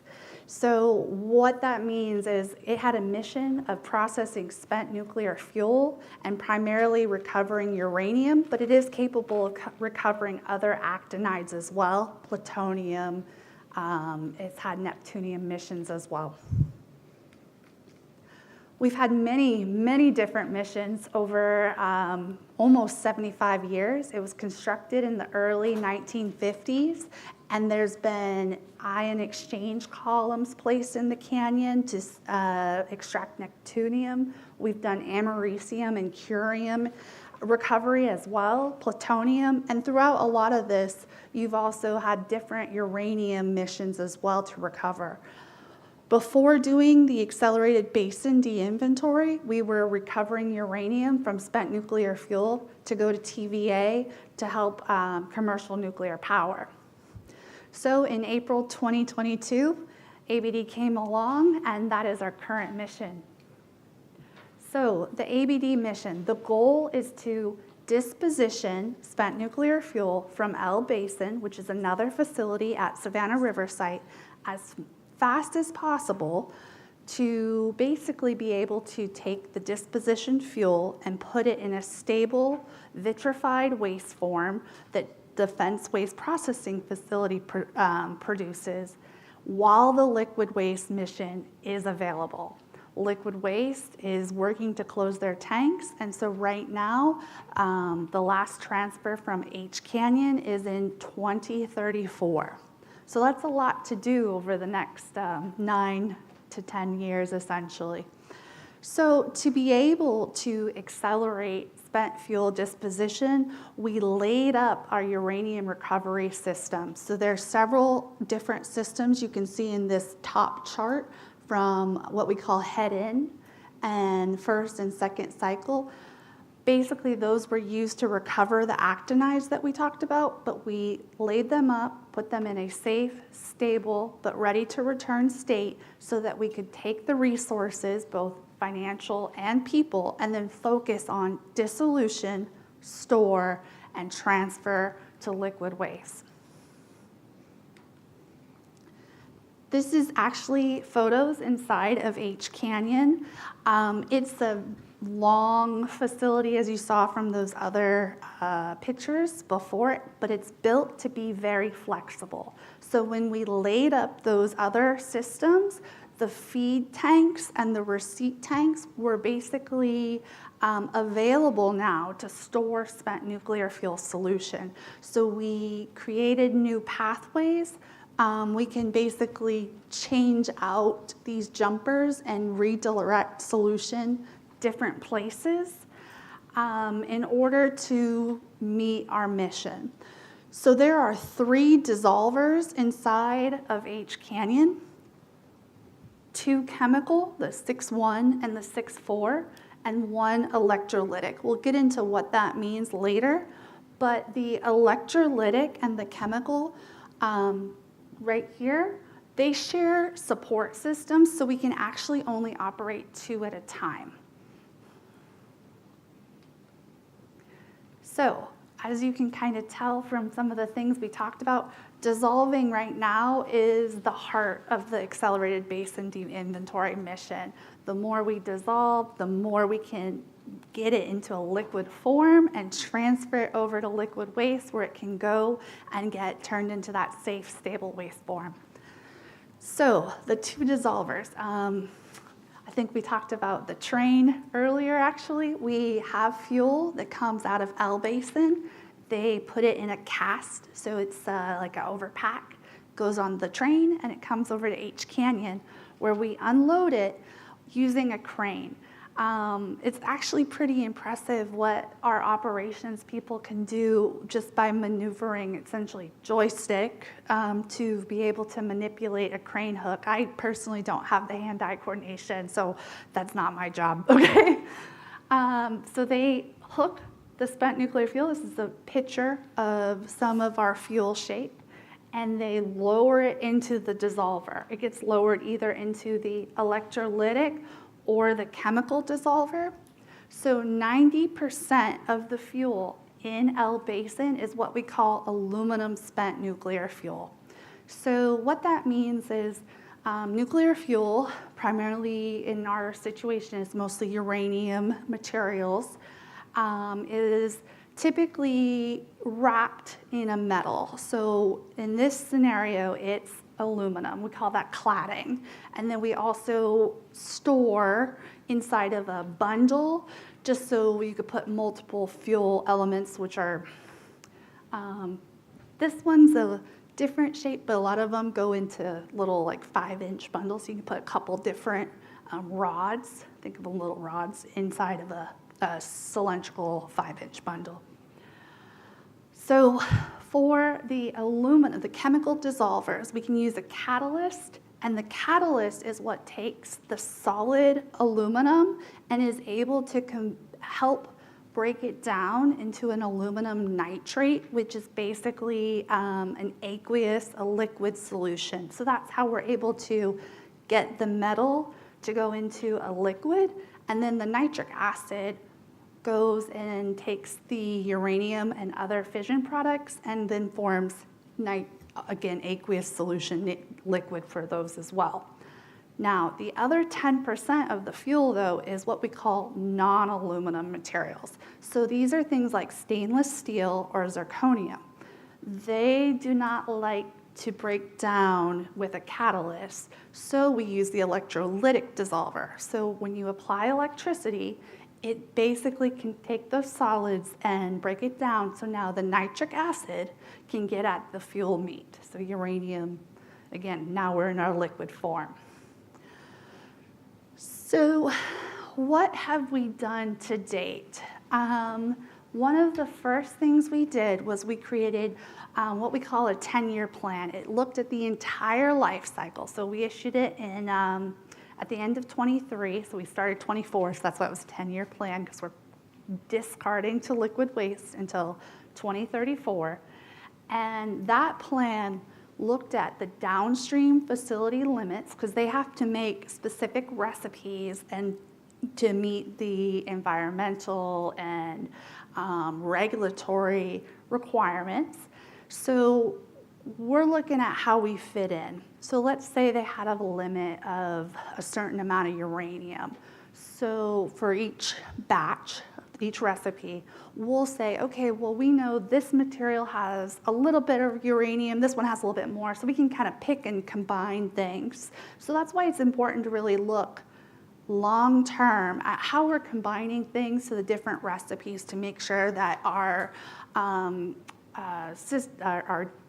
So what that means is it had a mission of processing spent nuclear fuel and primarily recovering uranium, but it is capable of recovering other actinides as well, plutonium. It's had neptunium missions as well. We've had many, many different missions over almost 75 years. It was constructed in the early 1950s, And there's been ion exchange columns placed in the canyon to extract neptunium. We've done americium and curium recovery as well, plutonium. And throughout a lot of this, you've also had different uranium missions as well to recover. Before doing the accelerated basin de-inventory, we were recovering uranium from spent nuclear fuel to go to TVA to help commercial nuclear power. So in April 2022, ABD came along, and that is our current mission. So the ABD mission, the goal is to disposition spent nuclear fuel from L Basin, which is another facility at Savannah River site, as fast as possible to basically be able to take the dispositioned fuel and put it in a stable vitrified waste form that Defense Waste Processing Facility produces while the liquid waste mission is available. Liquid Waste is working to close their tanks, and so right now, the last transfer from H Canyon is in 2034. So that's a lot to do over the next 9 to 10 years, essentially. So to be able to accelerate spent fuel disposition, we laid up our uranium recovery system. So there's several different systems you can see in this top chart, from what we call head-in and first and second cycle. Basically, those were used to recover the actinides that we talked about, but we laid them up, put them in a safe, stable, but ready to return state so that we could take the resources, both financial and people, and then focus on dissolution, store, and transfer to liquid waste. This is actually photos inside of H Canyon. It's a long facility, as you saw from those other pictures before, but it's built to be very flexible. So when we laid up those other systems, the feed tanks and the receipt tanks were basically available now to store spent nuclear fuel solution. So we created new pathways. We can basically change out these jumpers and redirect solution different places in order to meet our mission. So there are 3 dissolvers inside of H Canyon, 2 chemical, the 6-1 and the 6-4, and 1 electrolytic. We'll get into what that means later, but the electrolytic and the chemical right here, they share support systems, so we can actually only operate 2 at a time. So, as you can kind of tell from some of the things we talked about, dissolving right now is the heart of the accelerated basin de-inventory mission. The more we dissolve, the more we can get it into a liquid form and transfer it over to liquid waste where it can go and get turned into that safe, stable waste form. So the 2 dissolvers, I think we talked about the train earlier, actually. We have fuel that comes out of L Basin. They put it in a cast, so it's like an overpack, goes on the train, and it comes over to H Canyon, where we unload it using a crane. It's actually pretty impressive what our operations people can do just by maneuvering essentially joystick to be able to manipulate a crane hook. I personally don't have the hand-eye coordination, so that's not my job, okay? So they hook the spent nuclear fuel. This is a picture of some of our fuel shape, and they lower it into the dissolver. It gets lowered either into the electrolytic or the chemical dissolver. So 90% of the fuel in L Basin is what we call aluminum spent nuclear fuel. So what that means is nuclear fuel, primarily in our situation, is mostly uranium materials, is typically wrapped in a metal. So in this scenario, it's aluminum. We call that cladding. And then we also store inside of a bundle, just so you could put multiple fuel elements, which are, this one's a different shape, but a lot of them go into little like 5-inch bundles. So you can put a couple different rods, think of them little rods inside of a cylindrical 5-inch bundle. So for the aluminum, the chemical dissolvers, we can use a catalyst, and the catalyst is what takes the solid aluminum and is able to help break it down into an aluminum nitrate, which is basically an aqueous, a liquid solution. So that's how we're able to get the metal to go into a liquid, and then the nitric acid goes and takes the uranium and other fission products and then forms, again, aqueous solution liquid for those as well. Now, the other 10% of the fuel, though, is what we call non-aluminum materials. So these are things like stainless steel or zirconium. They do not like to break down with a catalyst, so we use the electrolytic dissolver. So when you apply electricity, it basically can take those solids and break it down, so now the nitric acid can get at the fuel meat. So uranium, again, now we're in our liquid form. So what have we done to date? One of the first things we did was we created what we call a 10-year plan. It looked at the entire life cycle. So we issued it in at the end of 23, so we started 24, so that's why it was a 10-year plan, because we're discarding to liquid waste until 2034. And that plan looked at the downstream facility limits, because they have to make specific recipes and to meet the environmental and regulatory requirements. So we're looking at how we fit in. So let's say they had a limit of a certain amount of uranium. So for each batch, each recipe, we'll say, okay, well, we know this material has a little bit of uranium, this one has a little bit more, so we can kind of pick and combine things. So that's why it's important to really look long-term at how we're combining things to the different recipes to make sure that our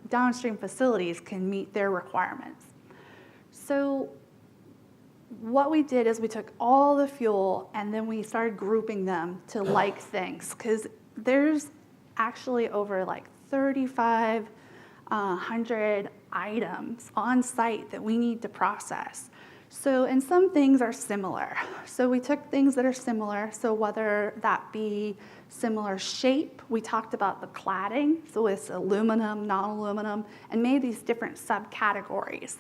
downstream facilities can meet their requirements. So what we did is we took all the fuel and then we started grouping them to like things, because there's actually over like 3,500 items on site that we need to process. So, and some things are similar. So we took things that are similar, so whether that be similar shape, we talked about the cladding, so it's aluminum, non-aluminum, and made these different subcategories.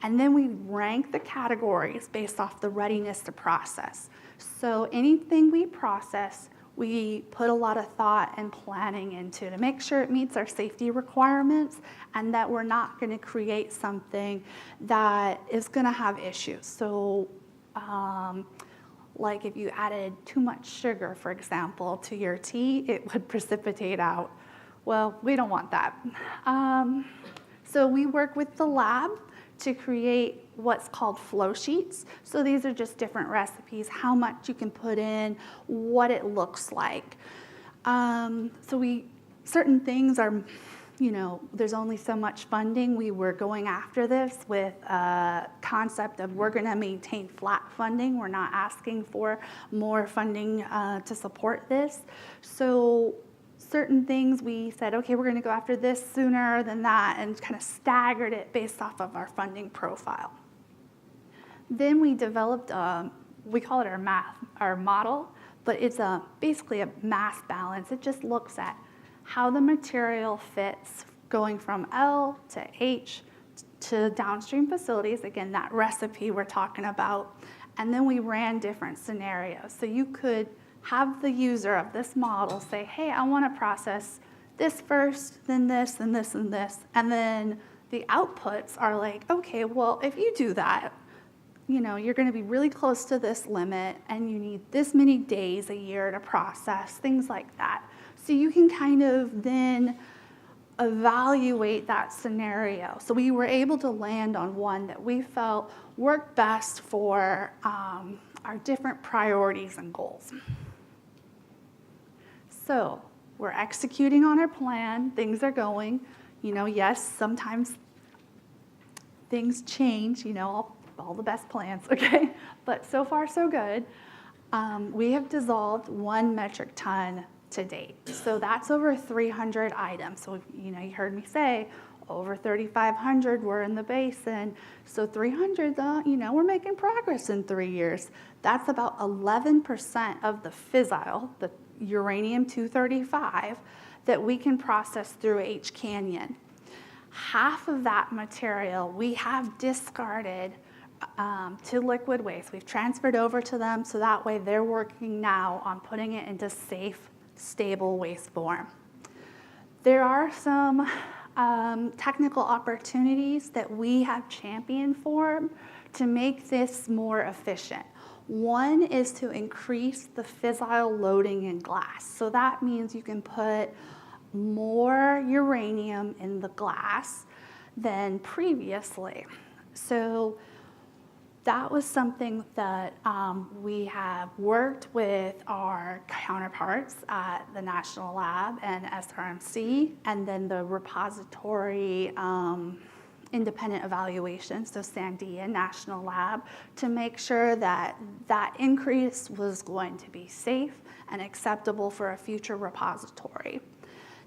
And then we rank the categories based off the readiness to process. So anything we process, we put a lot of thought and planning into to make sure it meets our safety requirements and that we're not going to create something that is going to have issues. So like if you added too much sugar, for example, to your tea, it would precipitate out. Well, we don't want that. So we work with the lab to create what's called flow sheets. So these are just different recipes, how much you can put in, what it looks like. Certain things are, there's only so much funding. We were going after this with a concept of we're going to maintain flat funding. We're not asking for more funding to support this. So certain things we said, okay, we're going to go after this sooner than that, and kind of staggered it based off of our funding profile. Then we developed, we call it our model, but it's basically a mass balance. It just looks at how the material fits going from L to H to downstream facilities. Again, that recipe we're talking about. And then we ran different scenarios. So you could have the user of this model say, hey, I want to process this first, then this, and this, and this. And then the outputs are like, okay, well, if you do that, you're going to be really close to this limit, and you need this many days a year to process, things like that. So you can kind of then evaluate that scenario. So we were able to land on one that we felt worked best for our different priorities and goals. So we're executing on our plan, things are going. Yes, sometimes things change, all the best plans, okay? But so far, so good. We have dissolved 1 metric ton to date. So that's over 300 items. So, you heard me say over 3,500 were in the basin. So 300, we're making progress in 3 years. That's about 11% of the fissile, the uranium-235, that we can process through H Canyon. Half of that material we have discarded to liquid waste. We've transferred over to them, so that way they're working now on putting it into safe, stable waste form. There are some technical opportunities that we have championed for to make this more efficient. One is to increase the fissile loading in glass. So that means you can put more uranium in the glass than previously. So that was something that we have worked with our counterparts at the National Lab and SRMC, and then the repository independent evaluation, so Sandia National Lab, to make sure that that increase was going to be safe and acceptable for a future repository.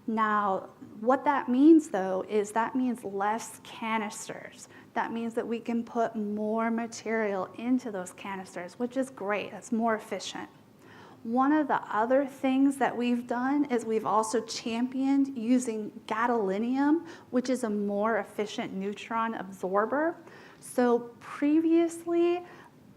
Now, what that means, though, is that means less canisters. That means that we can put more material into those canisters, which is great. It's more efficient. One of the other things that we've done is we've also championed using gadolinium, which is a more efficient neutron absorber. So previously,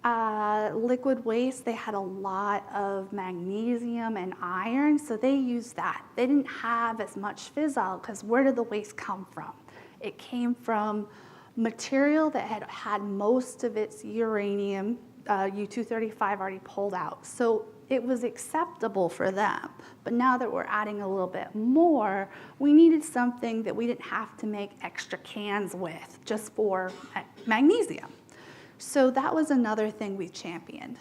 liquid waste, they had a lot of magnesium and iron, so they used that. They didn't have as much fissile because where did the waste come from? It came from material that had most of its uranium, U-235 already pulled out. So it was acceptable for them. But now that we're adding a little bit more, we needed something that we didn't have to make extra cans with just for magnesium. So that was another thing we championed.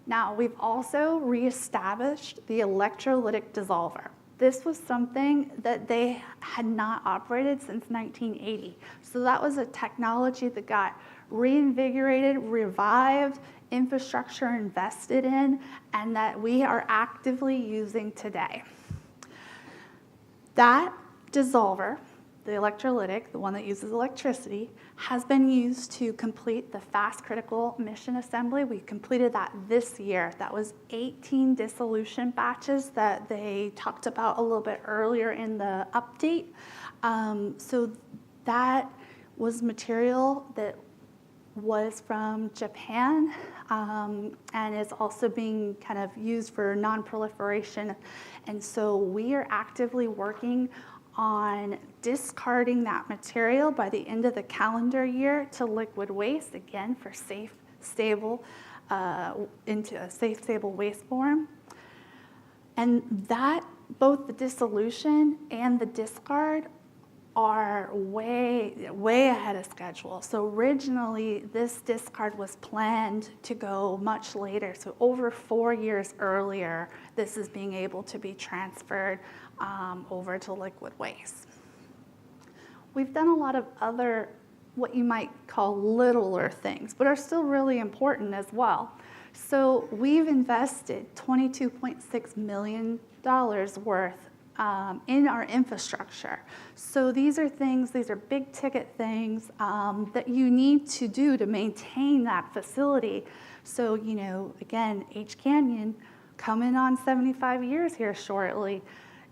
Now, we've also reestablished the electrolytic dissolver. This was something that they had not operated since 1980. So that was a technology that got reinvigorated, revived, infrastructure invested in, and that we are actively using today. That dissolver, the electrolytic, the one that uses electricity, has been used to complete the fast critical mission assembly. We completed that this year. That was 18 dissolution batches that they talked about a little bit earlier in the update. So that was material that was from Japan and is also being kind of used for non-proliferation. And so we are actively working on discarding that material by the end of the calendar year to liquid waste, again, for safe, stable, into a safe, stable waste form. And that, both the dissolution and the discard are way ahead of schedule. So originally, this discard was planned to go much later. So over 4 years earlier, this is being able to be transferred over to liquid waste. We've done a lot of other, what you might call littler things, but are still really important as well. So we've invested $22.6 million worth in our infrastructure. So these are big ticket things that you need to do to maintain that facility. So, again, H Canyon coming on 75 years here shortly.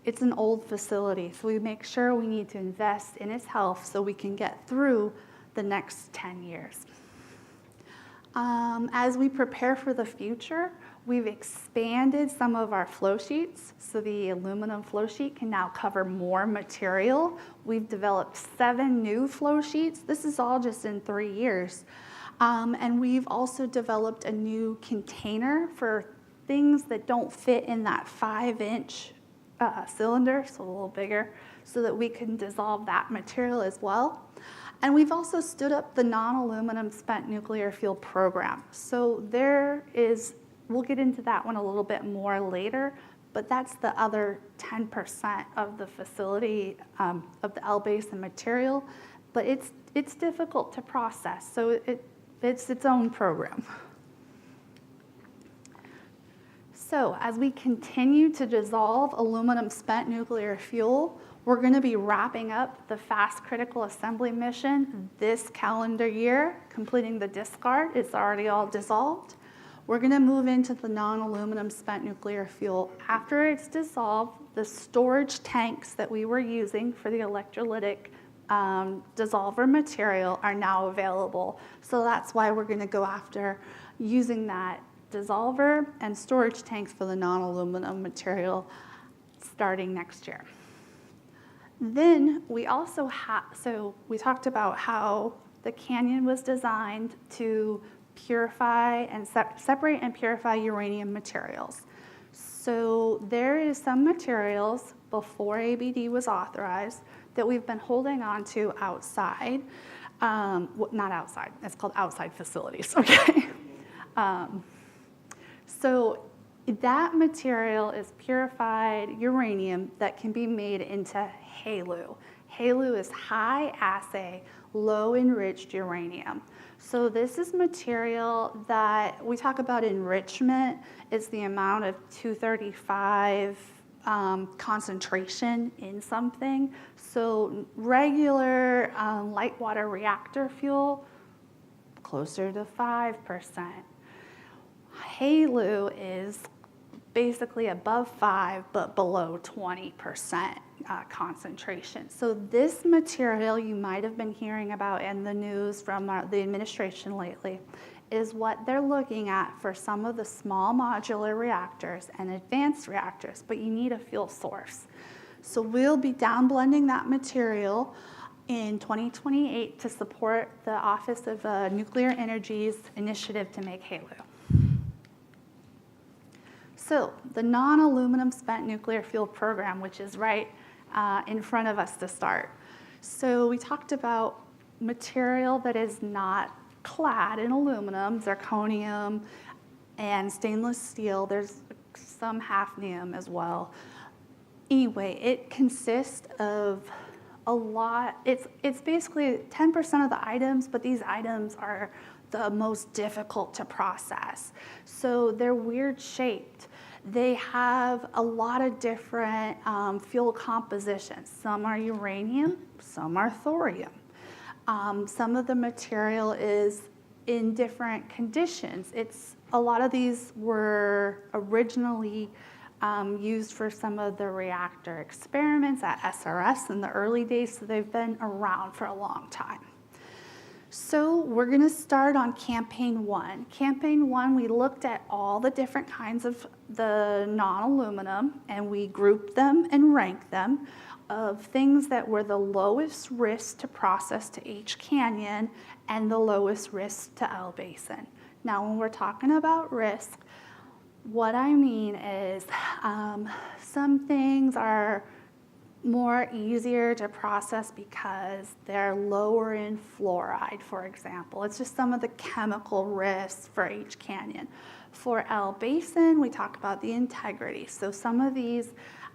It's an old facility, so we make sure we need to invest in its health so we can get through the next 10 years. As we prepare for the future, we've expanded some of our flow sheets, so the aluminum flow sheet can now cover more material. We've developed 7 new flow sheets. This is all just in 3 years. And we've also developed a new container for things that don't fit in that 5-inch cylinder, so a little bigger, so that we can dissolve that material as well. And we've also stood up the non-aluminum spent nuclear fuel program. So we'll get into that one a little bit more later, but that's the other 10% of the facility, of the L-basin material, but it's difficult to process, so it's its own program. So as we continue to dissolve aluminum spent nuclear fuel, we're going to be wrapping up the fast critical assembly mission this calendar year, completing the discard. It's already all dissolved. We're going to move into the non-aluminum spent nuclear fuel. After it's dissolved, the storage tanks that we were using for the electrolytic dissolver material are now available. So that's why we're going to go after using that dissolver and storage tanks for the non-aluminum material starting next year. Then we also so we talked about how the canyon was designed to purify and separate and purify uranium materials. So there is some materials before ABD was authorized that we've been holding on to outside. Not outside, it's called outside facilities, okay? So that material is purified uranium that can be made into HALEU. HALEU is high assay, low enriched uranium. So this is material that we talk about enrichment. It's the amount of 235 concentration in something. So regular light water reactor fuel, closer to 5%. HALEU is basically above 5 but below 20% concentration. So this material you might have been hearing about in the news from the administration lately is what they're looking at for some of the small modular reactors and advanced reactors, but you need a fuel source. So we'll be downblending that material in 2028 to support the Office of Nuclear Energy's initiative to make HALEU. So the non-aluminum spent nuclear fuel program, which is right in front of us to start. So we talked about material that is not clad in aluminum, zirconium, and stainless steel. There's some hafnium as well. Anyway, it consists of a lot. It's basically 10% of the items, but these items are the most difficult to process. So they're weird shaped. They have a lot of different fuel compositions. Some are uranium, some are thorium. Some of the material is in different conditions. A lot of these were originally used for some of the reactor experiments at SRS in the early days, so they've been around for a long time. So we're going to start on campaign 1. Campaign 1, we looked at all the different kinds of the non-aluminum, and we grouped them and ranked them of things that were the lowest risk to process to H Canyon and the lowest risk to L Basin. Now, when we're talking about risk, what I mean is some things are more easier to process because they're lower in fluoride, for example. It's just some of the chemical risks for H Canyon. For L Basin, we talk about the integrity. So some of these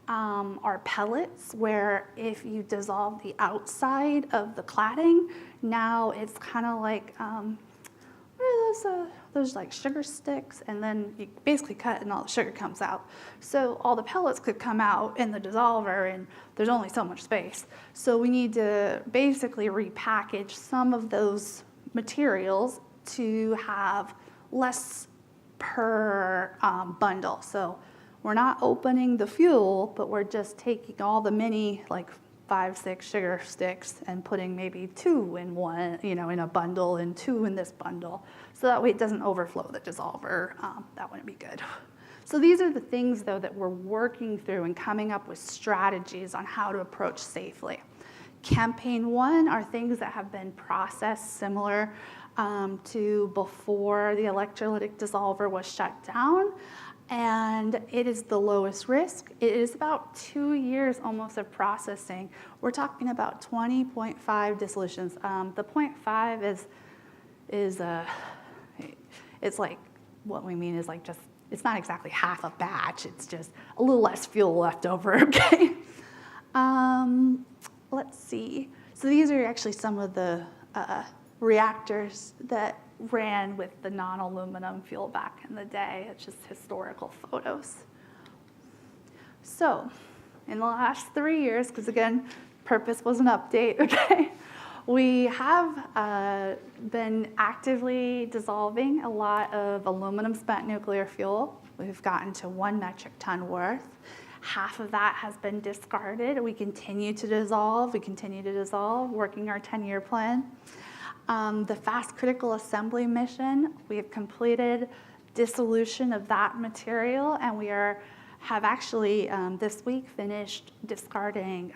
are pellets where if you dissolve the outside of the cladding, now it's kind of like, what are those like sugar sticks, and then you basically cut and all the sugar comes out. So all the pellets could come out in the dissolver and there's only so much space. So we need to basically repackage some of those materials to have less per bundle. So we're not opening the fuel, but we're just taking all the mini, like 5, 6 sugar sticks and putting maybe 2 in one, in a bundle and 2 in this bundle. So that way it doesn't overflow the dissolver. That wouldn't be good. So these are the things, though, that we're working through and coming up with strategies on how to approach safely. Campaign 1 are things that have been processed similar to before the electrolytic dissolver was shut down. And it is the lowest risk. It is about 2 years almost of processing. We're talking about 20.5 dissolutions. The 0.5 is it's like, what we mean is like just it's not exactly half a batch, it's just a little less fuel left over, okay? Let's see. So these are actually some of the reactors that ran with the non-aluminum fuel back in the day. It's just historical photos. So in the last 3 years, because again, purpose was an update, okay? We have been actively dissolving a lot of aluminum spent nuclear fuel. We've gotten to 1 metric ton worth. Half of that has been discarded. We continue to dissolve, working our 10-year plan. The fast critical assembly mission, we have completed dissolution of that material, and we have actually this week finished discarding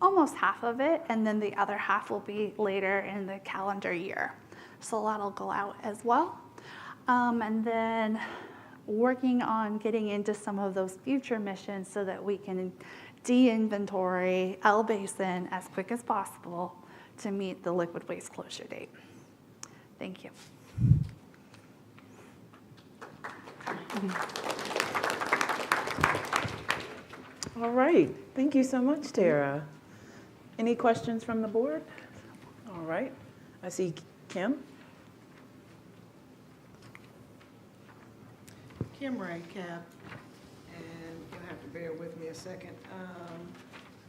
almost half of it, and then the other half will be later in the calendar year. So that'll go out as well. And then working on getting into some of those future missions so that we can de-inventory L Basin as quick as possible to meet the liquid waste closure date. Thank you. All right, thank you so much, Tara. Any questions from the board? All right, I see Kim. Kim Ray, Cab, and you'll have to bear with me a second,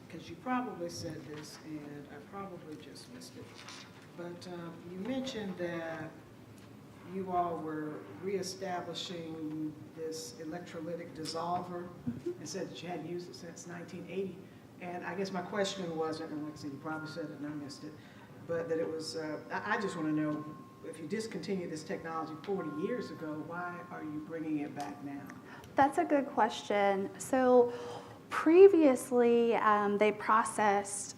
because you probably said this, and I probably just missed it. But you mentioned that you all were reestablishing this electrolytic dissolver and said that you hadn't used it since 1980. And I guess my question wasn't, and like I said, you probably said it and I missed it, but that it was, I just want to know, if you discontinued this technology 40 years ago, why are you bringing it back now? That's a good question. So previously, they processed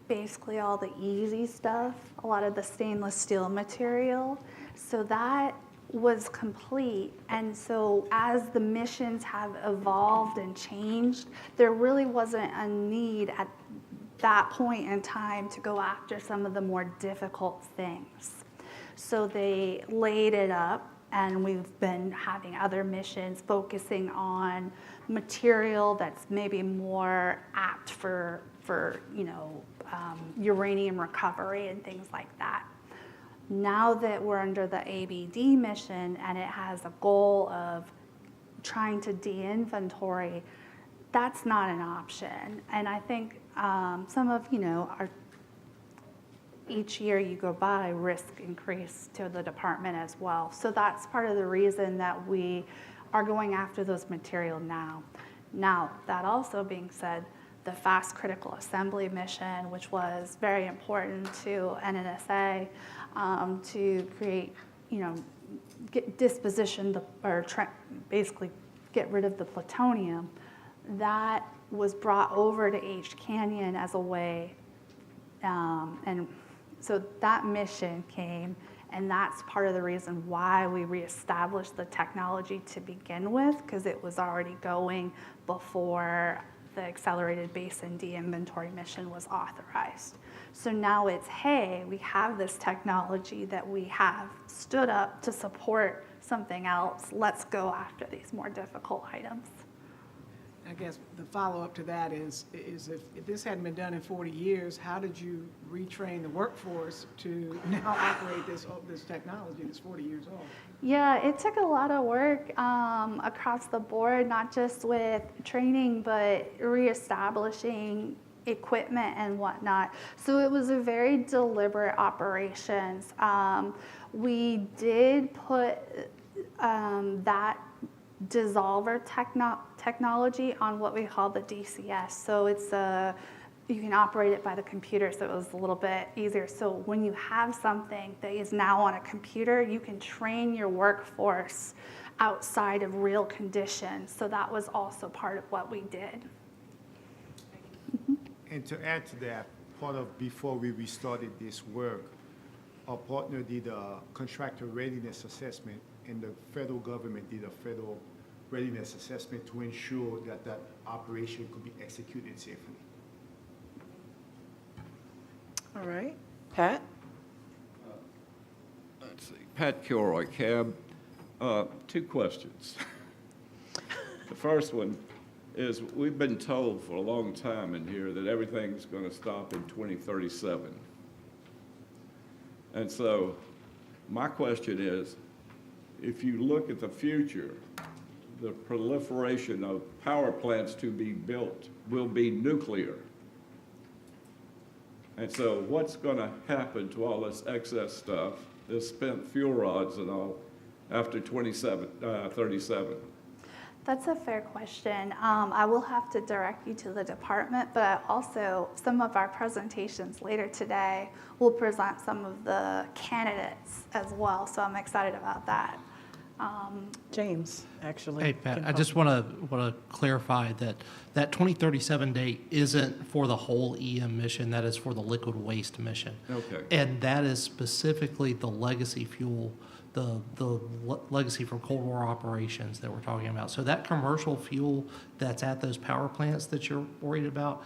basically all the easy stuff, a lot of the stainless steel material. So that was complete. And so as the missions have evolved and changed, there really wasn't a need at that point in time to go after some of the more difficult things. So they laid it up, and we've been having other missions focusing on material that's maybe more apt for uranium recovery and things like that. Now that we're under the ABD mission and it has a goal of trying to de-inventory, that's not an option. And I think some of, each year you go by, risk increase to the department as well. So that's part of the reason that we are going after those material now. Now, that also being said, the fast critical assembly mission, which was very important to NNSA to create, basically get rid of the plutonium, that was brought over to H Canyon as a way, and so that mission came, and that's part of the reason why we reestablished the technology to begin with, because it was already going before the accelerated basin de-inventory mission was authorized. So now it's, hey, we have this technology that we have stood up to support something else. Let's go after these more difficult items. I guess the follow-up to that is if this hadn't been done in 40 years, how did you retrain the workforce to now operate this technology that's 40 years old? Yeah, it took a lot of work across the board, not just with training, but reestablishing equipment and whatnot. So it was a very deliberate operations. We did put that dissolver technology on what we call the DCS. So it's you can operate it by the computer, so it was a little bit easier. So when you have something that is now on a computer, you can train your workforce outside of real conditions. So that was also part of what we did. And to add to that, before we restarted this work, our partner did a contractor readiness assessment, and the federal government did a federal readiness assessment to ensure that that operation could be executed safely. All right, Pat? Let's see, Pat Kilroy, Cab. 2 questions. The first one is we've been told for a long time in here that everything's going to stop in 2037. And so my question is, if you look at the future, the proliferation of power plants to be built will be nuclear. And so what's going to happen to all this excess stuff, this spent fuel rods and all, after 37? That's a fair question. I will have to direct you to the department, but also some of our presentations later today will present some of the candidates as well, so I'm excited about that. James, actually. Hey, Pat, I just want to clarify that that 2037 date isn't for the whole EM mission. That is for the liquid waste mission. Okay. And that is specifically the legacy fuel, the legacy from Cold War operations that we're talking about. So that commercial fuel that's at those power plants that you're worried about,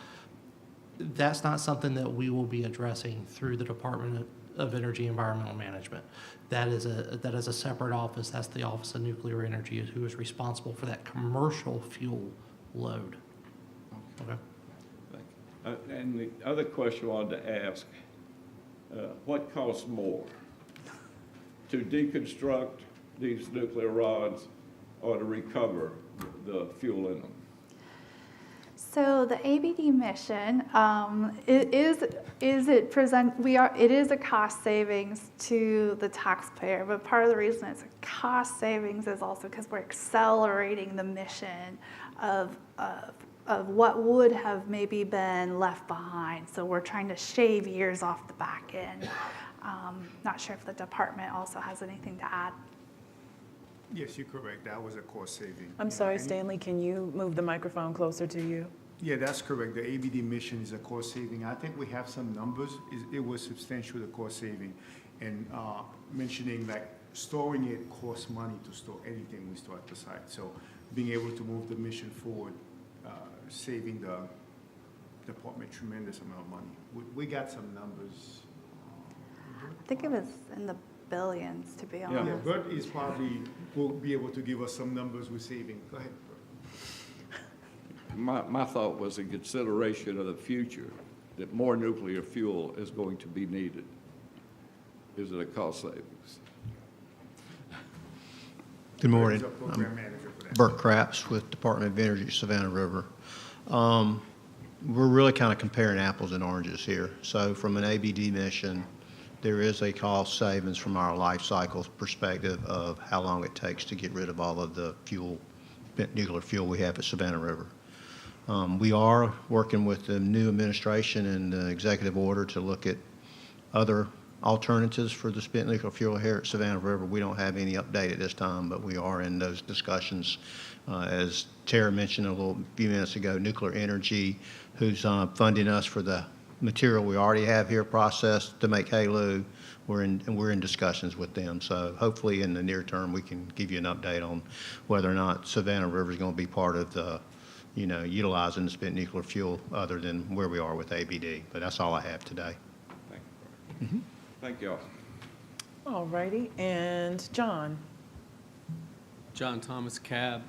that's not something that we will be addressing through the Department of Energy and Environmental Management. That is a separate office. That's the Office of Nuclear Energy, who is responsible for that commercial fuel load. Okay. And the other question I wanted to ask, what costs more? To deconstruct these nuclear rods or to recover the fuel in them? So the ABD mission, it is a cost savings to the taxpayer, but part of the reason it's a cost savings is also because we're accelerating the mission of what would have maybe been left behind. So we're trying to shave years off the back end. Not sure if the department also has anything to add. Yes, you're correct. That was a cost saving. I'm sorry, Stanley, can you move the microphone closer to you? Yeah, that's correct. The ABD mission is a cost saving. I think we have some numbers. It was substantial, the cost saving. And mentioning like storing it costs money to store anything we store at the site. So being able to move the mission forward, saving the department tremendous amount of money. We got some numbers. I think it was in the billions, to be honest. Yeah, Bert is probably, will be able to give us some numbers we're saving. Go ahead, Bert. My thought was in consideration of the future, that more nuclear fuel is going to be needed. Is it a cost savings? Good morning. Bert is our program manager for that. Bert Krapps with Department of Energy, Savannah River. We're really kind of comparing apples and oranges here. So from an ABD mission, there is a cost savings from our life cycle perspective of how long it takes to get rid of all of the fuel, nuclear fuel we have at Savannah River. We are working with the new administration and the executive order to look at other alternatives for the spent nuclear fuel here at Savannah River. We don't have any update at this time, but we are in those discussions. As Tara mentioned a few minutes ago, Nuclear Energy, who's funding us for the material we already have here processed to make HALEU, we're in discussions with them. So hopefully in the near term we can give you an update on whether or not Savannah River is going to be part of the, utilizing the spent nuclear fuel other than where we are with ABD. But that's all I have today. Thank you. Mm-hmm. Thank you all. All righty, and John. John Thomas Cab.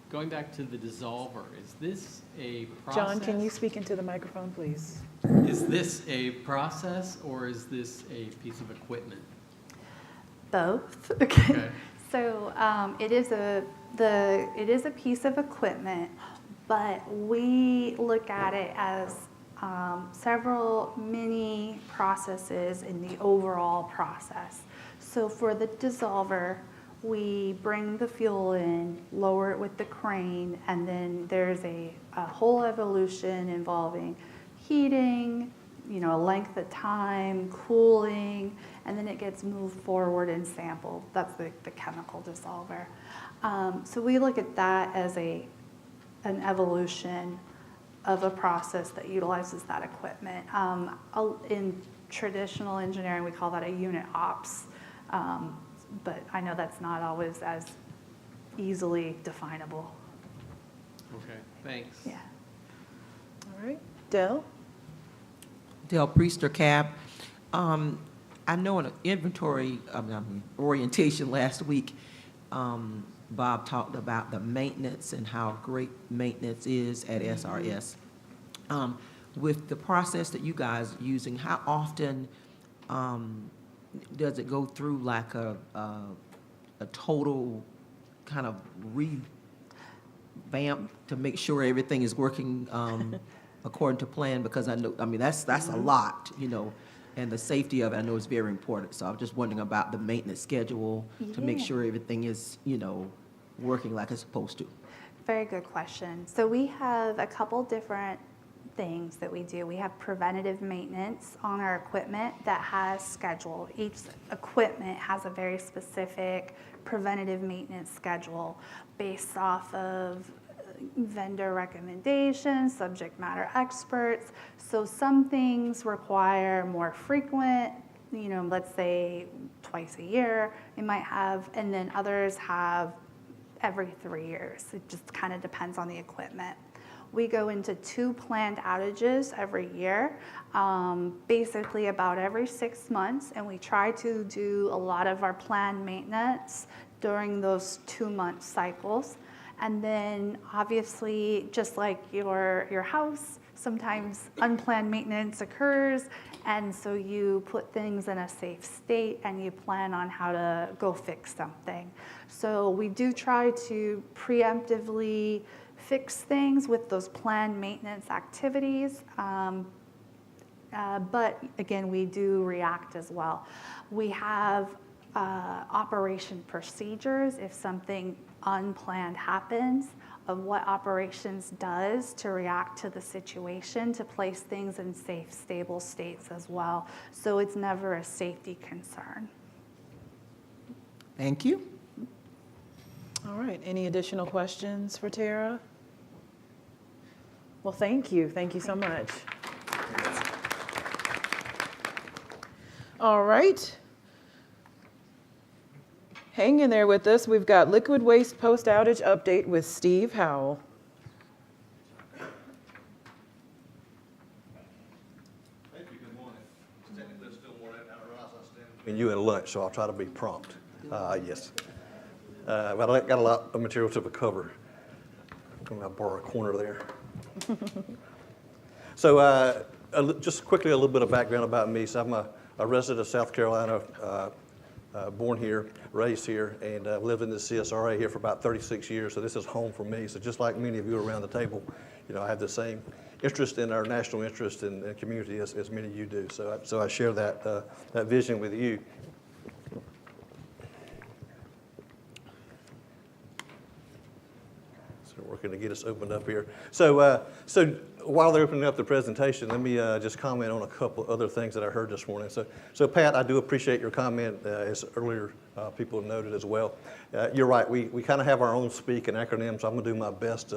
Going back to the dissolver, is this a process? John, can you speak into the microphone, please? Is this a process or is this a piece of equipment? Both. Okay. So it is a piece of equipment, but we look at it as several mini processes in the overall process. So for the dissolver, we bring the fuel in, lower it with the crane, and then there's a whole evolution involving heating, a length of time, cooling, and then it gets moved forward and sampled. That's the chemical dissolver. So we look at that as an evolution of a process that utilizes that equipment. In traditional engineering, we call that a unit ops, but I know that's not always as easily definable. Okay, thanks. Yeah. All right, Dell? Dell Priester, Cab. I know in an inventory orientation last week, Bob talked about the maintenance and how great maintenance is at SRS. With the process that you guys are using, how often does it go through like a total kind of revamp to make sure everything is working according to plan? Because I know, I mean, that's a lot, you know, and the safety of it I know is very important. So I'm just wondering about the maintenance schedule to make sure everything is, you know, working like it's supposed to. Very good question. So we have a couple different things that we do. We have preventative maintenance on our equipment that has schedule. Each equipment has a very specific preventative maintenance schedule based off of vendor recommendations, subject matter experts. So some things require more frequent, you know, let's say twice a year it might have, and then others have every 3 years. It just kind of depends on the equipment. We go into 2 planned outages every year, basically about every 6 months, and we try to do a lot of our planned maintenance during those 2-month cycles. And then obviously, just like your house, sometimes unplanned maintenance occurs, and so you put things in a safe state and you plan on how to go fix something. So we do try to preemptively fix things with those planned maintenance activities, but again, we do react as well. We have operation procedures if something unplanned happens, of what operations does to react to the situation, to place things in safe, stable states as well. So it's never a safety concern. Thank you. All right, any additional questions for Tara? Well, thank you. Thank you so much. All right. Hang in there with us. We've got liquid waste post-outage update with Steve Howell. Thank you. Good morning. It's technically still morning. I realize I stand between you and lunch, so I'll try to be prompt. Yes. But I got a lot of material to cover. I'm going to borrow a corner there. So just quickly a little bit of background about me. So I'm a resident of South Carolina, born here, raised here, and lived in the CSRA here for about 36 years. So this is home for me. So just like many of you around the table, you know, I have the same interest in our national interest and community as many of you do. So I share that vision with you. Working to get us opened up here. So while they're opening up the presentation, let me just comment on a couple other things that I heard this morning. So Pat, I do appreciate your comment, as earlier people noted as well. You're right, we kind of have our own speak and acronyms, so I'm going to do my best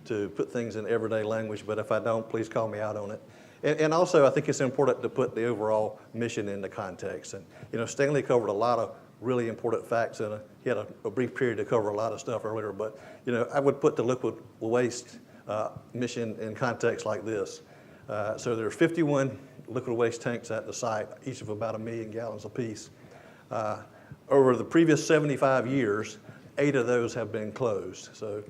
to put things in everyday language, but if I don't, please call me out on it. And also, I think it's important to put the overall mission into context. And, you know, Stanley covered a lot of really important facts, and he had a brief period to cover a lot of stuff earlier, but, you know, I would put the liquid waste mission in context like this. So there are 51 liquid waste tanks at the site, each of about 1 million gallons apiece. Over the previous 75 years, 8 of those have been closed. So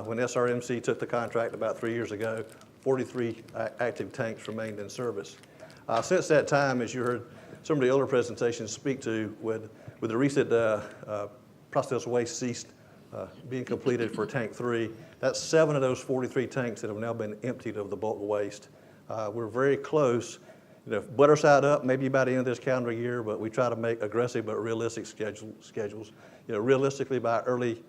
when SRMC took the contract about 3 years ago, 43 active tanks remained in service. Since that time, as you heard some of the other presentations speak to, with the recent processed waste ceased being completed for tank 3, that's 7 of those 43 tanks that have now been emptied of the bulk waste. We're very close. You know, butter side up, maybe by the end of this calendar year, but we try to make aggressive but realistic schedules. You know, realistically by early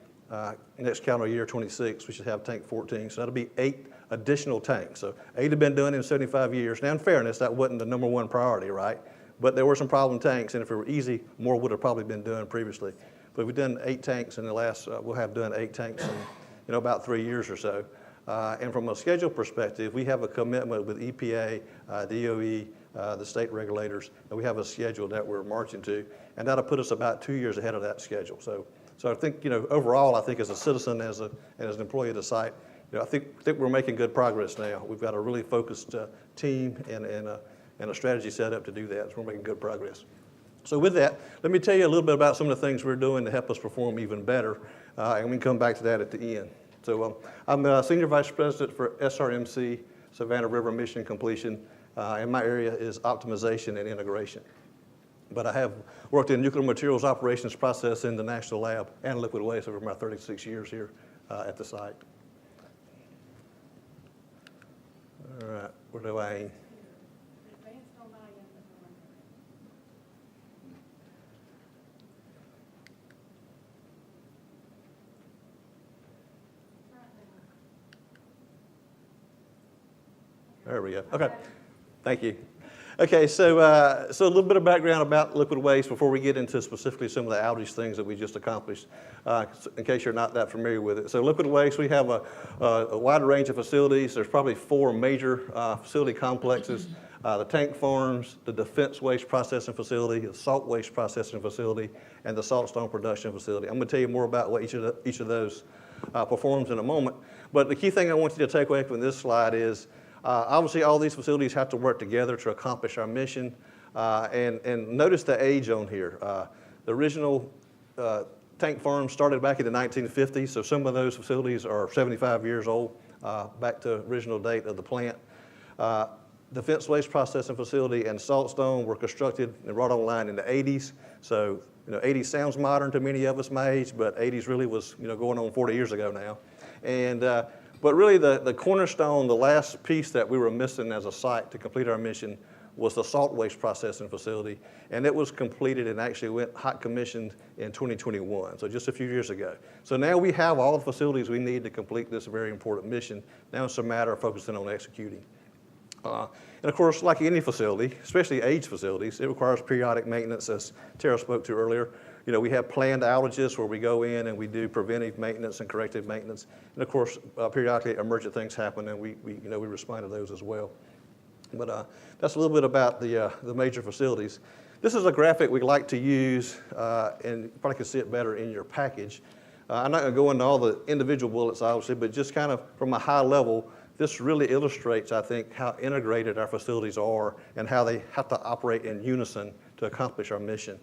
next calendar year, 26, we should have tank 14. So that'll be 8 additional tanks. So 8 have been done in 75 years. Now, in fairness, that wasn't the number 1 priority, right? But there were some problem tanks, and if it were easy, more would have probably been done previously. But we've done 8 tanks in the last, we'll have done 8 tanks in, you know, about 3 years or so. And from a schedule perspective, we have a commitment with EPA, DOE, the state regulators, and we have a schedule that we're marching to, and that'll put us about 2 years ahead of that schedule. So I think, you know, overall, I think as a citizen, as an employee of the site, you know, I think we're making good progress now. We've got a really focused team and a strategy set up to do that. So we're making good progress. So with that, let me tell you a little bit about some of the things we're doing to help us perform even better, and we can come back to that at the end. So I'm Senior Vice President for SRMC, Savannah River Mission Completion, and my area is optimization and integration. But I have worked in nuclear materials operations process in the National Lab and liquid waste over my 36 years here at the site. All right, where do I aim? There we go. Okay, thank you. Okay, so a little bit of background about liquid waste before we get into specifically some of the outage things that we just accomplished, in case you're not that familiar with it. So liquid waste, we have a wide range of facilities. There's probably 4 major facility complexes. The tank farms, the defense waste processing facility, the salt waste processing facility, and the saltstone production facility. I'm going to tell you more about what each of those performs in a moment. But the key thing I want you to take away from this slide is obviously, all these facilities have to work together to accomplish our mission. And notice the age on here. The original tank farm started back in the 1950s, so some of those facilities are 75 years old, back to original date of the plant. Defense waste processing facility and saltstone were constructed and brought online in the 80s. So, 80s sounds modern to many of us my age, but 80s really was, going on 40 years ago now. And but really, the cornerstone, the last piece that we were missing as a site to complete our mission was the salt waste processing facility, and it was completed and actually went hot commissioned in 2021, so just a few years ago. So now we have all the facilities we need to complete this very important mission. Now it's a matter of focusing on executing. And of course, like any facility, especially aged facilities, it requires periodic maintenance, as Tara spoke to earlier. We have planned outages where we go in and we do preventive maintenance and corrective maintenance. And of course, periodically emergent things happen and we respond to those as well. But that's a little bit about the major facilities. This is a graphic we like to use, and you probably can see it better in your package. I'm not going to go into all the individual bullets, obviously, but just kind of from a high level, this really illustrates, I think, how integrated our facilities are and how they have to operate in unison to accomplish our mission.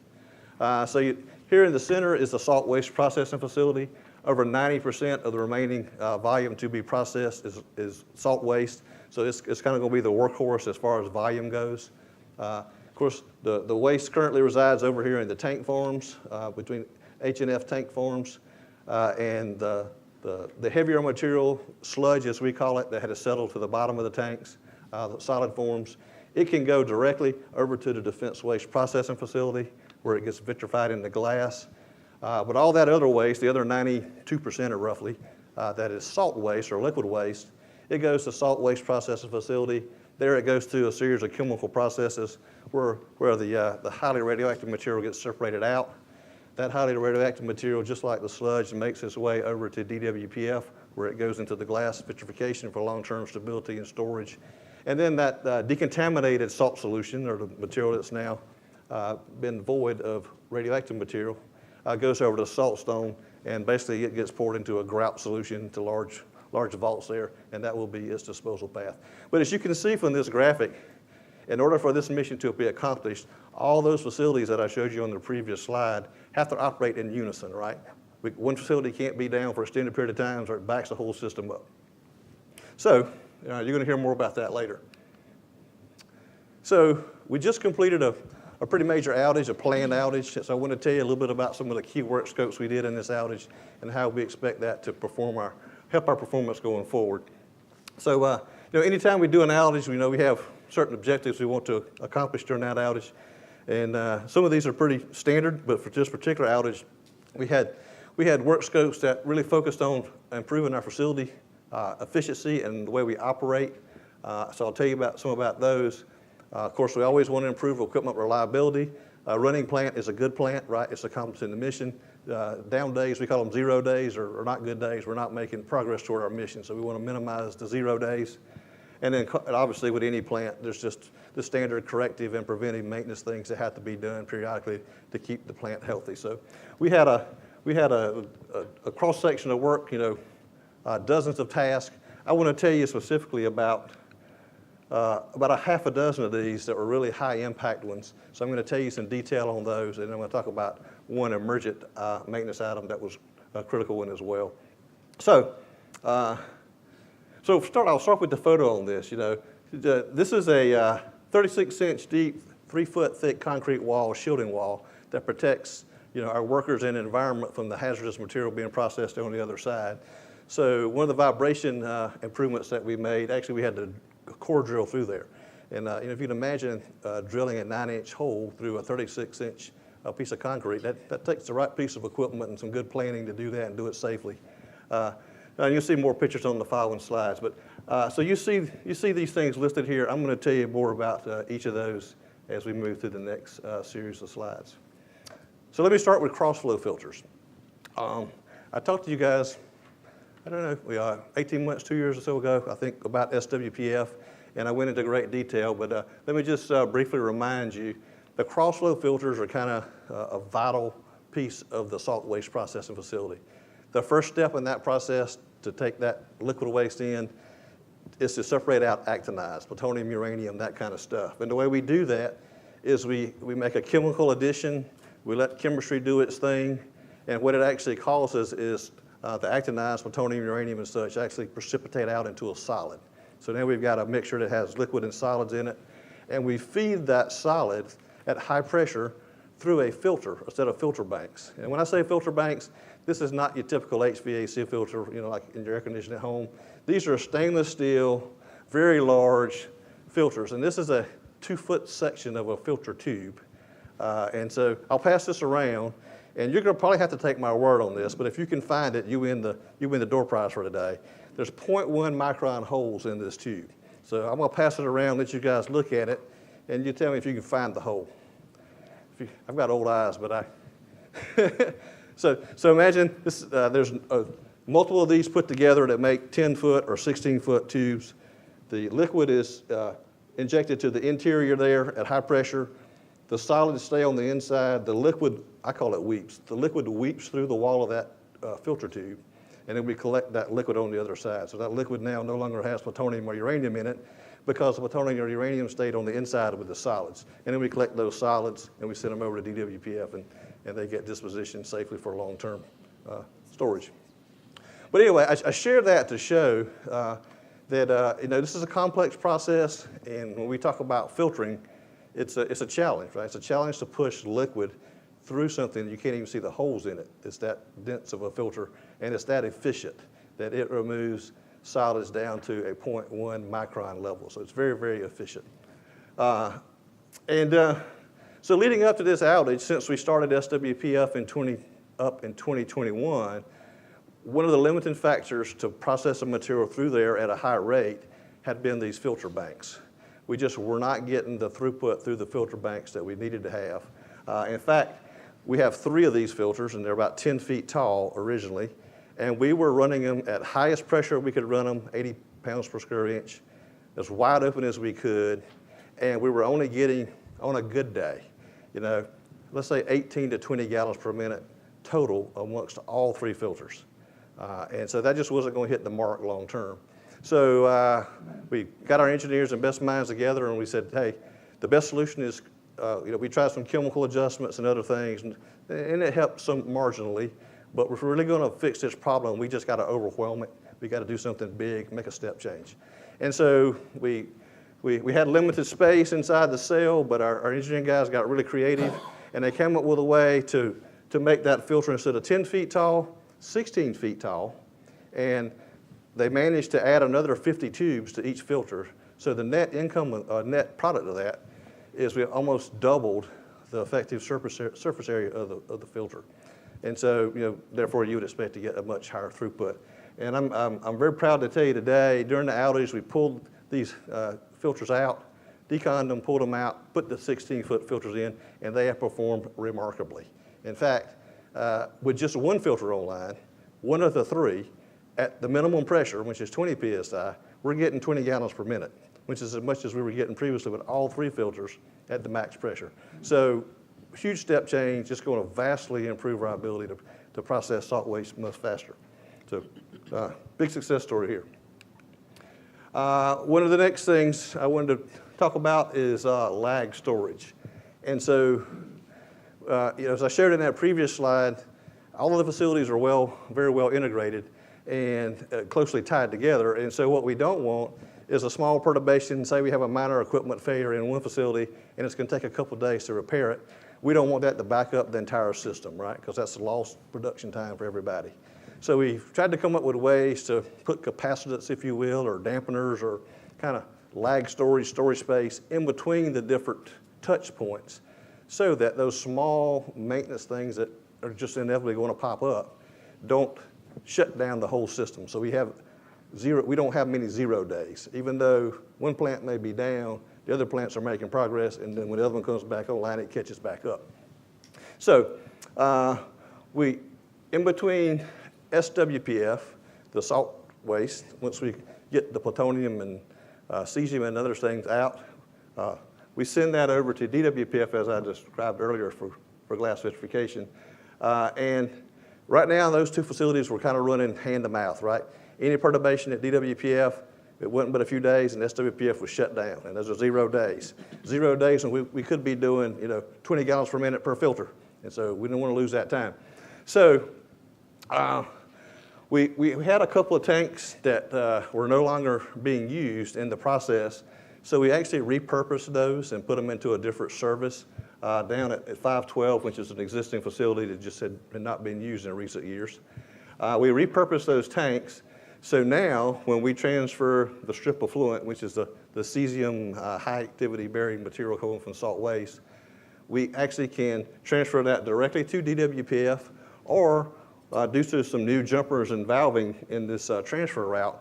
Here in the center is the salt waste processing facility. Over 90% of the remaining volume to be processed is salt waste. So it's kind of going to be the workhorse as far as volume goes. Of course, the waste currently resides over here in the tank farms, between H&F tank farms, and the heavier material, sludge as we call it, that had to settle to the bottom of the tanks, the solid forms. It can go directly over to the defense waste processing facility, where it gets vitrified into glass. But all that other waste, the other 92% or roughly, that is salt waste or liquid waste, it goes to salt waste processing facility. There it goes to a series of chemical processes where the highly radioactive material gets separated out. That highly radioactive material, just like the sludge, makes its way over to DWPF, where it goes into the glass vitrification for long-term stability and storage. And then that decontaminated salt solution, or the material that's now been void of radioactive material, goes over to saltstone, and basically it gets poured into a grout solution to large vaults there, and that will be its disposal path. But as you can see from this graphic, in order for this mission to be accomplished, all those facilities that I showed you on the previous slide have to operate in unison, right? One facility can't be down for an extended period of time or it backs the whole system up. So you're going to hear more about that later. So we just completed a pretty major outage, a planned outage. So I want to tell you a little bit about some of the key work scopes we did in this outage and how we expect that to help our performance going forward. So anytime we do an outage, we have certain objectives we want to accomplish during that outage. And some of these are pretty standard, but for this particular outage, we had work scopes that really focused on improving our facility efficiency and the way we operate. So I'll tell you some about those. Of course, we always want to improve equipment reliability. Running plant is a good plant, right? It's accomplishing the mission. Down days, we call them 0 days or not good days. We're not making progress toward our mission, so we want to minimize the 0 days. And then obviously with any plant, there's just the standard corrective and preventive maintenance things that have to be done periodically to keep the plant healthy. So we had a cross-section of work, dozens of tasks. I want to tell you specifically about about a half a dozen of these that were really high impact ones. So I'm going to tell you some detail on those, and I'm going to talk about one emergent maintenance item that was a critical one as well. So, I'll start with the photo on this. This is a 36-inch deep, 3-foot thick concrete wall, shielding wall that protects our workers and environment from the hazardous material being processed on the other side. So one of the vibration improvements that we made, actually we had to core drill through there. And if you can imagine drilling a 9-inch hole through a 36-inch piece of concrete, that takes the right piece of equipment and some good planning to do that and do it safely. And you'll see more pictures on the following slides. But so you see these things listed here. I'm going to tell you more about each of those as we move through the next series of slides. So let me start with cross-flow filters. I talked to you guys, I don't know, 18 months, 2 years or so ago, I think, about SWPF, and I went into great detail. But let me just briefly remind you, the cross-flow filters are kind of a vital piece of the salt waste processing facility. The first step in that process to take that liquid waste in is to separate out actinides, plutonium, uranium, that kind of stuff. And the way we do that is we make a chemical addition, we let chemistry do its thing, and what it actually causes is the actinides, plutonium, uranium, and such actually precipitate out into a solid. So now we've got a mixture that has liquid and solids in it, and we feed that solid at high pressure through a filter, a set of filter banks. And when I say filter banks, this is not your typical HVAC filter, like in your air conditioning at home. These are stainless steel, very large filters, and this is a 2-foot section of a filter tube. And so I'll pass this around, and you're going to probably have to take my word on this, but if you can find it, you win the door prize for today. There's 0.1 micron holes in this tube. So I'm going to pass it around, let you guys look at it, and you tell me if you can find the hole. I've got old eyes, but So imagine this, there's multiple of these put together that make 10-foot or 16-foot tubes. The liquid is injected to the interior there at high pressure. The solids stay on the inside. The liquid, I call it weeps. The liquid weeps through the wall of that filter tube, and then we collect that liquid on the other side. So that liquid now no longer has plutonium or uranium in it because the plutonium or uranium stayed on the inside with the solids. And then we collect those solids and we send them over to DWPF, and they get dispositioned safely for long-term storage. But anyway, I share that to show that this is a complex process, and when we talk about filtering, it's a challenge, right? It's a challenge to push liquid through something you can't even see the holes in it. It's that dense of a filter, and it's that efficient that it removes solids down to a 0.1 micron level. So it's very, very efficient. So leading up to this outage, since we started SWPF in 2021, one of the limiting factors to process a material through there at a high rate had been these filter banks. We just were not getting the throughput through the filter banks that we needed to have. In fact, we have 3 of these filters, and they're about 10 feet tall originally, and we were running them at highest pressure we could run them, 80 pounds per square inch, as wide open as we could, and we were only getting, on a good day, let's say 18 to 20 gallons per minute total amongst all 3 filters. And so that just wasn't going to hit the mark long term. So we got our engineers and best minds together, and we said, hey, the best solution is, we tried some chemical adjustments and other things, and it helped some marginally, but if we're really going to fix this problem, we just got to overwhelm it. We got to do something big, make a step change. And so we had limited space inside the cell, but our engineering guys got really creative, and they came up with a way to make that filter, instead of 10 feet tall, 16 feet tall, and they managed to add another 50 tubes to each filter. So the net net product of that is we almost doubled the effective surface area of the filter. And so, therefore you would expect to get a much higher throughput. And I'm very proud to tell you today, during the outage, we pulled these filters out, deconned them, pulled them out, put the 16-foot filters in, and they have performed remarkably. In fact, with just one filter online, one of the 3, at the minimum pressure, which is 20 psi, we're getting 20 gallons per minute, which is as much as we were getting previously with all 3 filters at the max pressure. So huge step change, just going to vastly improve our ability to process salt waste much faster. So big success story here. One of the next things I wanted to talk about is lag storage. And so, as I showed in that previous slide, all of the facilities are very well integrated and closely tied together. And so what we don't want is a small perturbation. Say we have a minor equipment failure in one facility and it's going to take a couple of days to repair it. We don't want that to back up the entire system, right? Because that's lost production time for everybody. So we've tried to come up with ways to put capacitors, if you will, or dampeners, or kind of lag storage space in between the different touch points so that those small maintenance things that are just inevitably going to pop up don't shut down the whole system. So we don't have many 0 days. Even though one plant may be down, the other plants are making progress, and then when the other one comes back online, it catches back up. So in between SWPF, the salt waste, once we get the plutonium and cesium and other things out, we send that over to DWPF, as I described earlier, for glass vitrification. And right now, those two facilities were kind of running hand to mouth, right? Any perturbation at DWPF, it wasn't but a few days, and SWPF was shut down, and those are 0 days. 0 days, and we could be doing 20 gallons per minute per filter, and so we didn't want to lose that time. So we had a couple of tanks that were no longer being used in the process, so we actually repurposed those and put them into a different service down at 512, which is an existing facility that just had not been used in recent years. We repurposed those tanks, so now when we transfer the strip effluent, which is the cesium high activity bearing material coming from salt waste, we actually can transfer that directly to DWPF, or due to some new jumpers and valving in this transfer route,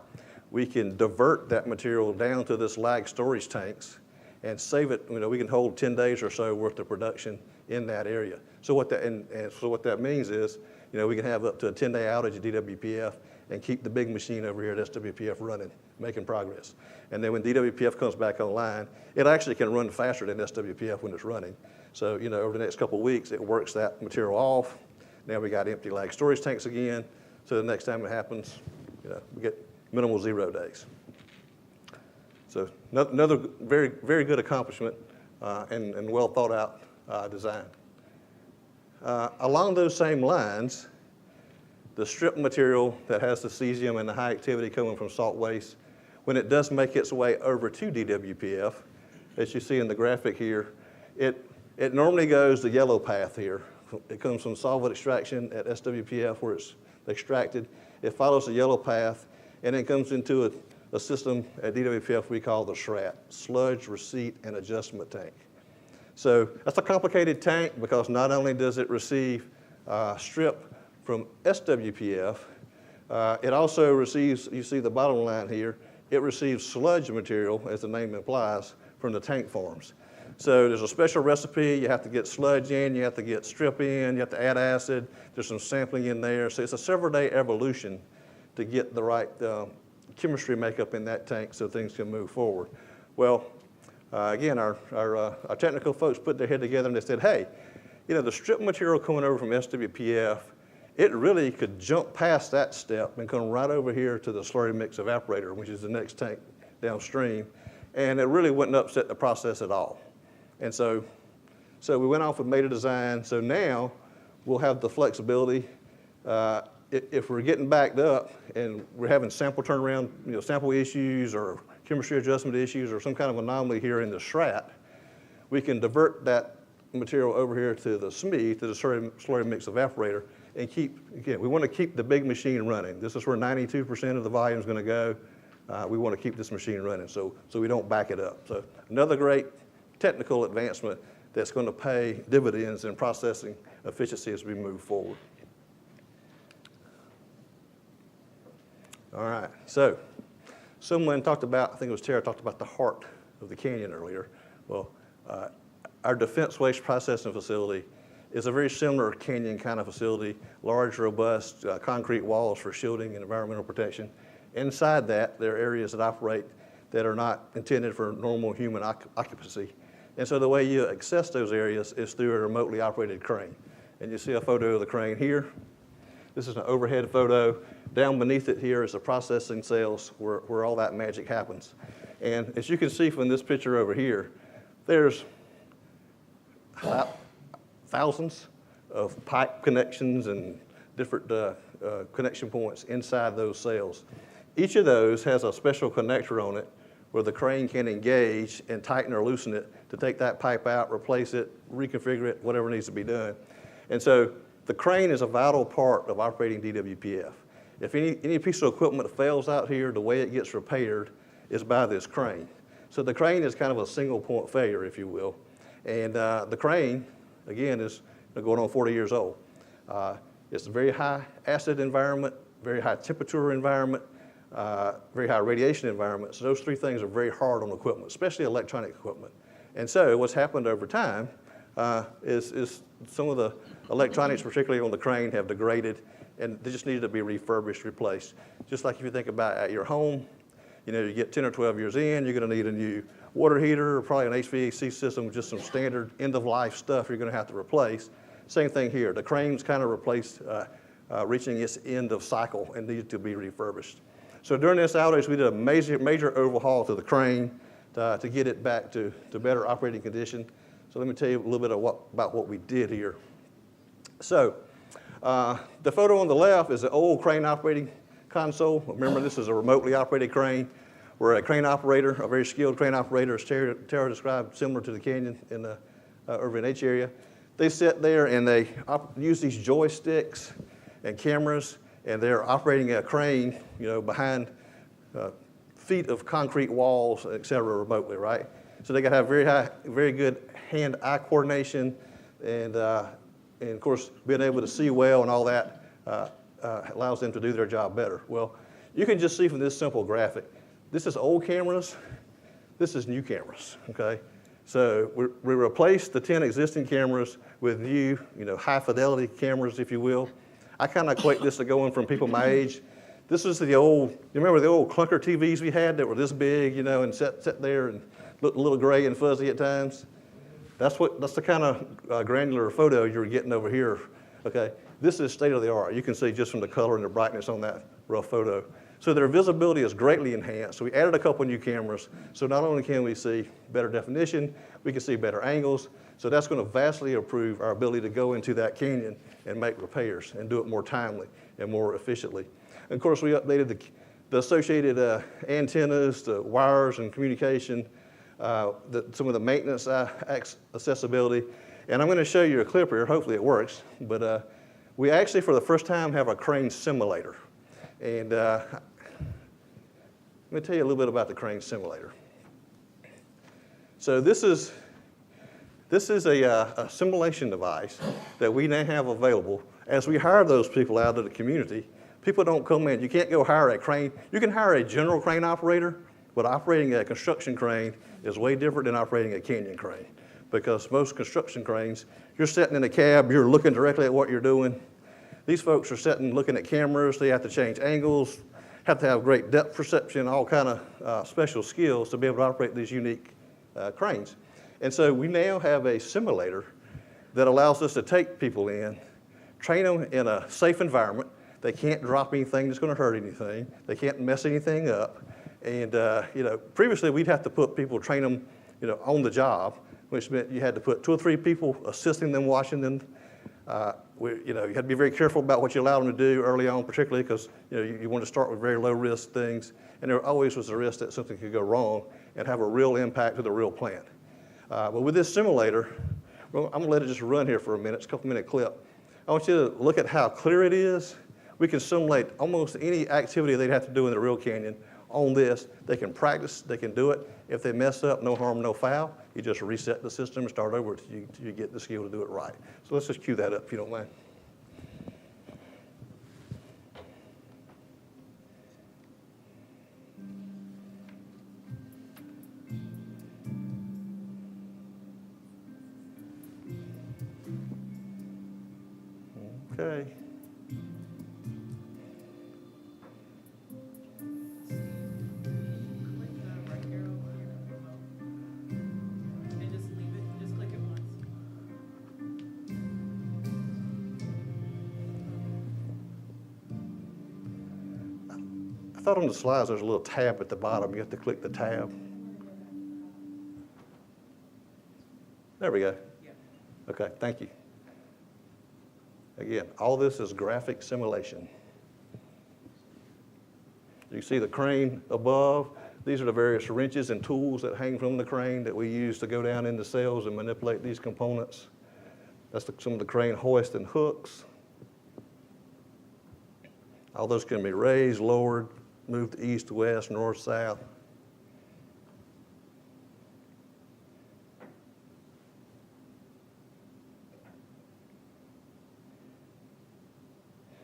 we can divert that material down to this lag storage tanks and save it. We can hold 10 days or so worth of production in that area. So what that means is, we can have up to a 10-day outage at DWPF and keep the big machine over here at SWPF running, making progress. And then when DWPF comes back online, it actually can run faster than SWPF when it's running. So, over the next couple of weeks, it works that material off. Now we got empty lag storage tanks again. So the next time it happens, we get minimal 0 days. So another very, very good accomplishment and well thought out design. Along those same lines, the strip material that has the cesium and the high activity coming from salt waste, when it does make its way over to DWPF, as you see in the graphic here, it normally goes the yellow path here. It comes from solvent extraction at SWPF where it's extracted. It follows the yellow path, and it comes into a system at DWPF we call the SRS, Sludge Receipt and Adjustment Tank. So that's a complicated tank because not only does it receive strip from SWPF, it also receives, you see the bottom line here, it receives sludge material, as the name implies, from the tank farms. So there's a special recipe. You have to get sludge in, you have to get strip in, you have to add acid. There's some sampling in there. So it's a several-day evolution to get the right chemistry makeup in that tank so things can move forward. Well, again, our technical folks put their head together and they said, hey, the strip material coming over from SWPF, it really could jump past that step and come right over here to the slurry mix evaporator, which is the next tank downstream, and it really wouldn't upset the process at all. And so we went off and made a design. So now we'll have the flexibility. If we're getting backed up and we're having sample turnaround, sample issues or chemistry adjustment issues or some kind of anomaly here in the SRAT, we can divert that material over here to the SME, to the slurry mix evaporator, and we want to keep the big machine running. This is where 92% of the volume is going to go. We want to keep this machine running so we don't back it up. So another great technical advancement that's going to pay dividends in processing efficiency as we move forward. All right, so someone talked about, I think it was Tara, talked about the heart of the canyon earlier. Well, our defense waste processing facility is a very similar canyon kind of facility, large, robust, concrete walls for shielding and environmental protection. Inside that, there are areas that operate that are not intended for normal human occupancy. And so the way you access those areas is through a remotely operated crane. And you see a photo of the crane here. This is an overhead photo. Down beneath it here is the processing cells where all that magic happens. And as you can see from this picture over here, there's thousands of pipe connections and different connection points inside those cells. Each of those has a special connector on it where the crane can engage and tighten or loosen it to take that pipe out, replace it, reconfigure it, whatever needs to be done. And so the crane is a vital part of operating DWPF. If any piece of equipment fails out here, the way it gets repaired is by this crane. So the crane is kind of a single point failure, if you will. And the crane, again, is going on 40 years old. It's a very high acid environment, very high temperature environment, very high radiation environment. So those three things are very hard on equipment, especially electronic equipment. And so what's happened over time is some of the electronics, particularly on the crane, have degraded, and they just needed to be refurbished, replaced. Just like if you think about at your home, you get 10 or 12 years in, you're going to need a new water heater, or probably an HVAC system with just some standard end-of-life stuff you're going to have to replace. Same thing here. The crane's kind of replaced, reaching its end of cycle and needed to be refurbished. So during this outage, we did a major overhaul to the crane to get it back to better operating condition. So let me tell you a little bit about what we did here. So the photo on the left is the old crane operating console. Remember, this is a remotely operated crane where a crane operator, a very skilled crane operator, as Tara described, similar to the canyon in the Irving H area. They sit there and they use these joysticks and cameras, and they're operating a crane, behind feet of concrete walls, et cetera, remotely, right? So they got to have very good hand-eye coordination, and of course, being able to see well and all that allows them to do their job better. Well, you can just see from this simple graphic, this is old cameras, this is new cameras, okay? So we replaced the 10 existing cameras with new, high-fidelity cameras, if you will. I kind of equate this to going from people my age. This is the old, you remember the old clunker TVs we had that were this big, and sat there and looked a little gray and fuzzy at times? That's the kind of granular photo you're getting over here, okay? This is state-of-the-art. You can see just from the color and the brightness on that rough photo. So their visibility is greatly enhanced. So we added a couple new cameras. So not only can we see better definition, we can see better angles. So that's going to vastly improve our ability to go into that canyon and make repairs and do it more timely and more efficiently. And of course, we updated the associated antennas, the wires and communication, some of the maintenance accessibility. And I'm going to show you a clip here. Hopefully it works. But we actually, for the first time, have a crane simulator. And let me tell you a little bit about the crane simulator. So this is a simulation device that we now have available. As we hire those people out of the community, people don't come in. You can't go hire a crane. You can hire a general crane operator, but operating a construction crane is way different than operating a canyon crane, because most construction cranes, you're sitting in a cab, you're looking directly at what you're doing. These folks are sitting looking at cameras. They have to change angles, have to have great depth perception, all kind of special skills to be able to operate these unique cranes. And so we now have a simulator that allows us to take people in, train them in a safe environment. They can't drop anything that's going to hurt anything. They can't mess anything up. And previously we'd have to train them, on the job, which meant you had to put 2 or 3 people assisting them, watching them. You had to be very careful about what you allowed them to do early on, particularly because you want to start with very low risk things, and there always was a risk that something could go wrong and have a real impact to the real plant. But with this simulator, well, I'm going to let it just run here for a minute. It's a couple-minute clip. I want you to look at how clear it is. We can simulate almost any activity they'd have to do in the real canyon on this. They can practice, they can do it. If they mess up, no harm, no foul. You just reset the system and start over till you get the skill to do it right. So let's just cue that up if you don't mind. Okay. thought on the slides there's a little tab at the bottom. You have to click the tab. There we go. Okay, thank you. Again, all this is graphic simulation. You see the crane above. These are the various wrenches and tools that hang from the crane that we use to go down into cells and manipulate these components. That's some of the crane hoist and hooks. All those can be raised, lowered, moved east, west, north, south.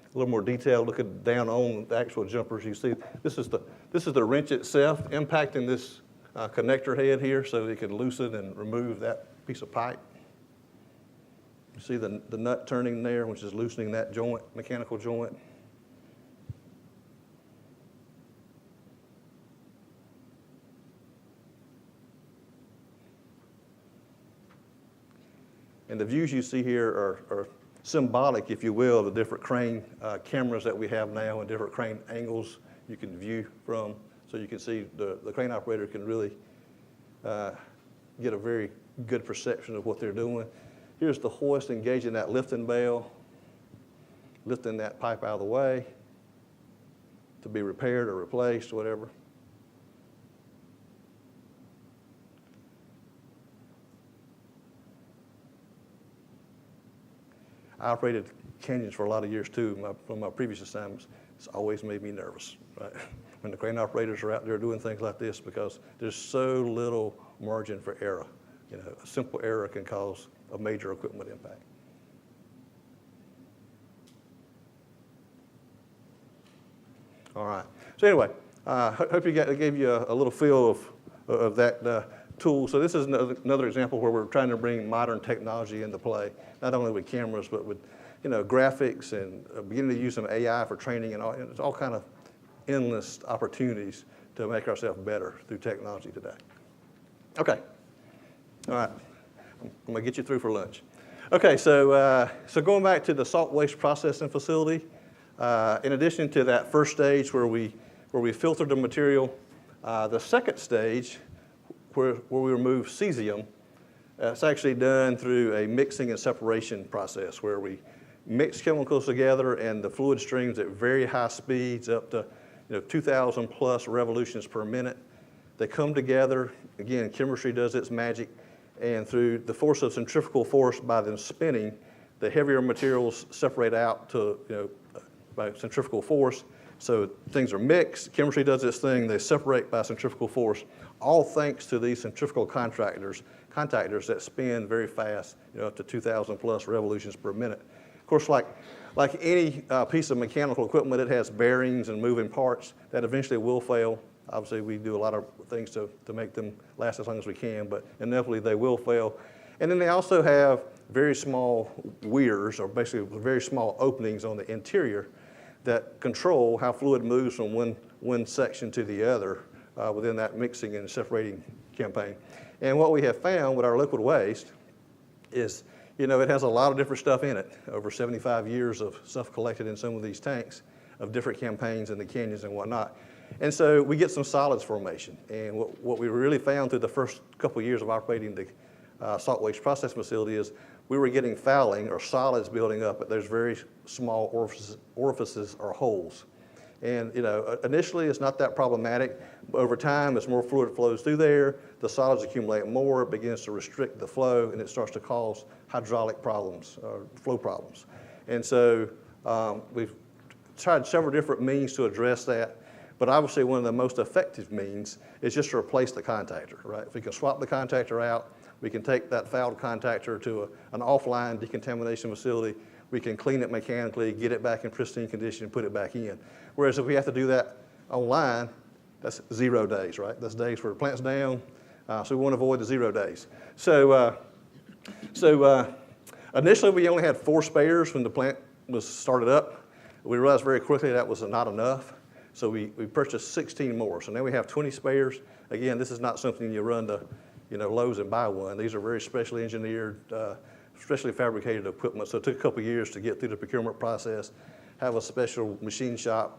A little more detail, looking down on the actual jumpers, you see this is the wrench itself impacting this connector head here so it can loosen and remove that piece of pipe. You see the nut turning there, which is loosening that joint, mechanical joint. And the views you see here are symbolic, if you will, of the different crane cameras that we have now and different crane angles you can view from. So you can see the crane operator can really get a very good perception of what they're doing. Here's the hoist engaging that lifting bell, lifting that pipe out of the way to be repaired or replaced, whatever. I operated canyons for a lot of years too, from my previous assignments. It's always made me nervous, right? When the crane operators are out there doing things like this, because there's so little margin for error. You know, a simple error can cause a major equipment impact. All right. So anyway, hope you gave you a little feel of that tool. So this is another example where we're trying to bring modern technology into play, not only with cameras, but with, you know, graphics and beginning to use some AI for training and all. It's all kind of endless opportunities to make ourselves better through technology today. Okay. All right. I'm going to get you through for lunch. Okay, so going back to the salt waste processing facility, in addition to that first stage where we filtered the material, the second stage where we remove cesium, it's actually done through a mixing and separation process where we mix chemicals together and the fluid streams at very high speeds, up to 2,000 plus revolutions per minute. They come together. Again, chemistry does its magic, and through the force of centrifugal force by them spinning, the heavier materials separate out to by centrifugal force. So things are mixed. Chemistry does its thing. They separate by centrifugal force, all thanks to these centrifugal contactors that spin very fast, up to 2,000 plus revolutions per minute. Of course, like any piece of mechanical equipment, it has bearings and moving parts that eventually will fail. Obviously, we do a lot of things to make them last as long as we can, but inevitably they will fail. And then they also have very small weirs, or basically very small openings on the interior that control how fluid moves from one section to the other within that mixing and separating campaign. And what we have found with our liquid waste is, it has a lot of different stuff in it. Over 75 years of stuff collected in some of these tanks of different campaigns in the canyons and whatnot. And so we get some solids formation. And what we really found through the first couple of years of operating the salt waste processing facility is we were getting fouling or solids building up at those very small orifices or holes. And initially it's not that problematic, but over time as more fluid flows through there, the solids accumulate more, it begins to restrict the flow, and it starts to cause hydraulic problems, flow problems. And so we've tried several different means to address that, but obviously one of the most effective means is just to replace the contactor, right? If we can swap the contactor out, we can take that fouled contactor to an offline decontamination facility. We can clean it mechanically, get it back in pristine condition, and put it back in. Whereas if we have to do that online, that's 0 days, right? That's days where the plant's down, so we want to avoid the 0 days. So initially we only had 4 spares when the plant was started up. We realized very quickly that was not enough, so we purchased 16 more. So now we have 20 spares. Again, this is not something you run to Lowe's and buy one. These are very specially engineered, specially fabricated equipment. So it took a couple of years to get through the procurement process, have a special machine shop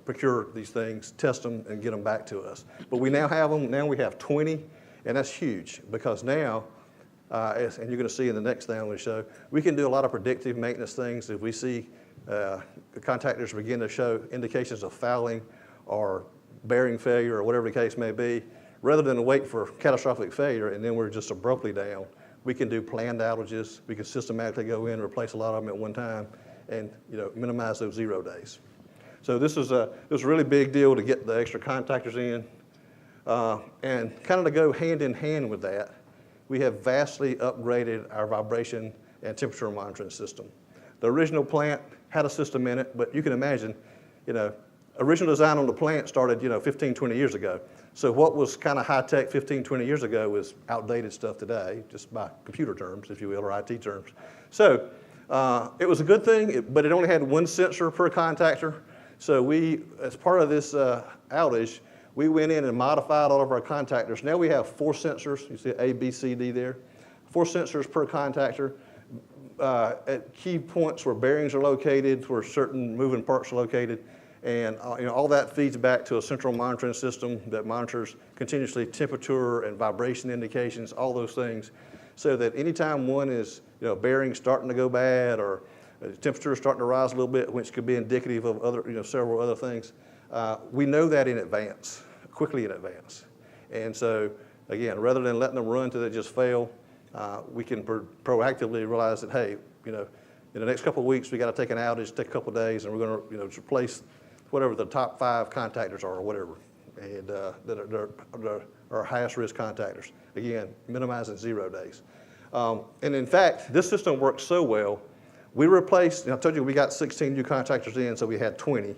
procure these things, test them, and get them back to us. But we now have them. Now we have 20, and that's huge because now, and you're going to see in the next thing I'm going to show, we can do a lot of predictive maintenance things. If we see contactors begin to show indications of fouling or bearing failure or whatever the case may be, rather than wait for catastrophic failure and then we're just abruptly down, we can do planned outages. We can systematically go in and replace a lot of them at one time and minimize those 0 days. So this was a really big deal to get the extra contactors in. And kind of to go hand in hand with that, we have vastly upgraded our vibration and temperature monitoring system. The original plant had a system in it, but you can imagine, original design on the plant started, 15, 20 years ago. So what was kind of high tech 15, 20 years ago is outdated stuff today, just by computer terms, if you will, or IT terms. So it was a good thing, but it only had one sensor per contactor. So we, as part of this outage, we went in and modified all of our contactors. Now we have 4 sensors. You see A, B, C, D there. 4 sensors per contactor at key points where bearings are located, where certain moving parts are located. And all that feeds back to a central monitoring system that monitors continuously temperature and vibration indications, all those things, so that anytime one is, bearing starting to go bad or temperature is starting to rise a little bit, which could be indicative of other, several other things, we know that in advance, quickly in advance. And so, again, rather than letting them run till they just fail, we can proactively realize that, hey, in the next couple of weeks, we got to take an outage, take a couple of days, and we're going to replace whatever the top 5 contactors are or whatever, and that are highest risk contactors. Again, minimizing 0 days. And in fact, this system works so well, we replaced, I told you we got 16 new contactors in, so we had 20.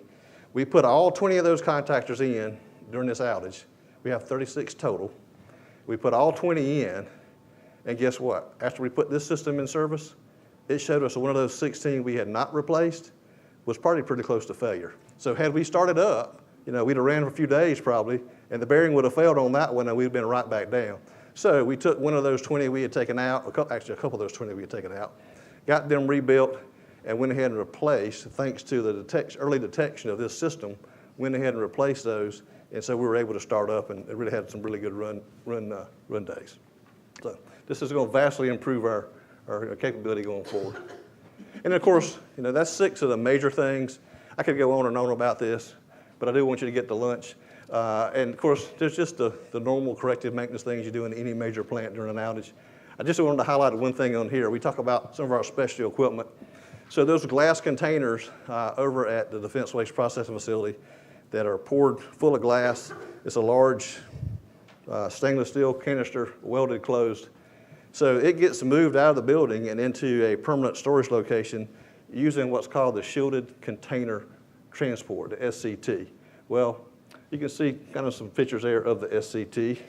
We put all 20 of those contactors in during this outage. We have 36 total. We put all 20 in, and guess what? After we put this system in service, it showed us that one of those 16 we had not replaced was probably pretty close to failure. So had we started up, we'd have ran for a few days probably, and the bearing would have failed on that one, and we'd been right back down. So we took one of those 20 we had taken out, actually a couple of those 20 we had taken out, got them rebuilt, and went ahead and replaced, thanks to the early detection of this system, went ahead and replaced those, and so we were able to start up, and it really had some really good run days. So this is going to vastly improve our capability going forward. And of course, that's 6 of the major things. I could go on and on about this, but I do want you to get to lunch. And of course, there's just the normal corrective maintenance things you do in any major plant during an outage. I just wanted to highlight one thing on here. We talk about some of our special equipment. So those glass containers over at the Defense Waste Processing Facility that are poured full of glass, it's a large stainless steel canister, welded closed. So it gets moved out of the building and into a permanent storage location using what's called the Shielded Container Transport, the SCT. Well, you can see kind of some pictures there of the SCT.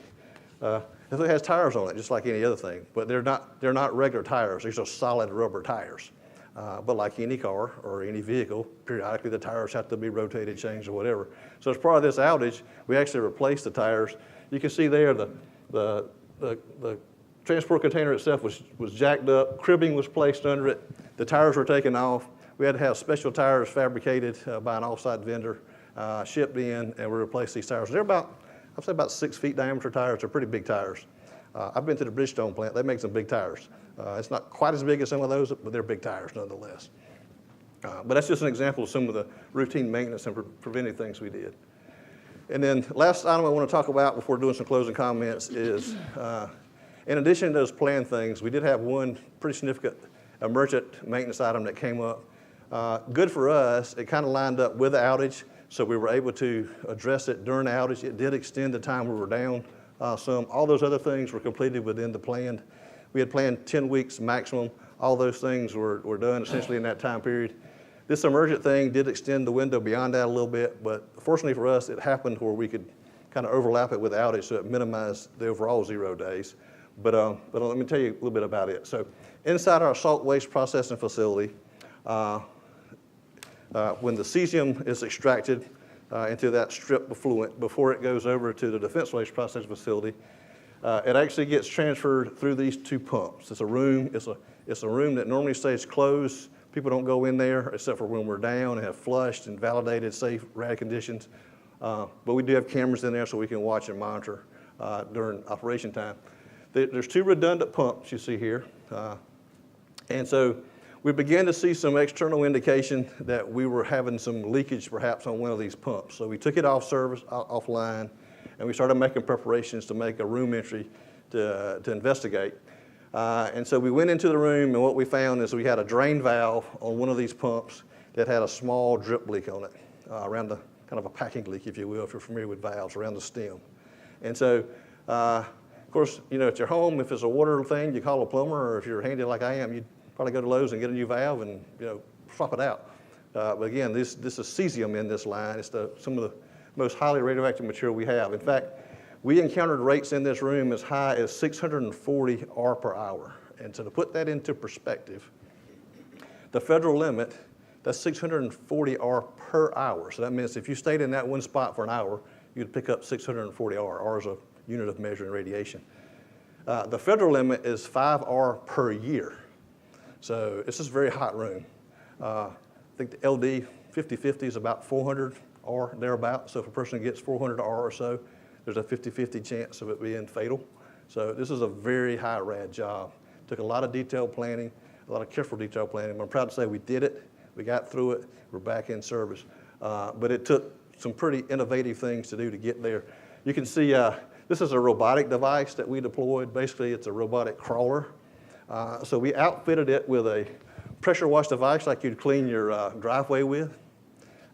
It has tires on it, just like any other thing, but they're not regular tires. These are solid rubber tires. But like any car or any vehicle, periodically the tires have to be rotated, changed, or whatever. So as part of this outage, we actually replaced the tires. You can see there the transport container itself was jacked up, cribbing was placed under it, the tires were taken off. We had to have special tires fabricated by an off-site vendor, shipped in, and we replaced these tires. They're about, I'd say about 6 feet diameter tires. They're pretty big tires. I've been to the Bridgestone plant. They make some big tires. It's not quite as big as some of those, but they're big tires nonetheless. But that's just an example of some of the routine maintenance and preventive things we did. And then last item I want to talk about before doing some closing comments is, in addition to those planned things, we did have one pretty significant emergent maintenance item that came up. Good for us, it kind of lined up with the outage, so we were able to address it during the outage. It did extend the time we were down some. All those other things were completed within the planned. We had planned 10 weeks maximum. All those things were done essentially in that time period. This emergent thing did extend the window beyond that a little bit, but fortunately for us, it happened where we could kind of overlap it with the outage, so it minimized the overall 0 days. But let me tell you a little bit about it. So inside our salt waste processing facility, when the cesium is extracted into that strip effluent before it goes over to the Defense Waste Processing Facility, it actually gets transferred through these 2 pumps. It's a room. It's a room that normally stays closed People don't go in there except for when we're down and have flushed and validated safe rad conditions. But we do have cameras in there so we can watch and monitor during operation time. There's 2 redundant pumps you see here. And so we began to see some external indication that we were having some leakage perhaps on one of these pumps. So we took it off service, offline, and we started making preparations to make a room entry to investigate. And so we went into the room, and what we found is we had a drain valve on one of these pumps that had a small drip leak on it, around the kind of a packing leak, if you will, if you're familiar with valves, around the stem. And so, of course, you know, at your home, if it's a water thing, you call a plumber, or if you're handy like I am, you'd probably go to Lowe's and get a new valve and, you know, swap it out. But again, this is cesium in this line. It's some of the most highly radioactive material we have. In fact, we encountered rates in this room as high as 640 R per hour. And so to put that into perspective, the federal limit, that's 640 R per hour. So that means if you stayed in that one spot for an hour, you'd pick up 640 R. R is a unit of measuring radiation. The federal limit is 5 R per year. So it's just a very hot room. I think the LD 50/50 is about 400 R thereabout. So if a person gets 400 R or so, there's a 50/50 chance of it being fatal. So this is a very high rad job. Took a lot of detailed planning, a lot of careful detailed planning. I'm proud to say we did it. We got through it. We're back in service. But it took some pretty innovative things to do to get there. You can see this is a robotic device that we deployed. Basically, it's a robotic crawler. So we outfitted it with a pressure wash device like you'd clean your driveway with.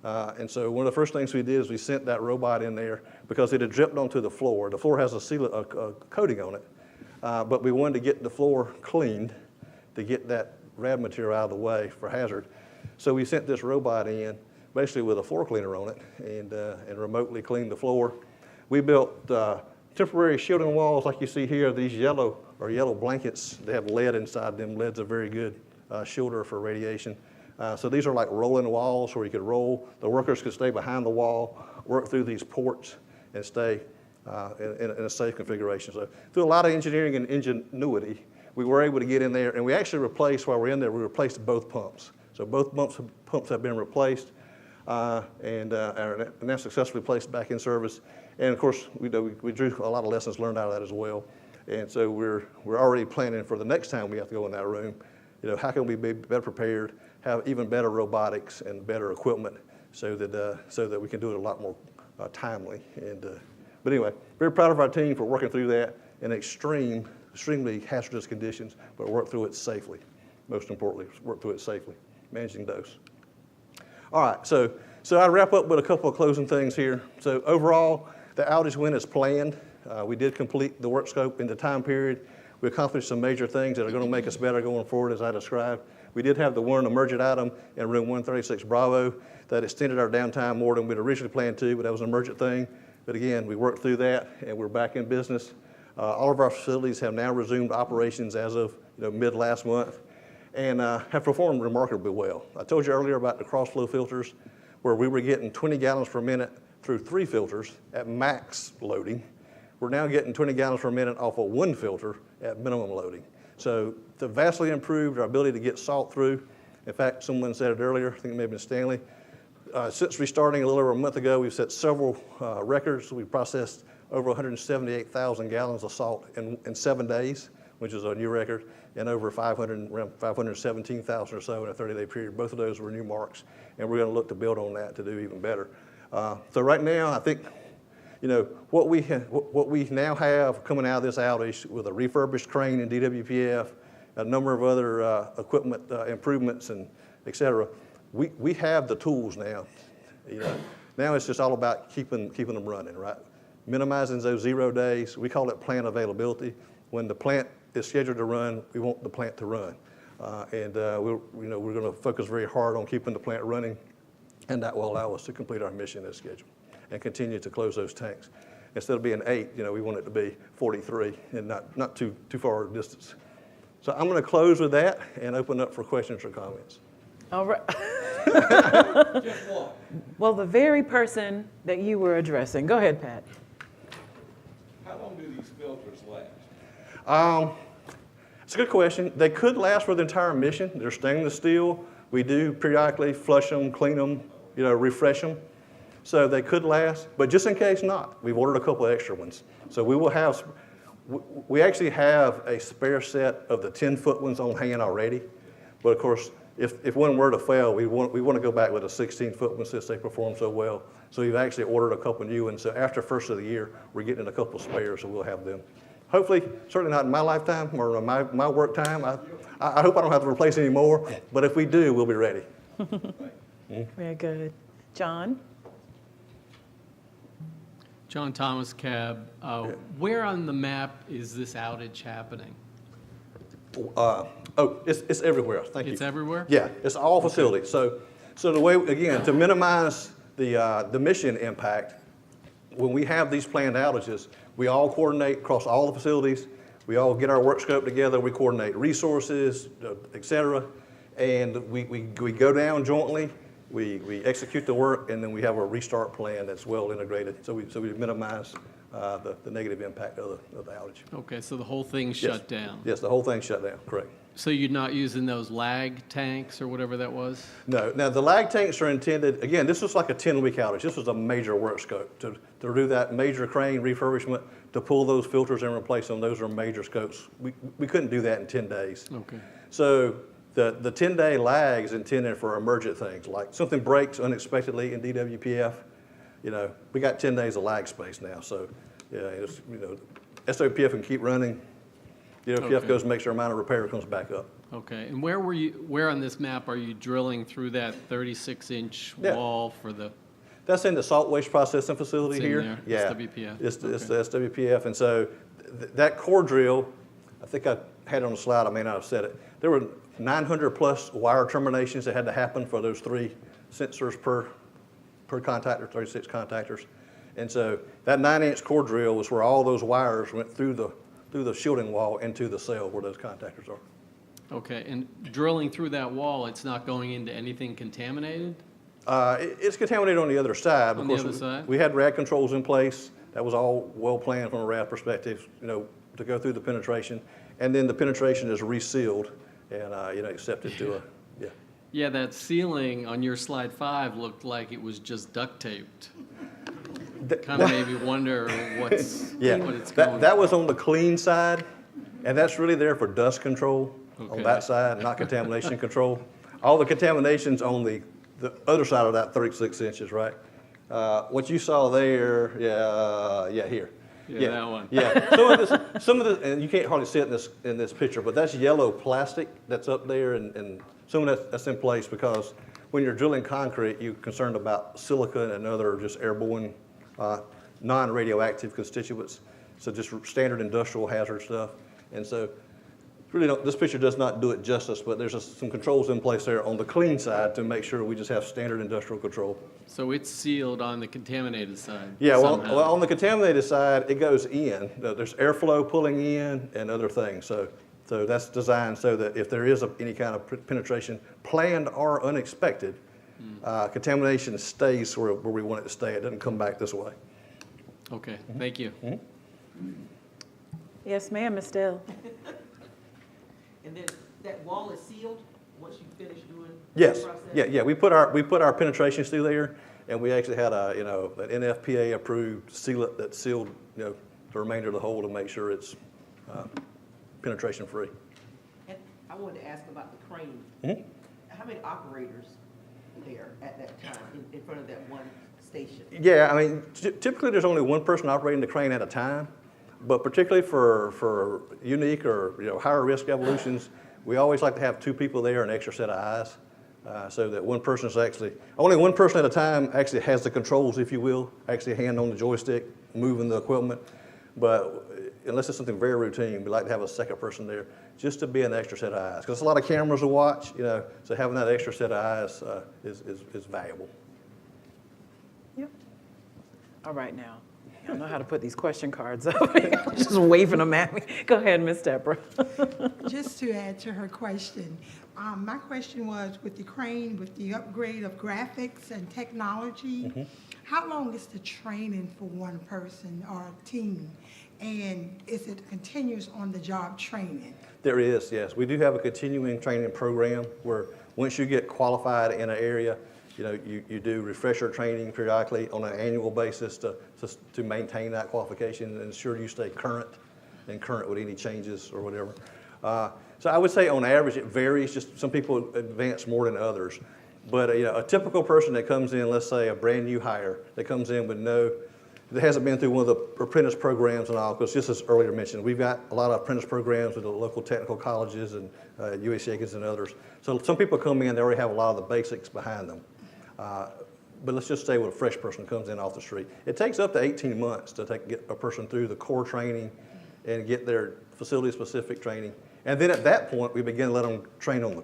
And so one of the first things we did is we sent that robot in there because it had dripped onto the floor. The floor has a coating on it, but we wanted to get the floor cleaned to get that rad material out of the way for hazard. So we sent this robot in basically with a floor cleaner on it and remotely cleaned the floor. We built temporary shielding walls like you see here. These yellow blankets, they have lead inside them. Lead's a very good shielder for radiation. So these are like rolling walls where you could roll. The workers could stay behind the wall, work through these ports, and stay in a safe configuration. So through a lot of engineering and ingenuity, we were able to get in there, and we actually replaced, while we're in there, we replaced both pumps. So both pumps have been replaced and are now successfully placed back in service. And of course, we drew a lot of lessons learned out of that as well. And so we're already planning for the next time we have to go in that room. You know, how can we be better prepared, have even better robotics and better equipment so that we can do it a lot more timely. But anyway, very proud of our team for working through that in extremely hazardous conditions, but work through it safely. Most importantly, work through it safely, managing dose. All right, so I wrap up with a couple of closing things here. So overall, the outage went as planned. We did complete the work scope in the time period. We accomplished some major things that are going to make us better going forward, as I described. We did have the one emergent item in room 136 Bravo that extended our downtime more than we'd originally planned to, but that was an emergent thing. But again, we worked through that, and we're back in business. All of our facilities have now resumed operations as of mid last month, and have performed remarkably well. I told you earlier about the cross-flow filters, where we were getting 20 gallons per minute through 3 filters at max loading. We're now getting 20 gallons per minute off of 1 filter at minimum loading. So to vastly improved our ability to get salt through. In fact, someone said it earlier, I think it may have been Stanley. Since restarting a little over a month ago, we've set several records. We processed over 178,000 gallons of salt in 7 days, which is a new record, and over around 517,000 or so in a 30-day period. Both of those were new marks, and we're going to look to build on that to do even better. So right now, I think what we now have coming out of this outage with a refurbished crane in DWPF, a number of other equipment improvements, and et cetera, we have the tools now. Now it's just all about keeping them running, right? Minimizing those 0 days. We call it plant availability. When the plant is scheduled to run, we want the plant to run, and we're going to focus very hard on keeping the plant running, and that will allow us to complete our mission as scheduled and continue to close those tanks. Instead of being 8, we want it to be 43 and not too far a distance. So I'm going to close with that and open up for questions or comments. All right. Well, the very person that you were addressing. Go ahead, Pat. How long do these filters last? It's a good question. They could last for the entire mission. They're stainless steel, We do periodically flush them, clean them, refresh them. So they could last, but just in case not, we've ordered a couple of extra ones. So we will have, we actually have a spare set of the 10-foot ones on hand already. But of course, if one were to fail, we want to go back with a 16-foot one since they perform so well. So we've actually ordered a couple new ones. So after first of the year, we're getting a couple spares, so we'll have them. Hopefully, certainly not in my lifetime or my work time. I hope I don't have to replace any more, but if we do, we'll be ready. Very good. John? John Thomas, Cab. Where on the map is this outage happening? It's everywhere. Thank you. It's everywhere? Yeah, it's all facilities. So the way, again, to minimize the mission impact, when we have these planned outages, we all coordinate across all the facilities. We all get our work scope together. We coordinate resources, et cetera, and we go down jointly. We execute the work, and then we have a restart plan that's well integrated. So we minimize the negative impact of the outage. Okay, so the whole thing's shut down? Yes, the whole thing's shut down, correct. So you're not using those lag tanks or whatever that was? No. Now, the lag tanks are intended, again, this was like a 10-week outage. This was a major work scope. To do that major crane refurbishment, to pull those filters and replace them, those are major scopes. We couldn't do that in 10 days. Okay. So the 10-day lag is intended for emergent things, like something breaks unexpectedly in DWPF. We got 10 days of lag space now. So, SOPF can keep running. DWPF goes and makes sure a minor repair comes back up. Okay, and where on this map are you drilling through that 36-inch wall for the? That's in the salt waste processing facility It's in here. there, Yeah, SWPF. It's the SWPF, and so that core drill, I think I had it on the slide. I may not have said it. There were 900 plus wire terminations that had to happen for those 3 sensors per contactor, 36 contactors, and so that 9-inch core drill was where all those wires went through the shielding wall into the cell where those contactors are. Okay, and drilling through that wall, it's not going into anything contaminated? It's contaminated on the other side. On the other side? We had rad controls in place. That was all well planned from a rad perspective, to go through the penetration. And then the penetration is resealed and, accepted to a, yeah. Yeah, that ceiling on your slide 5 looked like it was just duct taped. Kind of made me wonder what it's going. That was on the clean side, and that's really there for dust control on that side, not contamination control. All the contamination's on the other side of that 36 inches, right? What you saw there, here. Yeah, that one. Yeah, some of this, and you can't hardly see it in this picture, but that's yellow plastic that's up there, and some of that's in place because when you're drilling concrete, you're concerned about silica and other just airborne, non-radioactive constituents, so just standard industrial hazard stuff. And so really this picture does not do it justice, but there's some controls in place there on the clean side to make sure we just have standard industrial control. So it's sealed on the contaminated side? Yeah, well, on the contaminated side, it goes in. There's airflow pulling in and other things. So that's designed so that if there is any kind of penetration, planned or unexpected, contamination stays where we want it to stay. It doesn't come back this way. Okay, thank you. Yes, ma'am, Ms. Dell. And then that wall is sealed once you finish doing Yes, the process? yeah. We put our penetrations through there, and we actually had an NFPA approved sealant that sealed the remainder of the hole to make sure it's penetration free. And I wanted to ask about the crane. How many operators there at that time in front of that one station? Yeah, I mean, typically there's only one person operating the crane at a time, but particularly for unique or higher risk evolutions, we always like to have 2 people there and an extra set of eyes, so that only one person at a time actually has the controls, if you will, actually hand on the joystick, moving the equipment. But unless it's something very routine, we like to have a second person there just to be an extra set of eyes. Because a lot of cameras to watch, so having that extra set of eyes is valuable. Yep. All right now. don't know how to put these question cards up. Just waving them at me. Go ahead, Miss Deborah. Just to add to her question, my question was with the crane, with the upgrade of graphics and technology, how long is the training for one person or a team? And is it continuous on-the-job training? There is, yes. We do have a continuing training program where once you get qualified in an area, you do refresher training periodically on an annual basis to maintain that qualification and ensure you stay current with any changes or whatever. So I would say on average it varies. Just some people advance more than others. But a typical person that comes in, let's say a brand new hire that comes in that hasn't been through one of the apprentice programs and all, because just as earlier mentioned, we've got a lot of apprentice programs with the local technical colleges and UH Aikens and others. So some people come in, they already have a lot of the basics behind them. But let's just say when a fresh person comes in off the street, it takes up to 18 months to get a person through the core training and get their facility-specific training. And then at that point, we begin to let them train on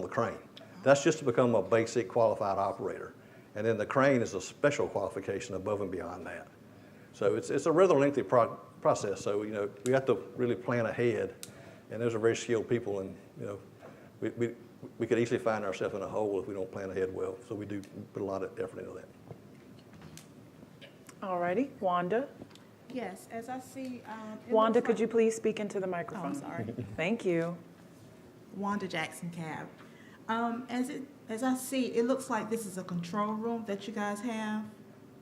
the crane. That's just to become a basic qualified operator. And then the crane is a special qualification above and beyond that. So it's a rather lengthy process. So, we have to really plan ahead. And those are very skilled people. And, we could easily find ourselves in a hole if we don't plan ahead well. So we do put a lot of effort into that. All righty, Wanda. Yes, as I see. Wanda, could you please speak into the microphone? I'm sorry. Thank you. Wanda Jackson Cab. As I see, it looks like this is a control room that you guys have.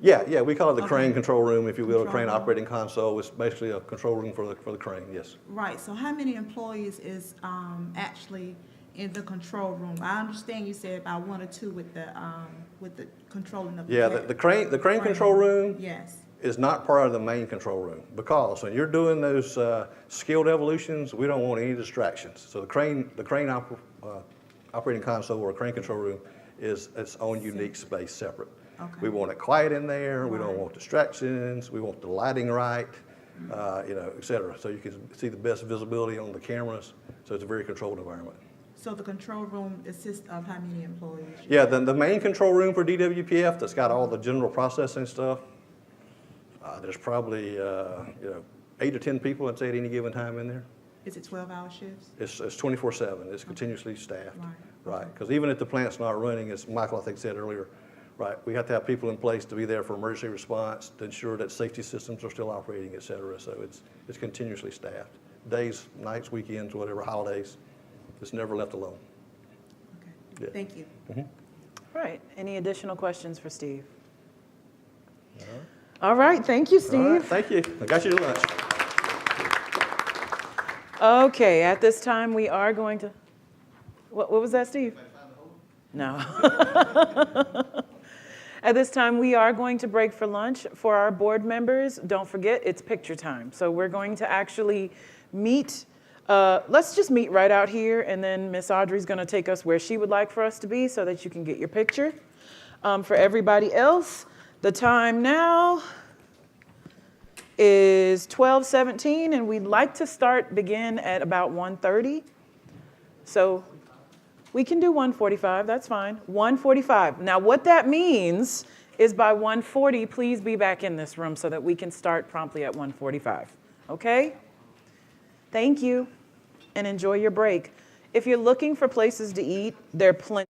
Yeah, we call it the crane Okay. control room, if you will, a Control crane room. operating console. It's basically a control room for the crane, yes. Right, so how many employees is actually in the control room? I understand you said about 1 or 2 with the controlling of the. Yeah, the crane control room Yes. is not part of the main control room, because when you're doing those skilled evolutions, we don't want any distractions. So the crane operating console or crane control room is its own unique space, separate. Okay. We want it quiet in there. We don't Right. want distractions. We want the lighting right, et cetera. So you can see the best visibility on the cameras. So it's a very controlled environment. So the control room consists of how many employees? Yeah, the main control room for DWPF that's got all the general processing stuff, there's probably 8 to 10 people, I'd say, at any given time in there. Is it 12-hour shifts? It's 24/7. It's continuously staffed. Right. Right, because even if the plant's not running, as Michael, I think, said earlier, right, we have to have people in place to be there for emergency response, to ensure that safety systems are still operating, et cetera. So it's continuously staffed. Days, nights, weekends, whatever, holidays. It's never left alone. Okay. Thank you. Right. Any additional questions for Steve? All right. Thank you, Steve. All right, thank you. I got you to lunch. Okay. At this time, we are going to. What was that, Steve? No. At this time, we are going to break for lunch. For our board members, don't forget, it's picture time. So we're going to actually meet. Let's just meet right out here, and then Miss Audrey's going to take us where she would like for us to be so that you can get your picture. For everybody else, the time now is 12:17, and we'd like to begin at about 1:30. So we can do 1:45, that's fine. 1:45. Now what that means is by 1:40, please be back in this room so that we can start promptly at 1:45, okay? Thank you, and enjoy your break. If you're looking for places to eat, there are plenty.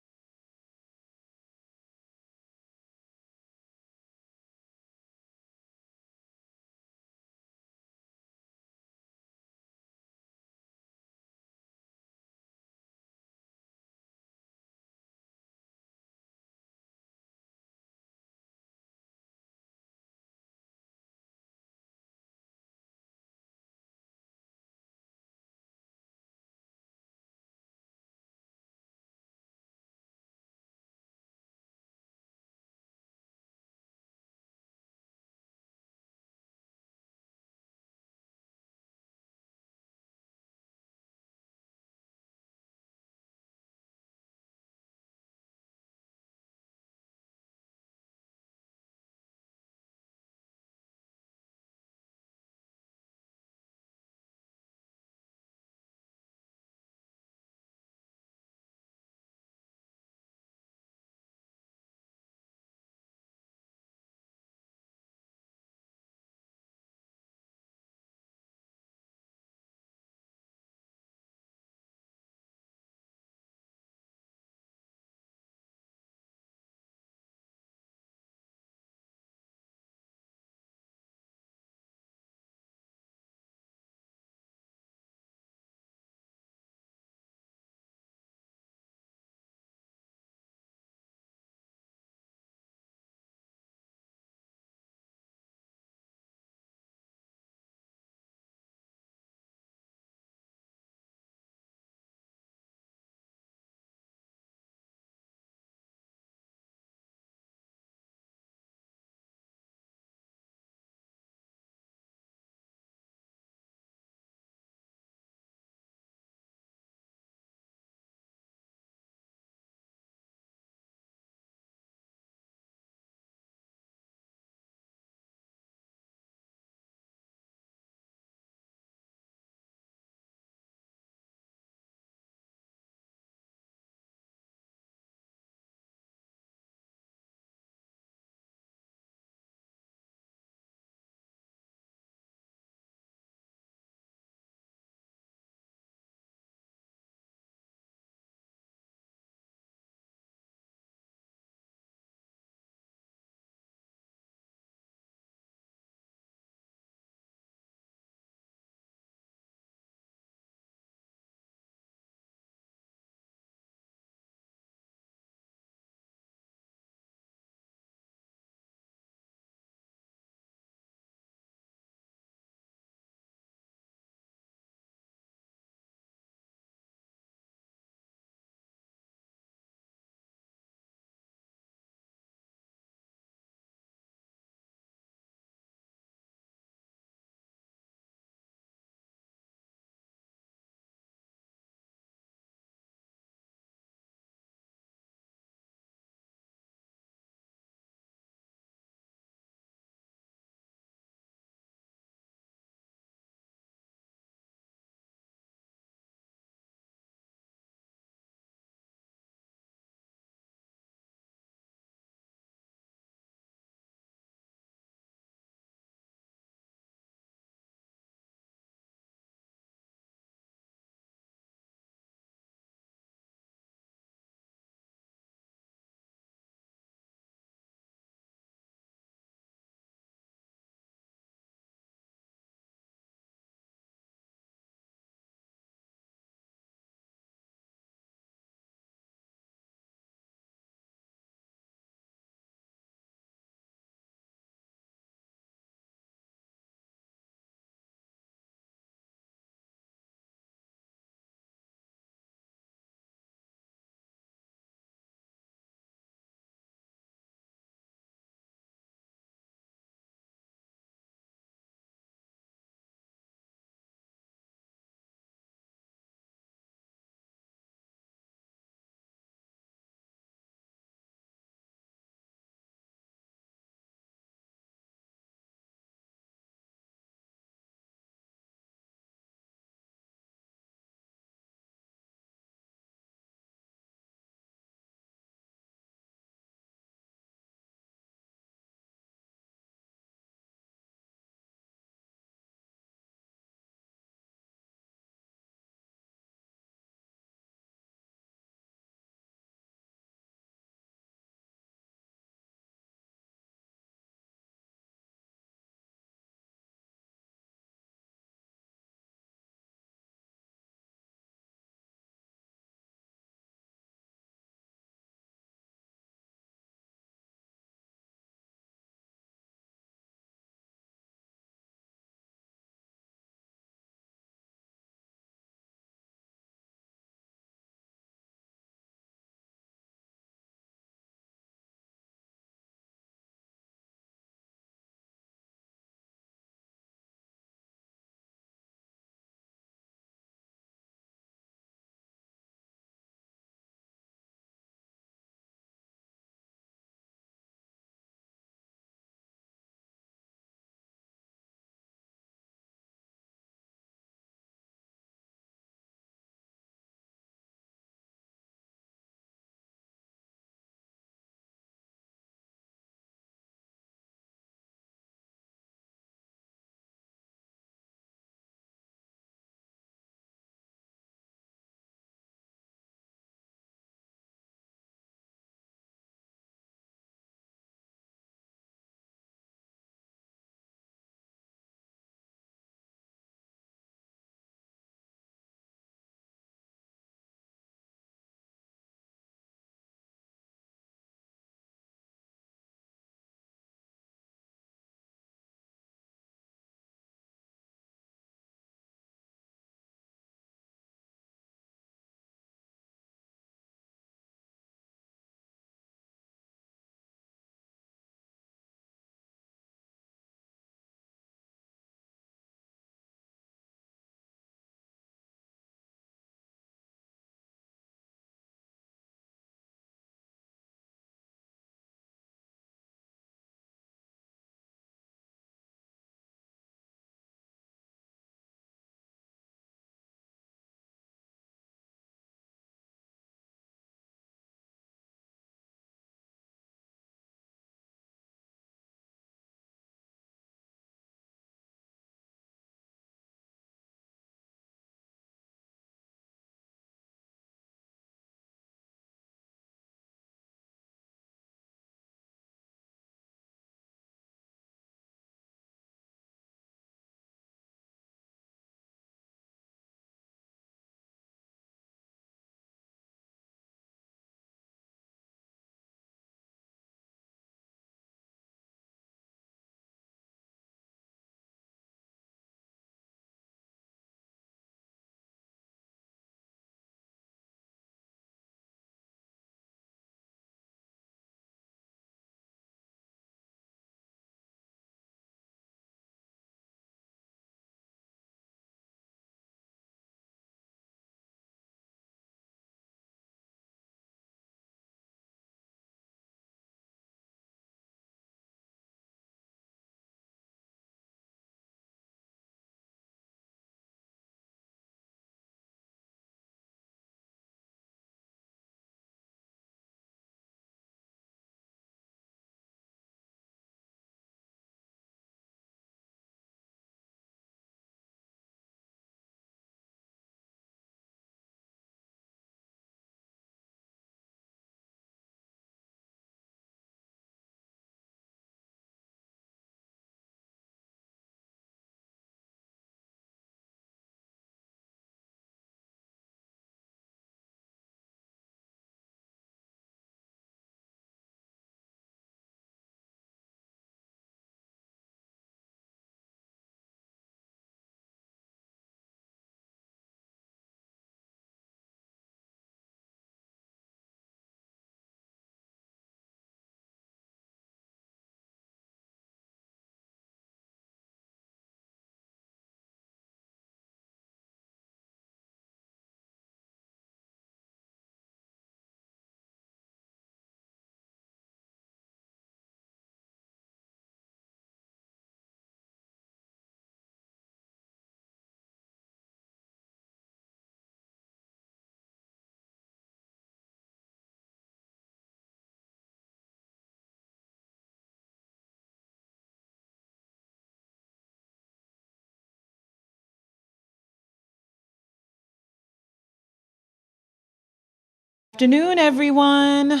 Afternoon, everyone.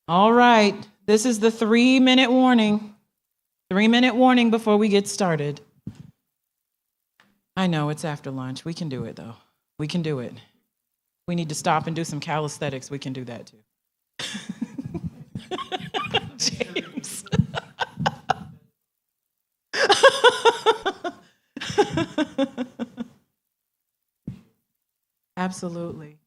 All right, this is the 3-minute warning. 3-minute warning before we get started. I know it's after lunch. We can do it, though. We can do it. We need to stop and do some calisthenics. We can do that, too. James. Absolutely.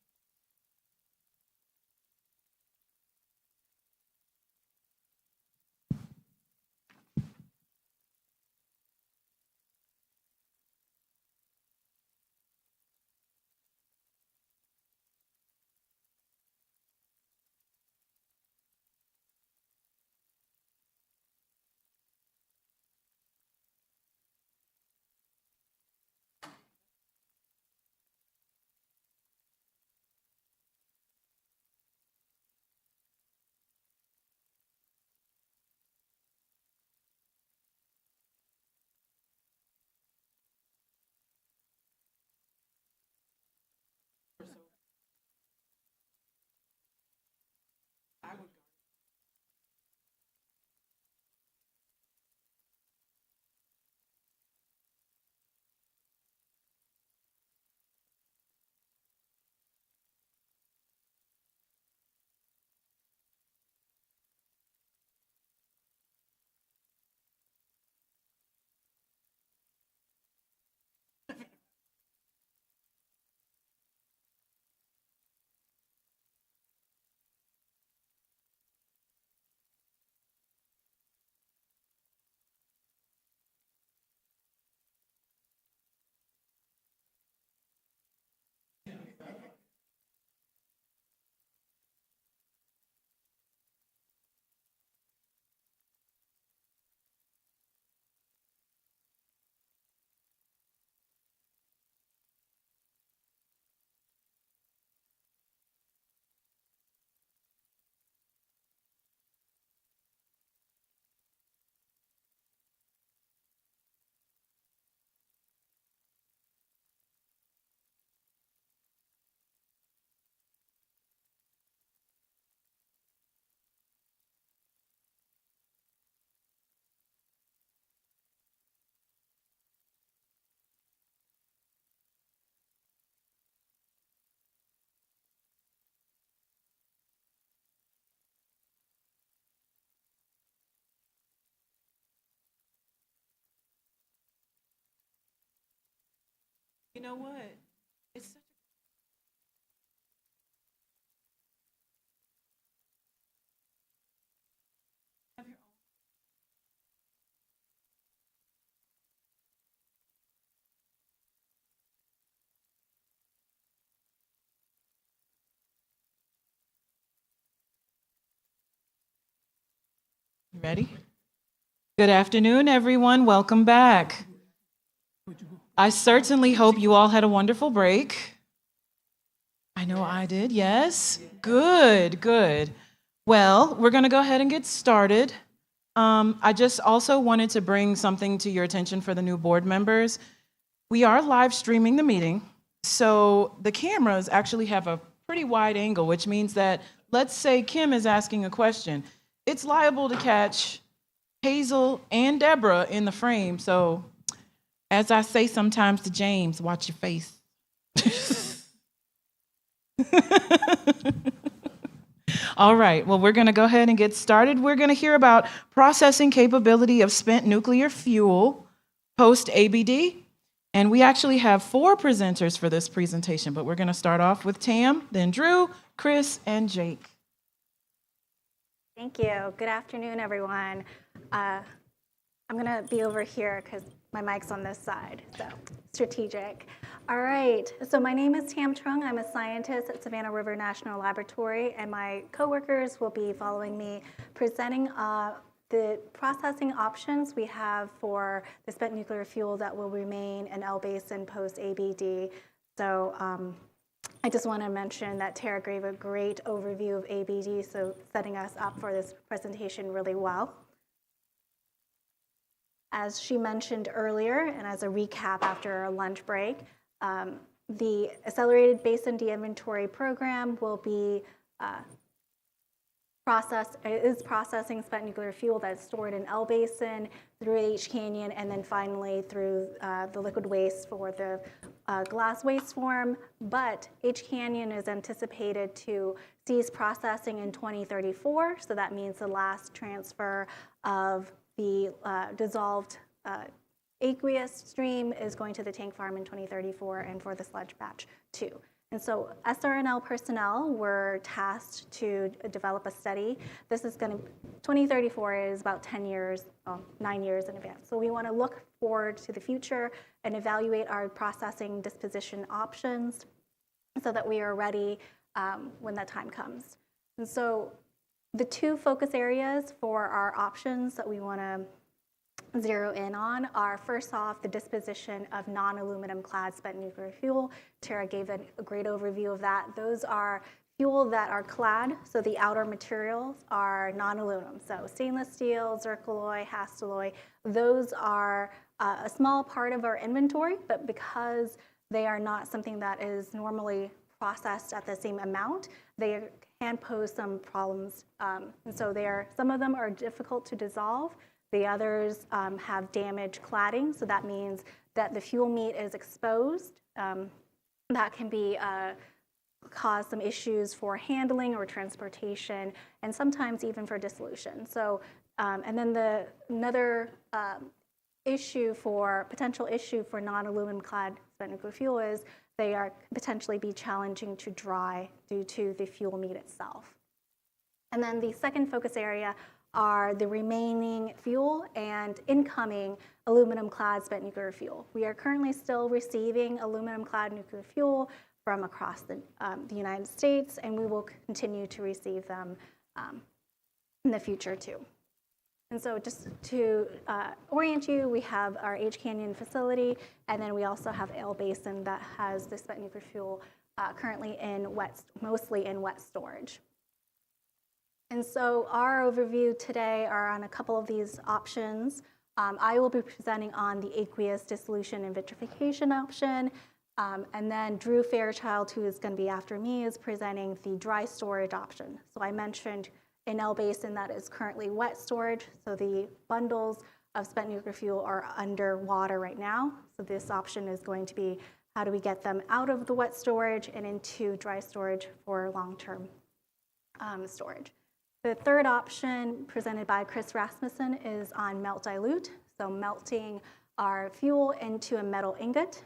You know what? It's such Ready? Good afternoon, everyone. Welcome back. I certainly hope you all had a wonderful break. I know I did, yes. Good, good. Well, we're going to go ahead and get started. I just also wanted to bring something to your attention for the new board members. We are live streaming the meeting, so the cameras actually have a pretty wide angle, which means that, let's say Kim is asking a question, it's liable to catch Hazel and Deborah in the frame. So as I say sometimes to James, watch your face. All right, well, we're going to go ahead and get started. We're going to hear about processing capability of spent nuclear fuel post-ABD. And we actually have 4 presenters for this presentation, but we're going to start off with Tam, then Drew, Chris, and Jake. Thank you. Good afternoon, everyone. I'm going to be over here because my mic's on this side, so strategic. All right, so my name is Tam Trung. I'm a scientist at Savannah River National Laboratory, and my coworkers will be following me presenting the processing options we have for the spent nuclear fuel that will remain in El Basin post-ABD. So I just want to mention that Tara gave a great overview of ABD, so setting us up for this presentation really well. As she mentioned earlier, and as a recap after our lunch break, the Accelerated Basin De-Inventory Program will be is processing spent nuclear fuel that's stored in L Basin through H Canyon, and then finally through the liquid waste for the glass waste form. But H Canyon is anticipated to cease processing in 2034, so that means the last transfer of the dissolved aqueous stream is going to the tank farm in 2034, and for the sludge batch too. And so SRNL personnel were tasked to develop a study. This is going to, 2034 is about 10 years, 9 years in advance. So we want to look forward to the future and evaluate our processing disposition options so that we are ready when that time comes. And so the two focus areas for our options that we want to zero in on are, first off, the disposition of non-aluminum clad spent nuclear fuel. Tara gave a great overview of that. Those are fuel that are clad, so the outer materials are non-aluminum. So stainless steel, zircaloy, hastelloy, those are a small part of our inventory, but because they are not something that is normally processed at the same amount, they can pose some problems. And so some of them are difficult to dissolve. The others have damaged cladding, so that means that the fuel meat is exposed. That can be cause some issues for handling or transportation, and sometimes even for dissolution. So, and then another potential issue for non-aluminum clad spent nuclear fuel is they are potentially be challenging to dry due to the fuel meat itself. And then the second focus area are the remaining fuel and incoming aluminum-clad spent nuclear fuel. We are currently still receiving aluminum-clad nuclear fuel from across the United States, and we will continue to receive them in the future too. And so just to orient you, we have our H Canyon facility, and then we also have L Basin that has the spent nuclear fuel currently mostly in wet storage. And so our overview today are on a couple of these options. I will be presenting on the aqueous dissolution and vitrification option, and then Drew Fairchild, who is going to be after me, is presenting the dry storage option. So I mentioned in L Basin that is currently wet storage, so the bundles of spent nuclear fuel are underwater right now. So this option is going to be how do we get them out of the wet storage and into dry storage for long-term storage. The third option presented by Chris Rasmussen is on melt dilute, so melting our fuel into a metal ingot.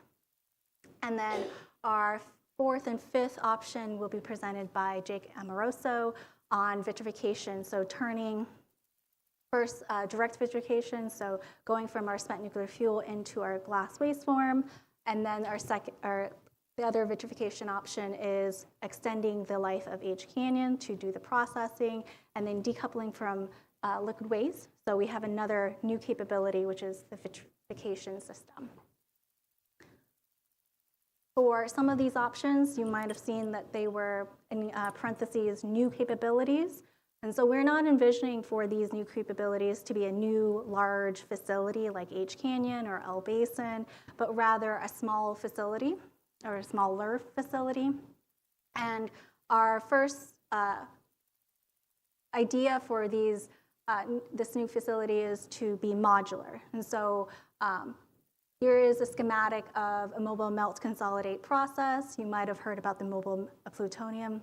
And then our fourth and fifth option will be presented by Jake Amoroso on vitrification, so turning first direct vitrification, so going from our spent nuclear fuel into our glass waste form, and then the other vitrification option is extending the life of H Canyon to do the processing and then decoupling from liquid waste. So we have another new capability, which is the vitrification system. For some of these options, you might have seen that they were in parentheses, new capabilities. And so we're not envisioning for these new capabilities to be a new large facility like H Canyon or L Basin, but rather a small facility or a smaller facility. And our first idea for this new facility is to be modular. And so here is a schematic of a mobile melt consolidate process. You might have heard about the mobile plutonium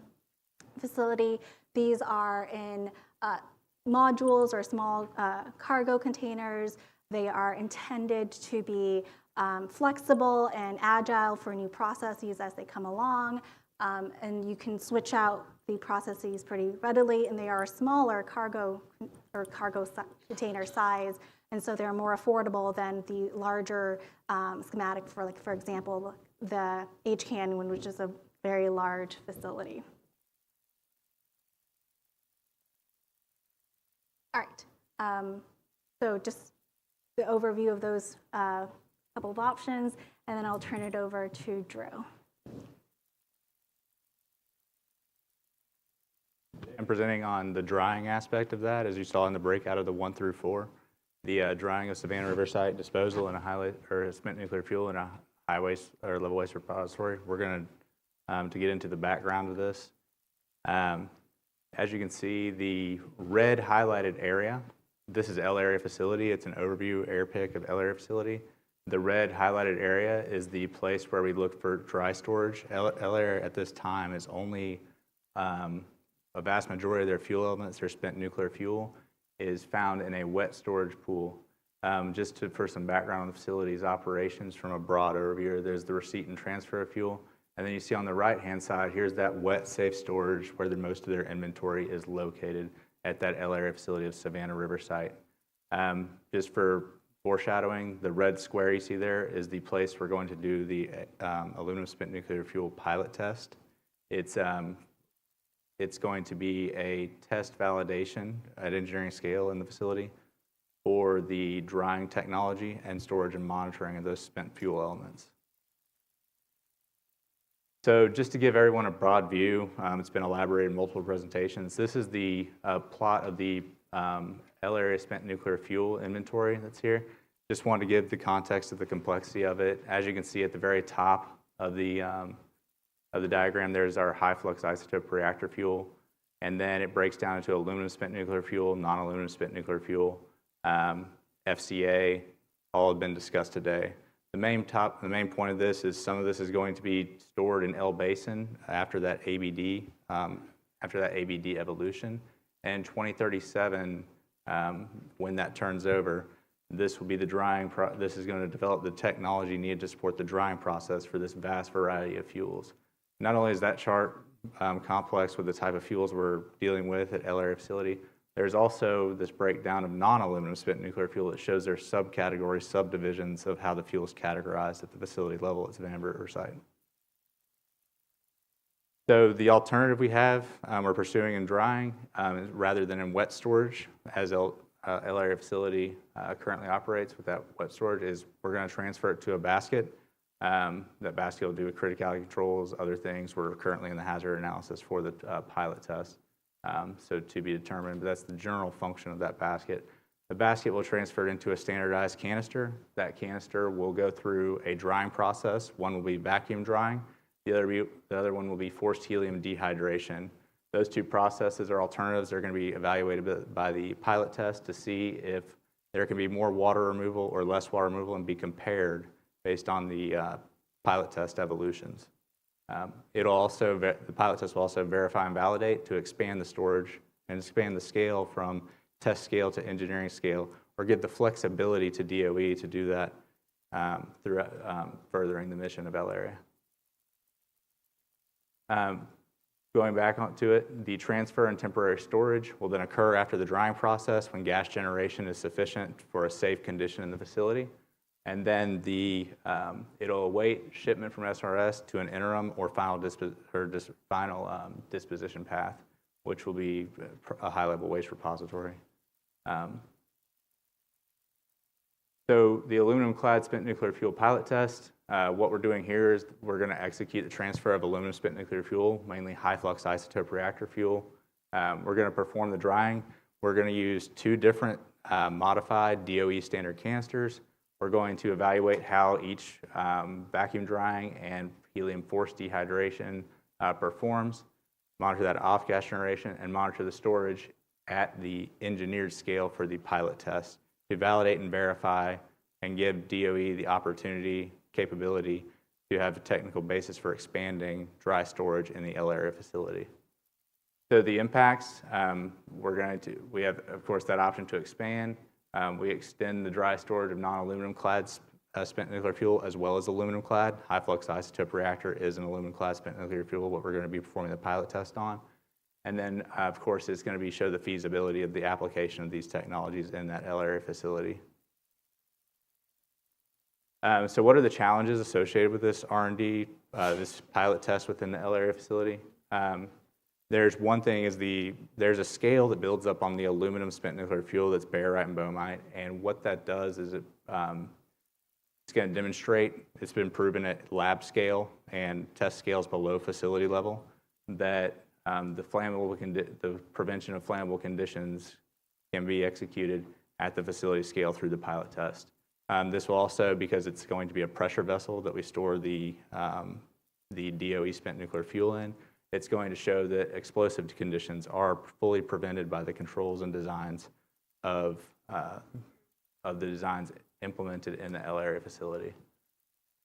facility. These are in modules or small cargo containers. They are intended to be flexible and agile for new processes as they come along. And you can switch out the processes pretty readily, and they are a smaller cargo container size, and so they're more affordable than the larger schematic for, like, for example, the H Canyon, which is a very large facility. All right, so just the overview of those couple of options, and then I'll turn it over to Drew. I'm presenting on the drying aspect of that, as you saw in the breakout of the 1 through 4. The drying of Savannah River site disposal and a spent nuclear fuel in a high waste or level waste repository. We're going to get into the background of this. As you can see, the red highlighted area, this is L area facility. It's an overview air pic of L area facility. The red highlighted area is the place where we look for dry storage. L area at this time is only a vast majority of their fuel elements, their spent nuclear fuel, is found in a wet storage pool. For some background on the facility's operations from a broad overview, there's the receipt and transfer of fuel. And then you see on the right-hand side, here's that wet safe storage where most of their inventory is located at that L area facility of Savannah River site. Just for foreshadowing, the red square you see there is the place we're going to do the aluminum spent nuclear fuel pilot test. It's going to be a test validation at engineering scale in the facility for the drying technology and storage and monitoring of those spent fuel elements. So just to give everyone a broad view, it's been elaborated in multiple presentations. This is the plot of the L area spent nuclear fuel inventory that's here. Just wanted to give the context of the complexity of it. As you can see at the very top of the diagram, there's our high flux isotope reactor fuel, and then it breaks down into aluminum spent nuclear fuel, non-aluminum spent nuclear fuel, FCA, all have been discussed today. The main point of this is some of this is going to be stored in L basin after that ABD evolution. And in 2037, when that turns over, this will be the drying. This is going to develop the technology needed to support the drying process for this vast variety of fuels. Not only is that chart complex with the type of fuels we're dealing with at L area facility, there's also this breakdown of non-aluminum spent nuclear fuel that shows their subcategories, subdivisions of how the fuel is categorized at the facility level at Savannah River site. So the alternative we have, we're pursuing in drying rather than in wet storage, as L area facility currently operates with that wet storage, is we're going to transfer it to a basket. That basket will do criticality controls, other things. We're currently in the hazard analysis for the pilot test. So to be determined, but that's the general function of that basket. The basket will transfer it into a standardized canister. That canister will go through a drying process. One will be vacuum drying. The other one will be forced helium dehydration. Those two processes are alternatives. They're going to be evaluated by the pilot test to see if there can be more water removal or less water removal and be compared based on the pilot test evolutions. The pilot test will also verify and validate to expand the storage and expand the scale from test scale to engineering scale, or give the flexibility to DOE to do that through furthering the mission of L area. Going back onto it, the transfer and temporary storage will then occur after the drying process when gas generation is sufficient for a safe condition in the facility. And then it'll await shipment from SRS to an interim or final disposition path, which will be a high-level waste repository. So the aluminum-clad spent nuclear fuel pilot test, what we're doing here is we're going to execute the transfer of aluminum spent nuclear fuel, mainly high-flux isotope reactor fuel. We're going to perform the drying. We're going to use two different modified DOE standard canisters. We're going to evaluate how each vacuum drying and helium forced dehydration performs, monitor that off-gas generation, and monitor the storage at the engineered scale for the pilot test to validate and verify and give DOE the opportunity, capability to have a technical basis for expanding dry storage in the L area facility. So the impacts, we have, of course, that option to expand. We extend the dry storage of non-aluminum clad spent nuclear fuel as well as aluminum clad. High flux isotope reactor is an aluminum clad spent nuclear fuel, what we're going to be performing the pilot test on. And then, of course, it's going to show the feasibility of the application of these technologies in that L area facility. So what are the challenges associated with this R&D, this pilot test within the L area facility? There's one thing is there's a scale that builds up on the aluminum spent nuclear fuel that's barite and boehmite, and what that does is it's going to demonstrate, it's been proven at lab scale and test scales below facility level, that the prevention of flammable conditions can be executed at the facility scale through the pilot test. This will also, because it's going to be a pressure vessel that we store the DOE spent nuclear fuel in, it's going to show that explosive conditions are fully prevented by the controls and designs of the designs implemented in the L area facility.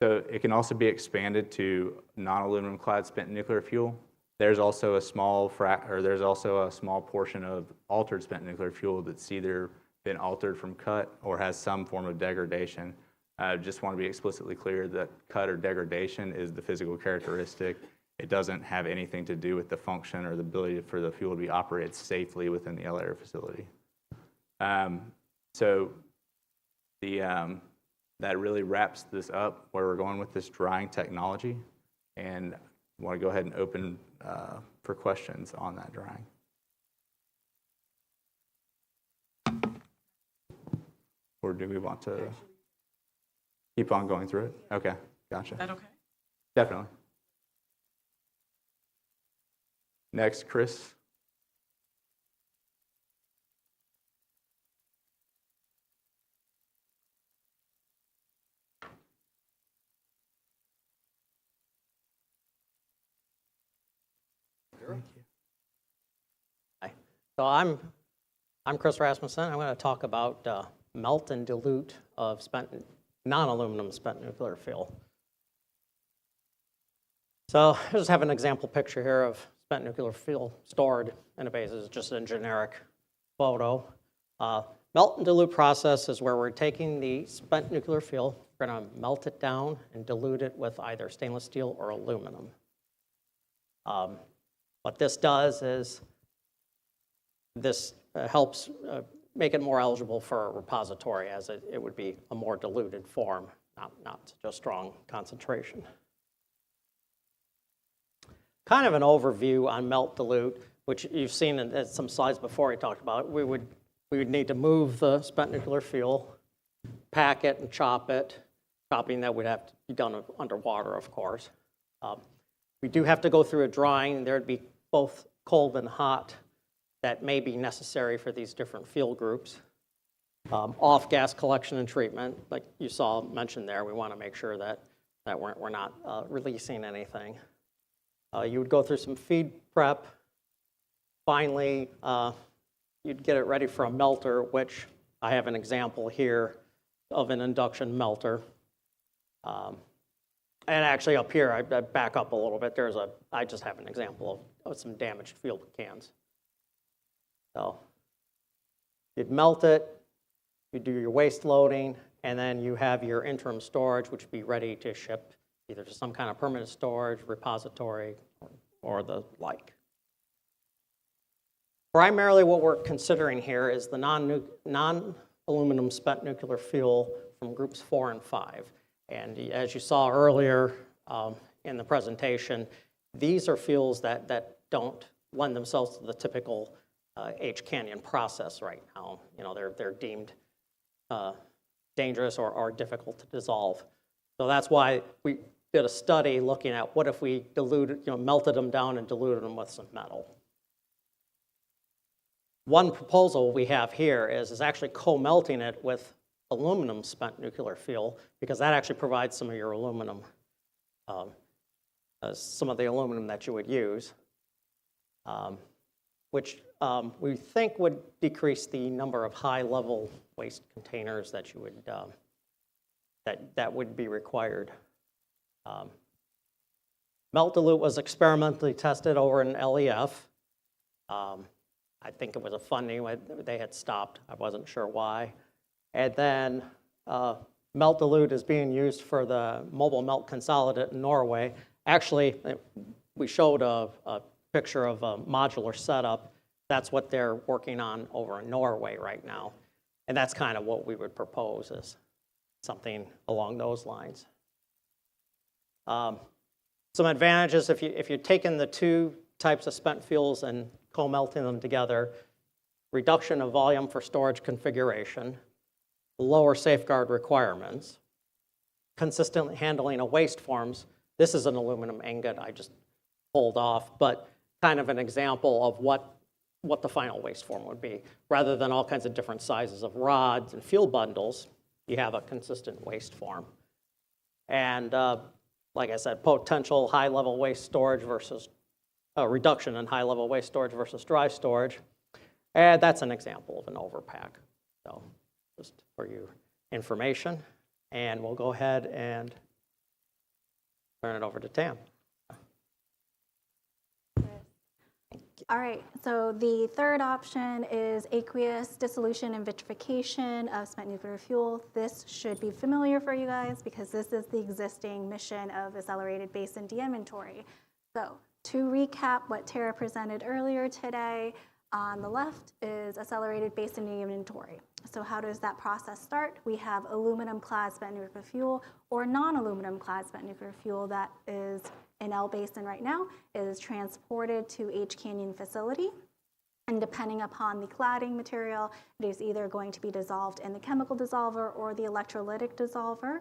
So it can also be expanded to non-aluminum clad spent nuclear fuel. There's also a small portion of altered spent nuclear fuel that's either been altered from cut or has some form of degradation. I just want to be explicitly clear that cut or degradation is the physical characteristic. It doesn't have anything to do with the function or the ability for the fuel to be operated safely within the L area facility. That really wraps this up where we're going with this drying technology, and I want to go ahead and open for questions on that drying. Or do we want to keep on going through it? Okay, gotcha. Is that okay? Definitely. Next, Chris. Hi. So I'm Chris Rasmussen. I'm going to talk about melt and dilute of non-aluminum spent nuclear fuel. So I just have an example picture here of spent nuclear fuel stored in a base. It's just a generic photo. Melt and dilute process is where we're taking the spent nuclear fuel, we're going to melt it down and dilute it with either stainless steel or aluminum. What this does is this helps make it more eligible for a repository, as it would be a more diluted form, not such a strong concentration. Kind of an overview on melt dilute, which you've seen in some slides before I talked about. We would need to move the spent nuclear fuel, pack it and chop it. Chopping that would have to be done underwater, of course. We do have to go through a drying. There'd be both cold and hot that may be necessary for these different fuel groups. Off-gas collection and treatment, like you saw mentioned there, we want to make sure that we're not releasing anything. You would go through some feed prep. Finally, you'd get it ready for a melter, which I have an example here of an induction melter. And actually up here, I back up a little bit. I just have an example of some damaged fuel cans. So you'd melt it, you do your waste loading, and then you have your interim storage, which would be ready to ship either to some kind of permanent storage, repository, or the like. Primarily what we're considering here is the non-aluminum spent nuclear fuel from groups 4 and 5. And as you saw earlier in the presentation, these are fuels that don't lend themselves to the typical H Canyon process right now. You know, they're deemed dangerous or difficult to dissolve. So that's why we did a study looking at what if we melted them down and diluted them with some metal. One proposal we have here is actually co-melting it with aluminum spent nuclear fuel, because that actually provides some of your aluminum, some of the aluminum that you would use, which we think would decrease the number of high-level waste containers that you would that would be required. Melt dilute was experimentally tested over in LEF. I think it was a funding they had stopped. I wasn't sure why. And then melt dilute is being used for the mobile melt consolidate in Norway. Actually, we showed a picture of a modular setup. That's what they're working on over in Norway right now. And that's kind of what we would propose, is something along those lines. Some advantages, if you're taking the two types of spent fuels and co-melting them together: reduction of volume for storage configuration, lower safeguard requirements, consistent handling of waste forms. This is an aluminum ingot I just pulled off, but kind of an example of what the final waste form would be. Rather than all kinds of different sizes of rods and fuel bundles, you have a consistent waste form. And like I said, potential high-level waste storage versus reduction in high-level waste storage versus dry storage. And that's an example of an overpack. So just for your information. And we'll go ahead and turn it over to Tam. All right, so the third option is aqueous dissolution and vitrification of spent nuclear fuel. This should be familiar for you guys because this is the existing mission of accelerated basin de-inventory. So to recap what Tara presented earlier today, on the left is accelerated basin de-inventory. So how does that process start? We have aluminum-clad spent nuclear fuel or non-aluminum-clad spent nuclear fuel that is in L Basin right now, is transported to H Canyon facility. And depending upon the cladding material, it is either going to be dissolved in the chemical dissolver or the electrolytic dissolver.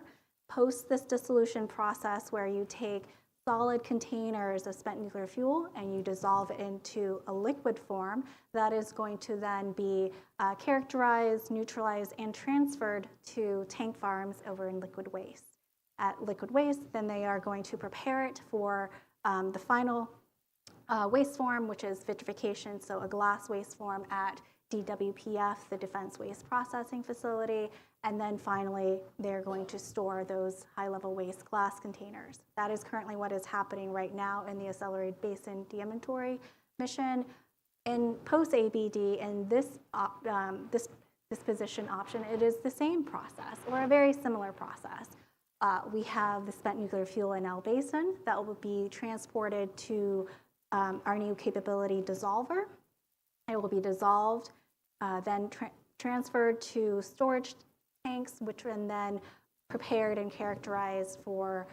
Post this dissolution process where you take solid containers of spent nuclear fuel and you dissolve it into a liquid form that is going to then be characterized, neutralized, and transferred to tank farms over in liquid waste. At liquid waste, then they are going to prepare it for the final waste form, which is vitrification, so a glass waste form at DWPF, the Defense Waste Processing Facility, and then finally they're going to store those high-level waste glass containers. That is currently what is happening right now in the Accelerated Basin De-inventory mission. In post-ABD, in this disposition option, it is the same process or a very similar process. We have the spent nuclear fuel in L Basin that will be transported to our new capability dissolver. It will be dissolved, then transferred to storage tanks, which are then prepared and characterized for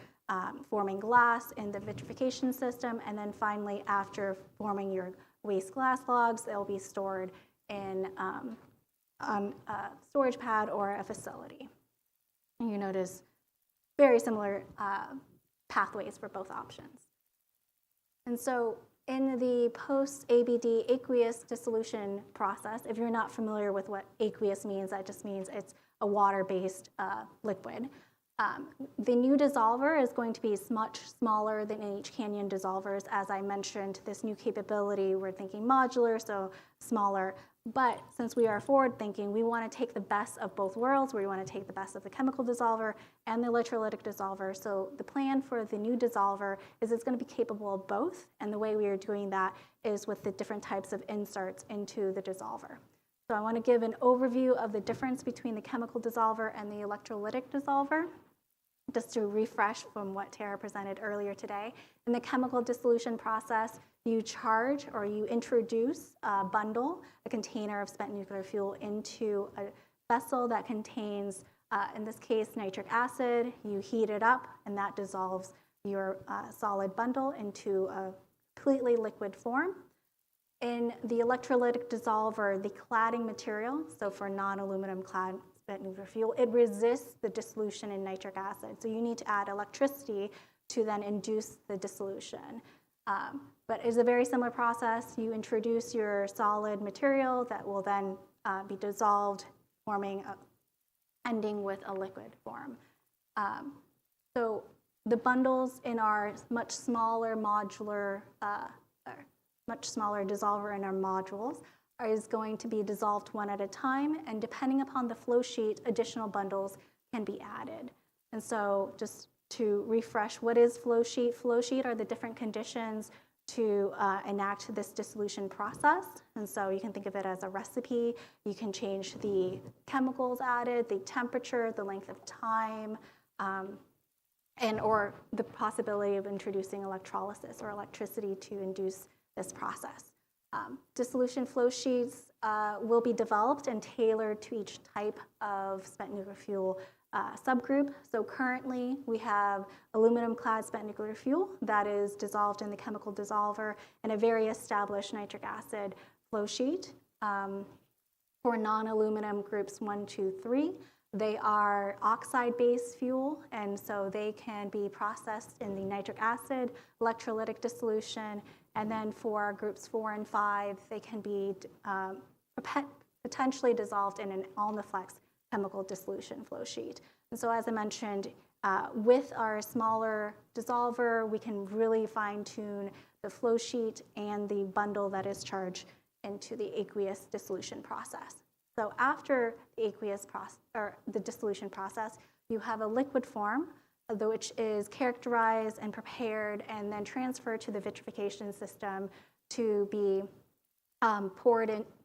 forming glass in the vitrification system. And then finally, after forming your waste glass logs, they'll be stored in on a storage pad or a facility. And you notice very similar pathways for both options. And so in the post-ABD aqueous dissolution process, if you're not familiar with what aqueous means, that just means it's a water-based liquid. The new dissolver is going to be much smaller than H Canyon dissolvers. As I mentioned, this new capability, we're thinking modular, so smaller. But since we are forward-thinking, we want to take the best of both worlds. We want to take the best of the chemical dissolver and the electrolytic dissolver. So the plan for the new dissolver is it's going to be capable of both. And the way we are doing that is with the different types of inserts into the dissolver. So I want to give an overview of the difference between the chemical dissolver and the electrolytic dissolver, just to refresh from what Tara presented earlier today. In the chemical dissolution process, you charge or you introduce a bundle, a container of spent nuclear fuel into a vessel that contains, in this case, nitric acid. You heat it up and that dissolves your solid bundle into a completely liquid form. In the electrolytic dissolver, the cladding material, so for non-aluminum clad spent nuclear fuel, it resists the dissolution in nitric acid. So you need to add electricity to then induce the dissolution. But it's a very similar process. You introduce your solid material that will then be dissolved, ending with a liquid form. So the bundles in our much smaller modular, much smaller dissolver in our modules is going to be dissolved one at a time, and depending upon the flow sheet, additional bundles can be added. And so just to refresh, what is flow sheet? Flow sheet are the different conditions to enact this dissolution process. And so you can think of it as a recipe. You can change the chemicals added, the temperature, the length of time, and or the possibility of introducing electrolysis or electricity to induce this process. Dissolution flow sheets will be developed and tailored to each type of spent nuclear fuel subgroup. So currently we have aluminum-clad spent nuclear fuel that is dissolved in the chemical dissolver in a very established nitric acid flow sheet. For non-aluminum groups 1, 2, 3, they are oxide-based fuel, and so they can be processed in the nitric acid electrolytic dissolution. And then for groups 4 and 5, they can be potentially dissolved in an Alnaflex chemical dissolution flow sheet. And so as I mentioned, with our smaller dissolver, we can really fine-tune the flow sheet, and the bundle that is charged into the aqueous dissolution process. So after the aqueous process, or the dissolution process, you have a liquid form, which is characterized and prepared and then transferred to the vitrification system to be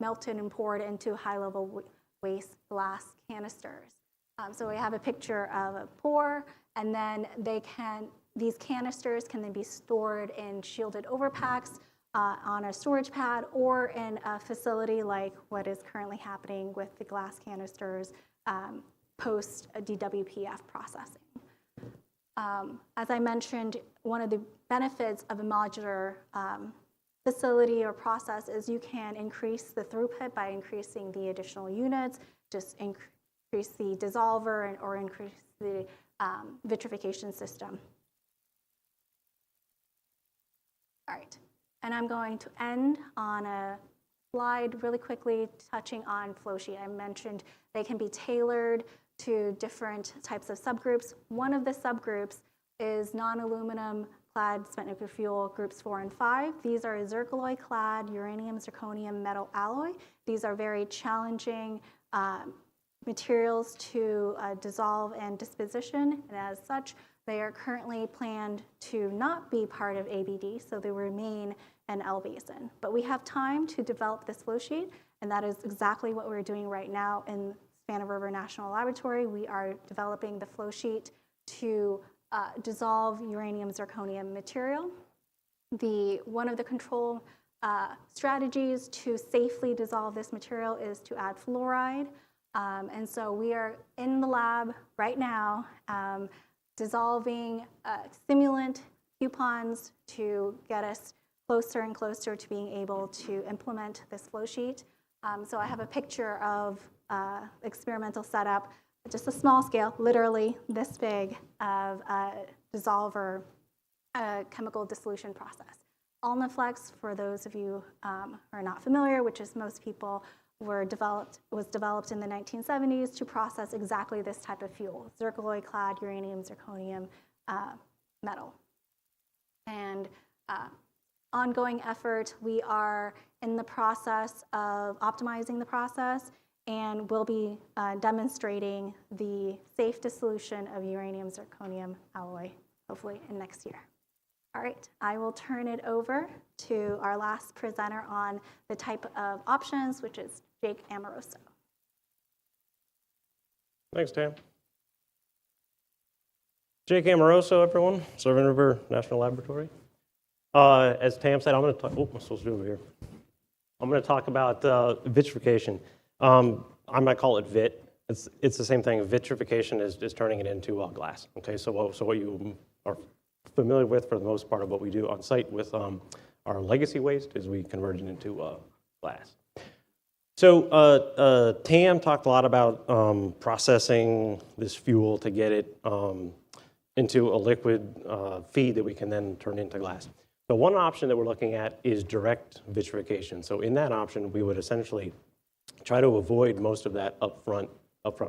melted and poured into high-level waste glass canisters. So we have a picture of a pour, and then these canisters can then be stored in shielded overpacks on a storage pad or in a facility like what is currently happening with the glass canisters post DWPF processing. As I mentioned, one of the benefits of a modular facility or process is you can increase the throughput by increasing the additional units, just increase the dissolver or increase the vitrification system. All right, and I'm going to end on a slide really quickly touching on flow sheet. I mentioned they can be tailored to different types of subgroups. One of the subgroups is non-aluminum clad spent nuclear fuel groups 4 and 5. These are zircaloy clad uranium zirconium metal alloy. These are very challenging materials to dissolve and disposition, and as such, they are currently planned to not be part of ABD, so they remain an L basin. But we have time to develop this flow sheet, and that is exactly what we're doing right now in Savannah River National Laboratory. We are developing the flow sheet to dissolve uranium zirconium material. One of the control strategies to safely dissolve this material is to add fluoride. And so we are in the lab right now dissolving simulant coupons to get us closer and closer to being able to implement this flow sheet. So I have a picture of experimental setup, just a small scale, literally this big, of a dissolver chemical dissolution process. Ulnaflex, for those of you who are not familiar, which is most people, was developed in the 1970s to process exactly this type of fuel, zircaloy-clad uranium zirconium metal. And ongoing effort, we are in the process of optimizing the process, and we'll be demonstrating the safe dissolution of uranium zirconium alloy, hopefully in next year. All right, I will turn it over to our last presenter on the type of options, which is Jake Amoroso. Thanks, Tam. Jake Amoroso, everyone, Savannah River National Laboratory. As Tam said, I'm going to talk, I'm supposed to be over here. I'm going to talk about vitrification. I might call it VIT. It's the same thing. Vitrification is turning it into glass. Okay, so what you are familiar with for the most part of what we do on site with our legacy waste is we convert it into glass. So Tam talked a lot about processing this fuel to get it into a liquid feed that we can then turn into glass. So one option that we're looking at is direct vitrification. So in that option, we would essentially try to avoid most of that upfront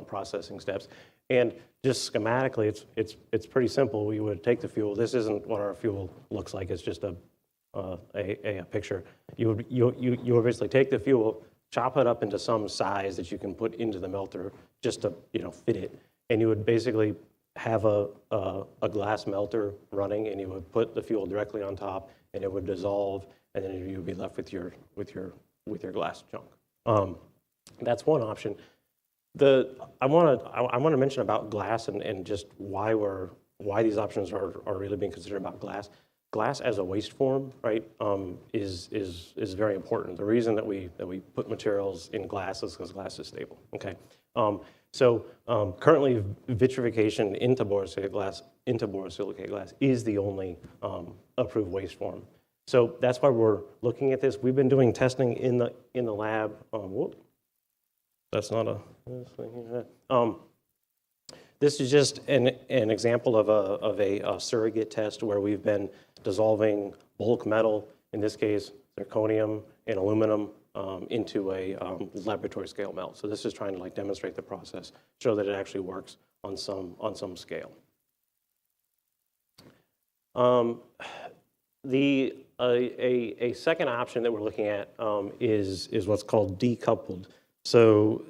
processing steps. And just schematically, it's pretty simple. We would take the fuel. This isn't what our fuel looks like. It's just a picture. You would basically take the fuel, chop it up into some size that you can put into the melter just to fit it, and you would basically have a glass melter running, and you would put the fuel directly on top, and it would dissolve, and then you would be left with your glass chunk. That's one option. I want to mention about glass and just why these options are really being considered about glass. Glass as a waste form, right, is very important. The reason that we put materials in glass is because glass is stable. Okay, currently vitrification into borosilicate glass is the only approved waste form. So that's why we're looking at this. We've been doing testing in the lab. That's not a. This is just an example of a surrogate test where we've been dissolving bulk metal, in this case zirconium and aluminum, into a laboratory scale melt. So this is trying to demonstrate the process, show that it actually works on some scale. a second option that we're looking at is what's called decoupled. So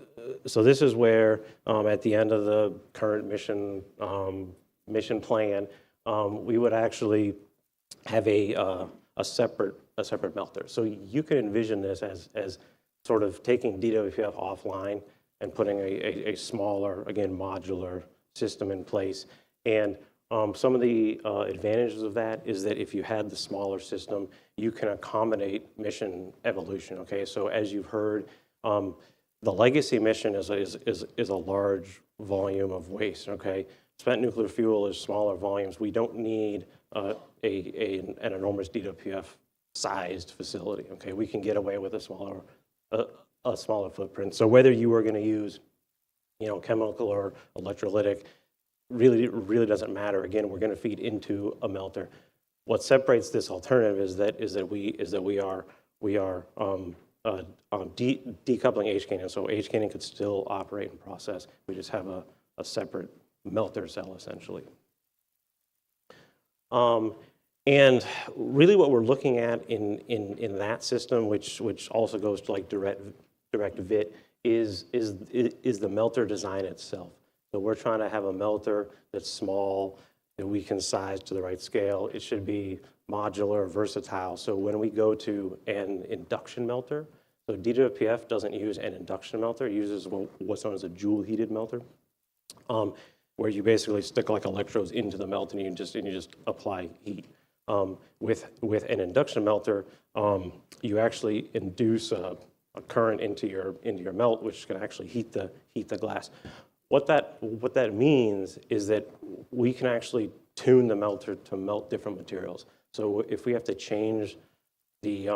this is where at the end of the current mission plan, we would actually have a separate melter. So you can envision this as sort of taking DWPF offline and putting a smaller, again, modular system in place. And some of the advantages of that is that if you had the smaller system, you can accommodate mission evolution, okay? So as you've heard, the legacy mission is a large volume of waste, okay? Spent nuclear fuel is smaller volumes. We don't need an enormous DWPF-sized facility, okay? We can get away with a smaller footprint. So whether you were going to use, chemical or electrolytic, really doesn't matter. Again, we're going to feed into a melter. What separates this alternative is that we are decoupling H-Canyon. So H-Canyon could still operate and process. We just have a separate melter cell essentially. And really what we're looking at in that system, which also goes to like direct VIT, is the melter design itself. So we're trying to have a melter that's small, that we can size to the right scale. It should be modular, versatile. So when we go to an induction melter, so DWPF doesn't use an induction melter, it uses what's known as a Joule-heated melter, where you basically stick like electrodes into the melt and you just apply heat. With an induction melter, you actually induce a current into your melt, which can actually heat the glass. What that means is that we can actually tune the melter to melt different materials. So if we have to change the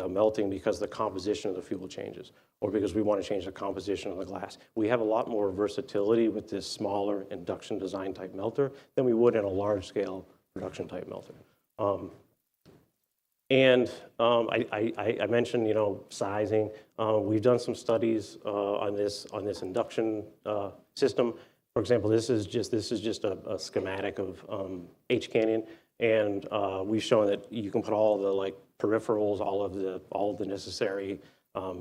melting because the composition of the fuel changes, or because we want to change the composition of the glass, we have a lot more versatility with this smaller induction design type melter than we would in a large scale production type melter. I mentioned, sizing. We've done some studies on this induction system. For example, this is just a schematic of H-Canyon, and we've shown that you can put all the peripherals, all of the necessary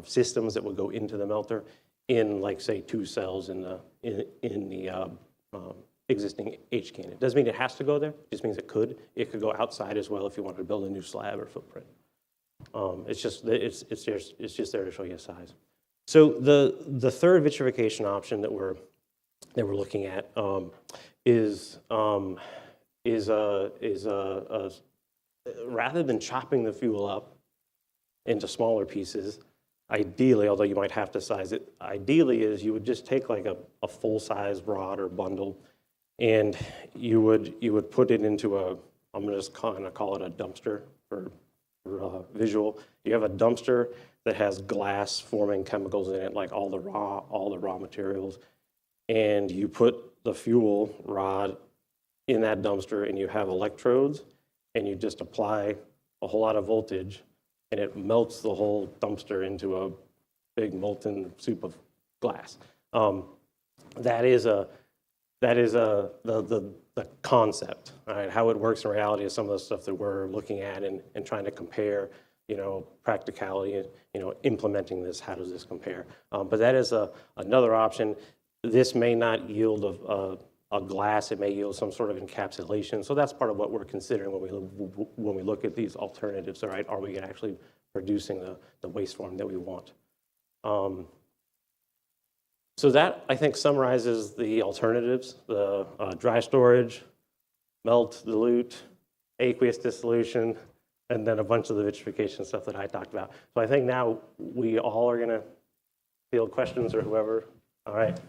systems that would go into the melter in say 2 cells in the existing H-Canyon. Doesn't mean it has to go there, it just means it could. It could go outside as well if you wanted to build a new slab or footprint. It's just there to show you size. So the third vitrification option that we're looking at is rather than chopping the fuel up into smaller pieces, ideally, although you might have to size it, ideally is you would just take like a full-size rod or bundle, and you would put it into I'm just kind of call it a dumpster for visual. You have a dumpster that has glass forming chemicals in it, like all the raw materials, and you put the fuel rod in that dumpster, and you have electrodes, and you just apply a whole lot of voltage, and it melts the whole dumpster into a big molten soup of glass. That is the concept. Right? How it works in reality is some of the stuff that we're looking at and trying to compare, practicality, implementing this, how does this compare? But that is another option. This may not yield a glass, it may yield some sort of encapsulation. So that's part of what we're considering when we look at these alternatives, all right? Are we actually producing the waste form that we want? So that, I think, summarizes the alternatives: the dry storage, melt, dilute, aqueous dissolution, and then a bunch of the vitrification stuff that I talked about. So I think now we all are going to field questions, or whoever. All right.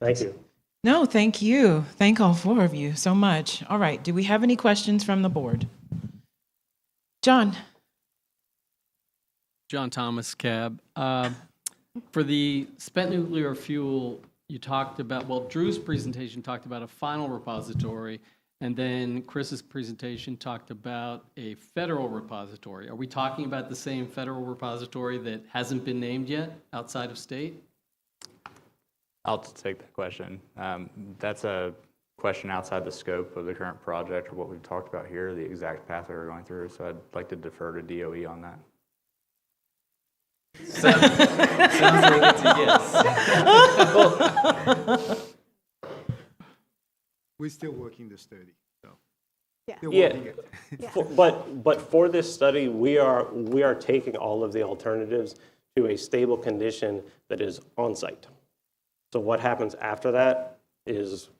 Thank you. No, thank you. Thank all 4 of you so much. All right. Do we have any questions from the board? John. John Thomas, Cab. For the spent nuclear fuel, you talked about, Drew's presentation talked about a final repository, and then Chris's presentation talked about a federal repository. Are we talking about the same federal repository that hasn't been named yet outside of state? I'll take that question. That's a question outside the scope of the current project or what we've talked about here, the exact path that we're going through. So I'd like to defer to DOE on that. Sounds like it's a yes. We're still working the study, so. Yeah. Still Yeah, working it. but for this study, we are taking all of the alternatives to a stable condition that is on site. So what happens after that is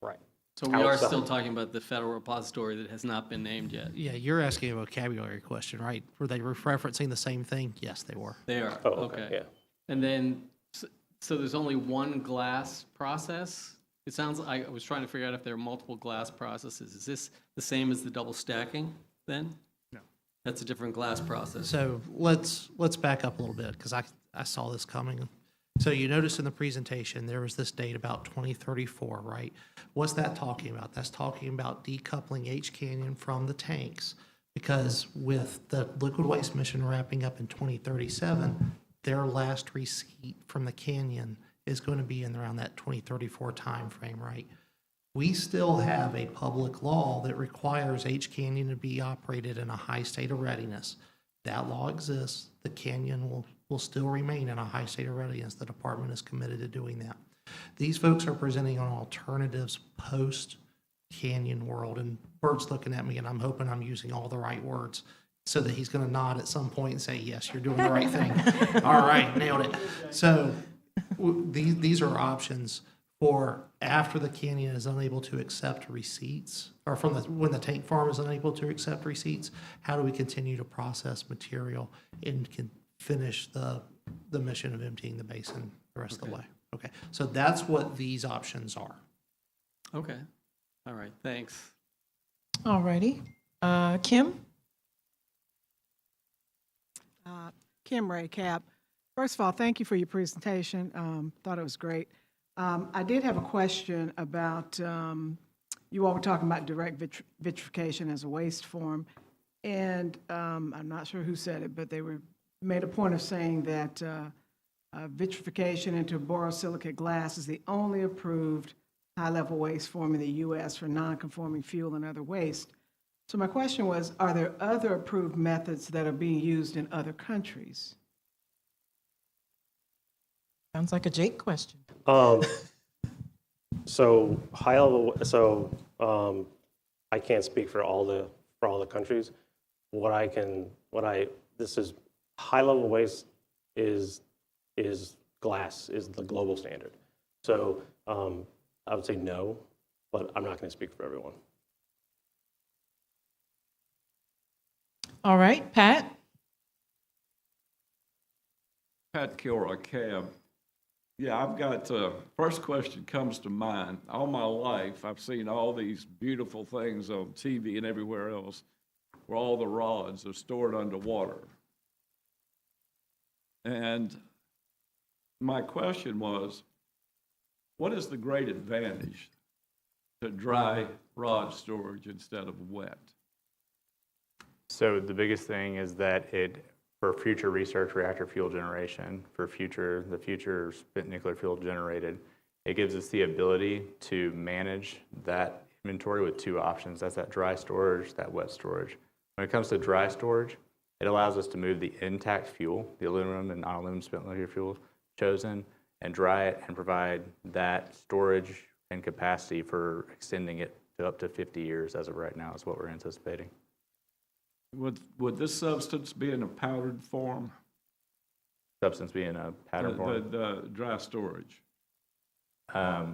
Right. So we are outside. still talking about the federal repository that has not been named yet. Yeah, you're asking a vocabulary question, right? Were they referencing the same thing? Yes, they were. They are, Oh, okay. yeah. And then, so there's only one glass process? It sounds, I was trying to figure out if there are multiple glass processes. Is this the same as the double stacking then? No. That's a different glass process. So let's back up a little bit because I saw this coming. So you notice in the presentation, there was this date about 2034, right? What's that talking about? That's talking about decoupling H Canyon from the tanks because with the liquid waste mission wrapping up in 2037, their last receipt from the canyon is going to be in around that 2034 timeframe, right? We still have a public law that requires H Canyon to be operated in a high state of readiness. That law exists. The canyon will still remain in a high state of readiness. The department is committed to doing that. These folks are presenting on alternatives post-canyon world, and Bert's looking at me, and I'm hoping I'm using all the right words so that he's going to nod at some point and say, yes, you're doing the right thing. All right, nailed it. So these are options for after the canyon is unable to accept receipts, or when the tank farm is unable to accept receipts, how do we continue to process material and can finish the mission of emptying the basin the rest of the way? Okay, so that's what these options are. Okay, all right, thanks. All righty. Kim? Kim Ray, CAP. First of all, thank you for your presentation. Thought it was great. I did have a question about, you all were talking about direct vitrification as a waste form, and I'm not sure who said it, but they made a point of saying that vitrification into borosilicate glass is the only approved high-level waste form in the U.S. for non-conforming fuel and other waste. So my question was, are there other approved methods that are being used in other countries? Sounds like a Jake question. So high level. So I can't speak for all the countries. This is high level waste is glass is the global standard. So I would say no, but I'm not going to speak for everyone. All right, Pat? Pat Kilroy, CAB. Yeah, I've got, first question comes to mind. All my life, I've seen all these beautiful things on TV and everywhere else where all the rods are stored underwater. And my question was, what is the great advantage to dry rod storage instead of wet? So the biggest thing is that for future research reactor fuel generation, for the future spent nuclear fuel generated, it gives us the ability to manage that inventory with two options. That's that dry storage, that wet storage. When it comes to dry storage, it allows us to move the intact fuel, the aluminum and non-aluminum spent nuclear fuel chosen, and dry it and provide that storage and capacity for extending it to up to 50 years as of right now is what we're anticipating. Would this substance be in a powdered form? Substance be in a powdered form? The dry storage. Sorry,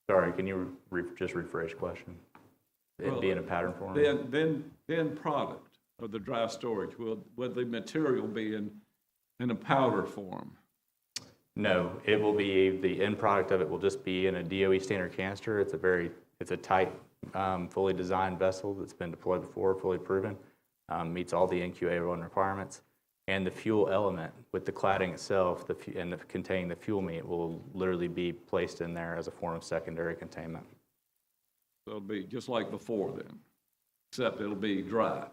can you just rephrase the question? It'd be in a powdered form? The end product of the dry storage, would the material be in a powder form? No, it will be, the end product of it will just be in a DOE standard canister. It's a tight, fully designed vessel that's been deployed before, fully proven, meets all the NQA1 requirements. And the fuel element with the cladding itself containing the fuel meat will literally be placed in there as a form of secondary containment. So it'll be just like before then, except it'll be dry.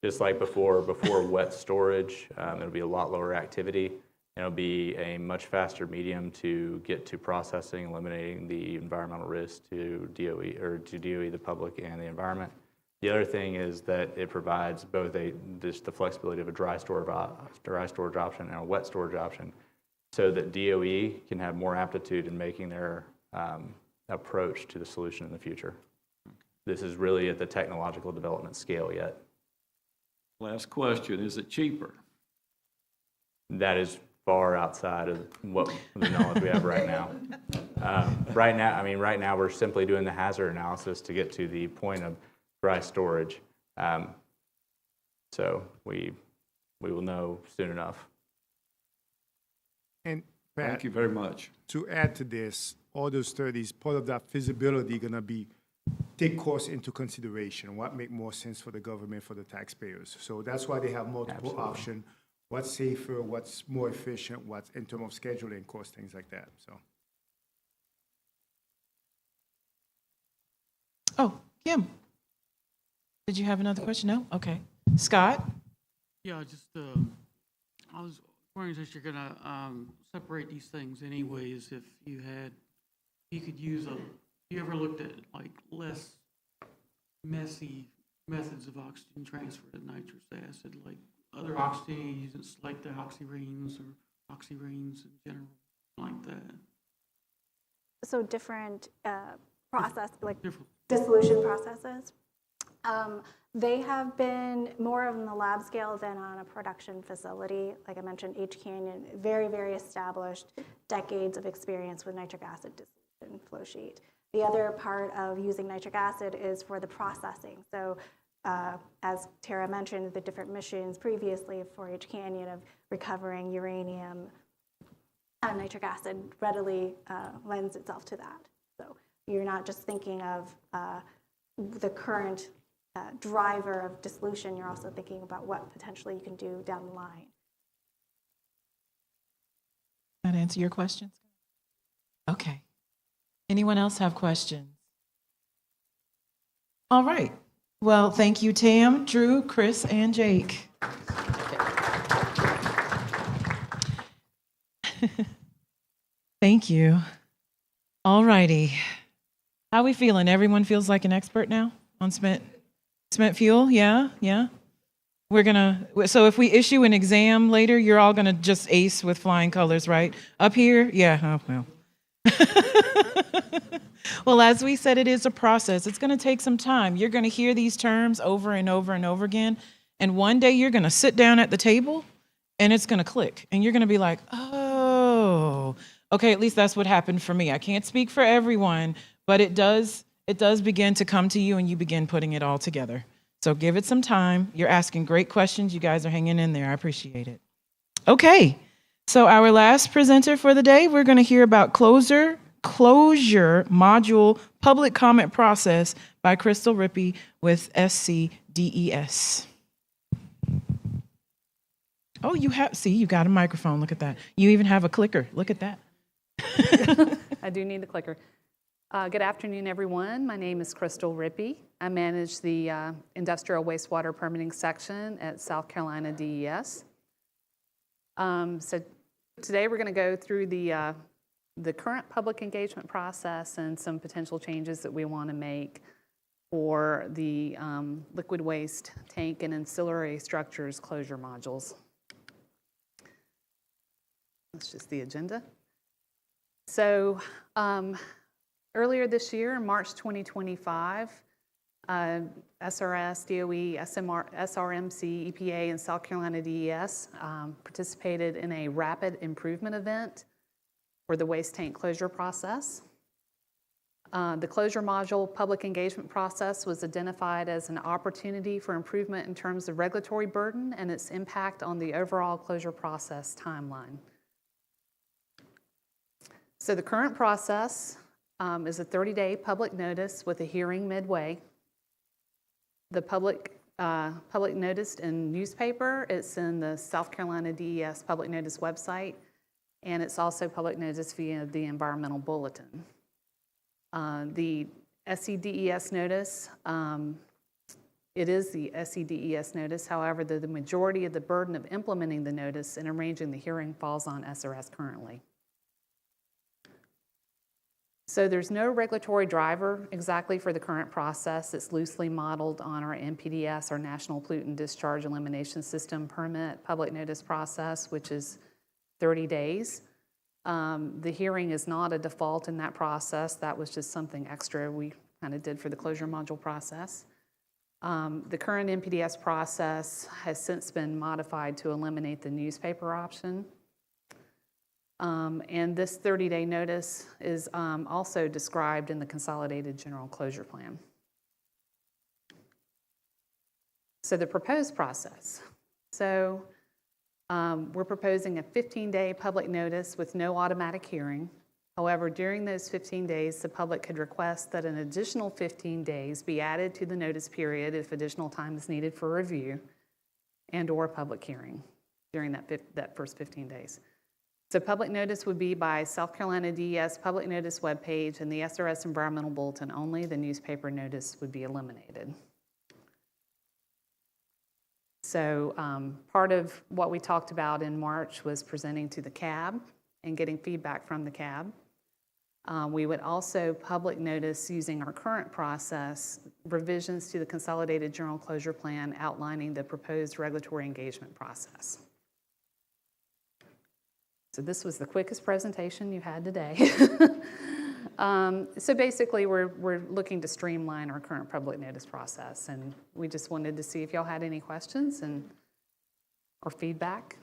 Just like before wet storage, it'll be a lot lower activity. It'll be a much faster medium to get to processing, eliminating the environmental risk to DOE, or to DOE, the public, and the environment. The other thing is that it provides both just the flexibility of a dry storage option and a wet storage option, so that DOE can have more aptitude in making their approach to the solution in the future. This is really at the technological development scale yet. Last question, is it cheaper? That is far outside of what the knowledge we have right now. Right now we're simply doing the hazard analysis to get to the point of dry storage. So we will know soon enough. And Pat, Thank you very much. to add to this, all those studies, part of that feasibility gonna be take costs into consideration, what make more sense for the government, for the taxpayers. So that's why they have multiple options, what's safer, what's more efficient, what's in terms of scheduling cost, things like that, so. Oh, Kim, did you have another question? No? Okay. Scott? Yeah, just, I was wondering since you're gonna separate these things anyways, if you could use you ever looked at like less messy methods of oxygen transfer to nitrous acid, like other oxygen agents like the oxyrenes or oxyrenes in general, like that? So different process, like dissolution processes. They have been more on the lab scale than on a production facility. Like I mentioned, H Canyon, very, very established, decades of experience with nitric acid dissolution flow sheet. The other part of using nitric acid is for the processing. So as Tara mentioned, the different missions previously for H Canyon of recovering uranium, nitric acid readily lends itself to that. So you're not just thinking of the current driver of dissolution, you're also thinking about what potentially you can do down the line. That answer your questions? Okay. Anyone else have questions? All right. Well, thank you, Tam, Drew, Chris, and Jake. Thank you. All righty. How we feeling? Everyone feels like an expert now on spent fuel? Yeah? Yeah? So if we issue an exam later, you're all gonna just ace with flying colors, right? Up here? Yeah, oh, well. Well, as we said, it is a process. It's gonna take some time. You're gonna hear these terms over and over and over again. And one day you're gonna sit down at the table and it's gonna click. And you're gonna be like, oh, okay, at least that's what happened for me. I can't speak for everyone, but it does begin to come to you and you begin putting it all together. So give it some time. You're asking great questions. You guys are hanging in there. I appreciate it. Okay, so our last presenter for the day, we're going to hear about closure module public comment process by Crystal Rippey with SCDES. Oh, you got a microphone. Look at that. You even have a clicker. Look at that. I do need the clicker. Good afternoon, everyone. My name is Crystal Rippey. I manage the Industrial Wastewater Permitting Section at South Carolina DES. So today we're going to go through the current public engagement process and some potential changes that we want to make for the liquid waste tank and ancillary structures closure modules. That's just the agenda. So earlier this year, in March 2025, SRS, DOE, SRMC, EPA, and South Carolina DES participated in a rapid improvement event for the waste tank closure process. The closure module public engagement process was identified as an opportunity for improvement in terms of regulatory burden and its impact on the overall closure process timeline. So the current process is a 30-day public notice with a hearing midway. The public notice in newspaper, it's in the South Carolina DES public notice website, and it's also public notice via the environmental bulletin. The SCDES notice It is the SEDES notice. However, the majority of the burden of implementing the notice and arranging the hearing falls on SRS currently. So there's no regulatory driver exactly for the current process. It's loosely modeled on our NPDES, our National Pollutant Discharge Elimination System permit public notice process, which is 30 days. The hearing is not a default in that process. That was just something extra we kind of did for the closure module process. The current NPDES process has since been modified to eliminate the newspaper option. And this 30-day notice is also described in the Consolidated General Closure Plan. So the proposed process. So we're proposing a 15-day public notice with no automatic hearing. However, during those 15 days, the public could request that an additional 15 days be added to the notice period if additional time is needed for review and or public hearing during that first 15 days. So public notice would be by South Carolina DES public notice webpage and the SRS environmental bulletin only. The newspaper notice would be eliminated. So part of what we talked about in March was presenting to the CAB and getting feedback from the CAB. We would also public notice using our current process, revisions to the Consolidated General Closure Plan outlining the proposed regulatory engagement process. So this was the quickest presentation you had today. So basically, we're looking to streamline our current public notice process, and we just wanted to see if y'all had any questions or feedback.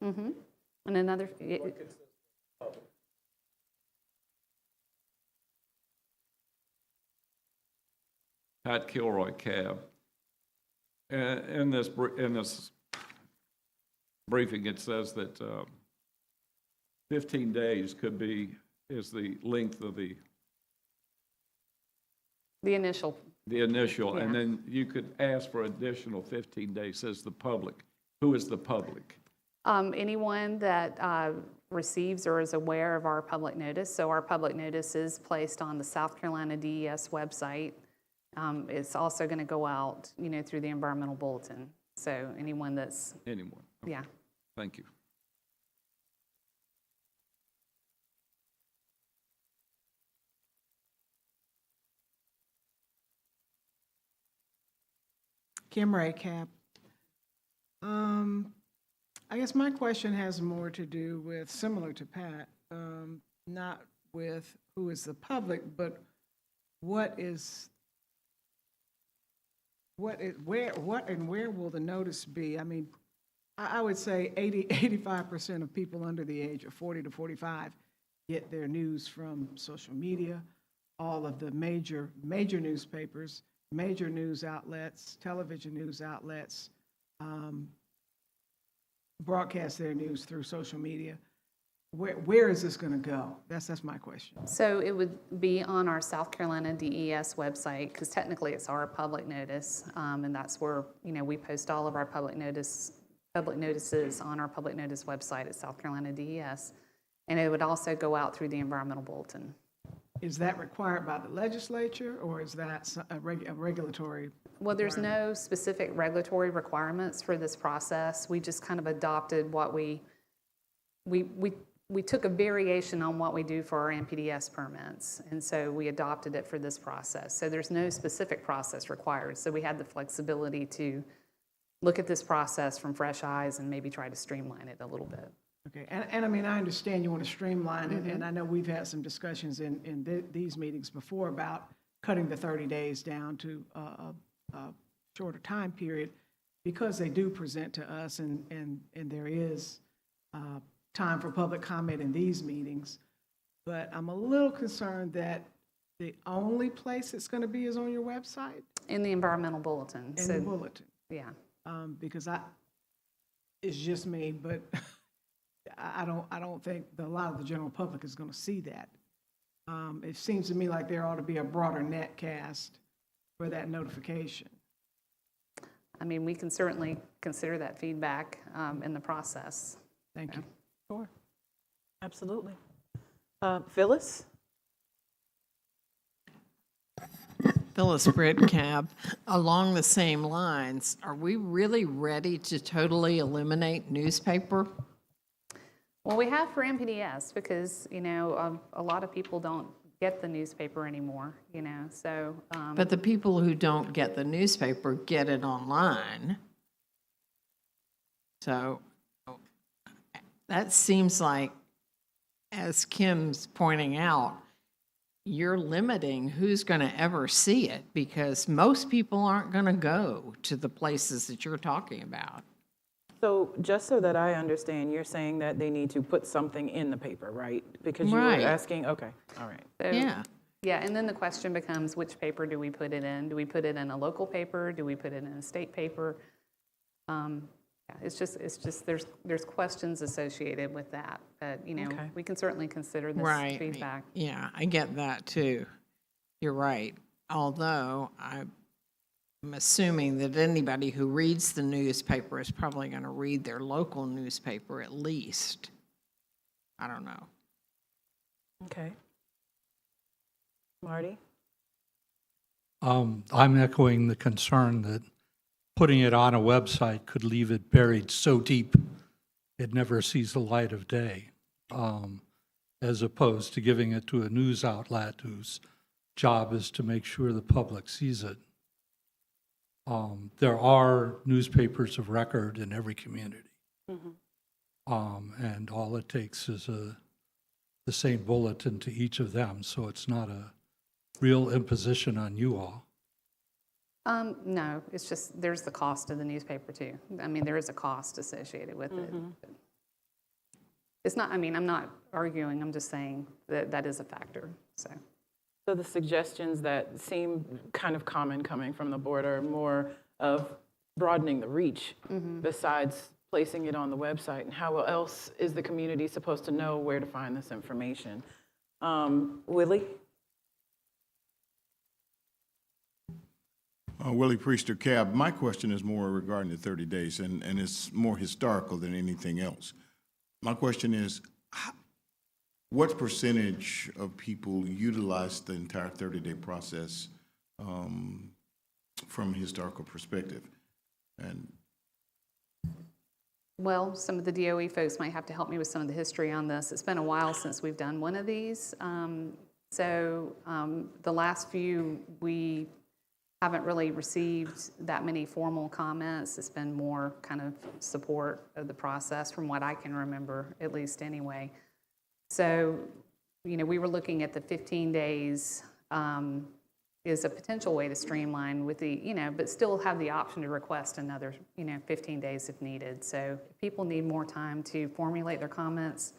Mm-hmm. And another. Pat Kilroy, CAB. In this briefing, it says that 15 days is the length of the initial. The initial, Yeah. And then you could ask for additional 15 days, says the public. Who is the public? Anyone that receives or is aware of our public notice. So our public notice is placed on the South Carolina DES website. It's also going to go out, through the environmental bulletin. So anyone that's... Anyone. Yeah. Thank you. Kim Ray, CAP. I guess my question has more to do with, similar to Pat, not with who is the public, but where will the notice be? I mean, I would say 85% of people under the age of 40 to 45 get their news from social media. All of the major newspapers, major news outlets, television news outlets, broadcast their news through social media. Where is this going to go? That's my question. So it would be on our South Carolina DES website, because technically it's our public notice, and that's where we post all of our public notices on our public notice website at South Carolina DES, and it would also go out through the environmental bulletin. Is that required by the legislature, or is that a regulatory? Well, there's no specific regulatory requirements for this process. We just kind of adopted what we took a variation on what we do for our NPDES permits, and so we adopted it for this process. So there's no specific process required. So we had the flexibility to look at this process from fresh eyes and maybe try to streamline it a little bit. Okay, and I mean, I understand you want to streamline it, and I know we've had some discussions in these meetings before about cutting the 30 days down to a shorter time period, because they do present to us, and there is time for public comment in these meetings. But I'm a little concerned that the only place it's going to be is on your website? In the environmental bulletin. In the bulletin. Yeah. Because it's just me, but I don't think a lot of the general public is going to see that. It seems to me like there ought to be a broader net cast for that notification. I mean, we can certainly consider that feedback in the process. Thank you. Sure. Absolutely. Phyllis? Phyllis Britcab, along the same lines, are we really ready to totally eliminate newspaper? Well, we have for MPDS because, you know, a lot of people don't get the newspaper anymore, you know, so. But the people who don't get the newspaper get it online. So that seems like, as Kim's pointing out, you're limiting who's going to ever see it because most people aren't going to go to the places that you're talking about. So just so that I understand, you're saying that they need to put something in the paper, right? Because you were Right. asking, okay, all right. So, Yeah. Yeah, and then the question becomes, which paper do we put it in? Do we put it in a local paper? Do we put it in a state paper? Yeah, it's just there's questions associated with that, but, you know, Okay. we can certainly consider this Right. feedback. Yeah, I get that too. You're right. Although I'm assuming that anybody who reads the newspaper is probably going to read their local newspaper at least. I don't know. Okay. Marty? I'm echoing the concern that putting it on a website could leave it buried so deep it never sees the light of day, as opposed to giving it to a news outlet whose job is to make sure the public sees it. There are newspapers of record in every community. And all it takes is the same bulletin to each of them, so it's not a real imposition on you all. No, it's just, there's the cost of the newspaper too. I mean, there is a cost associated with it. It's not, I mean, I'm not arguing, I'm just saying that that is a factor, so. So the suggestions that seem kind of common coming from the board are more of broadening the reach besides placing it on the website. And how else is the community supposed to know where to find this information? Willie? Willie Priester, CAB. My question is more regarding the 30 days, and it's more historical than anything else. My question is, what percentage of people utilize the entire 30-day process from a historical perspective? And Well, some of the DOE folks might have to help me with some of the history on this. It's been a while since we've done one of these. The last few, we haven't really received that many formal comments. It's been more kind of support of the process from what I can remember, at least anyway. So, you know, we were looking at the 15 days is a potential way to streamline with the, you know, but still have the option to request another, 15 days if needed. So if people need more time to formulate their comments,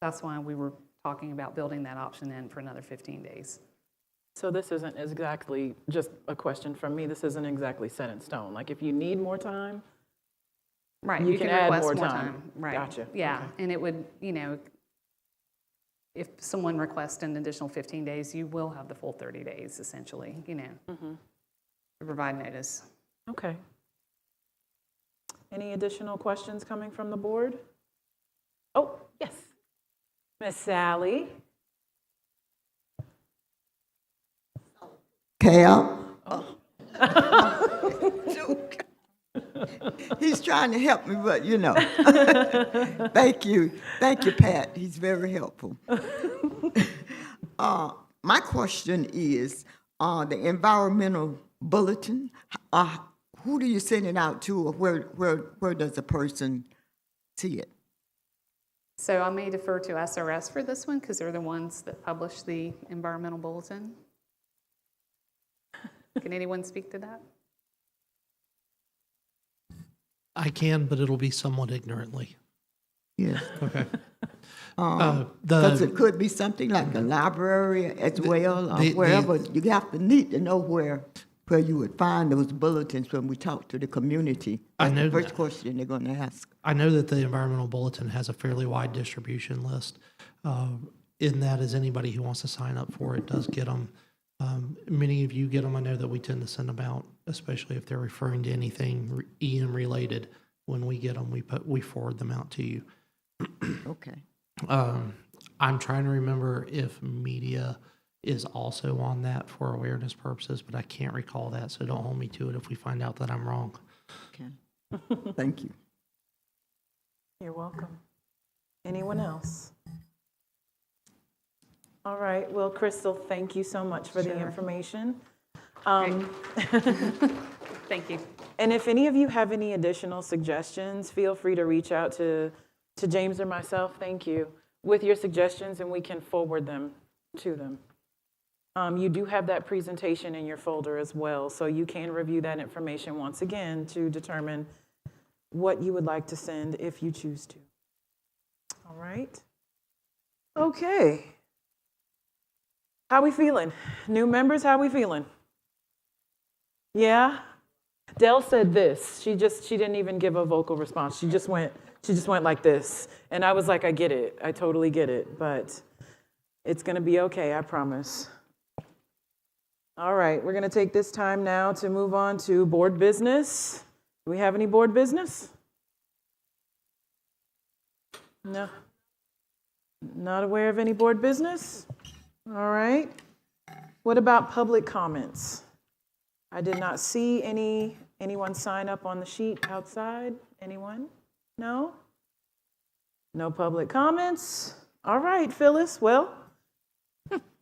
that's why we were talking about building that option in for another 15 days. So this isn't exactly just a question from me. This isn't exactly set in stone. Like if you need more time, right, you can add request more time. Right. Gotcha. Yeah, Okay. and it would, if someone requests an additional 15 days, you will have the full 30 days essentially, to provide notice. Okay. Any additional questions coming from the board? Oh, yes. Miss Sally? Cal. He's trying to help me, but Thank you. Thank you, Pat. He's very helpful. My question is, the environmental bulletin, who do you send it out to, or where does a person see it? So I may defer to SRS for this one because they're the ones that publish the environmental bulletin. Can anyone speak to that? I can, but it'll be somewhat ignorantly. Yes. Okay. Because it could be something like a library as well, or wherever. You have to need to know where you would find those bulletins when we talk to the community. I know That's the first that. question they're going to ask. I know that the environmental bulletin has a fairly wide distribution list. In that, as anybody who wants to sign up for it does get them. Many of you get them. I know that we tend to send them out, especially if they're referring to anything EM related. When we get them, we forward them out to you. Okay. I'm trying to remember if media is also on that for awareness purposes, but I can't recall that, so don't hold me to it if we find out that I'm wrong. Okay. Thank you. You're welcome. Anyone else? All right, well, Crystal, thank you so much for the information. Thank you. And if any of you have any additional suggestions, feel free to reach out to James or myself, thank you, with your suggestions, and we can forward them to them. You do have that presentation in your folder as well, so you can review that information once again to determine what you would like to send if you choose to. All right. Okay. How we feeling? New members, how we feeling? Yeah? Dell said this. She didn't even give a vocal response. She just went like this. And I was like, I get it. I totally get it. But it's going to be okay, I promise. All right, we're going to take this time now to move on to board business. Do we have any board business? No. Not aware of any board business? All right. What about public comments? I did not see anyone sign up on the sheet outside. Anyone? No? No public comments? All right, Phyllis. Well,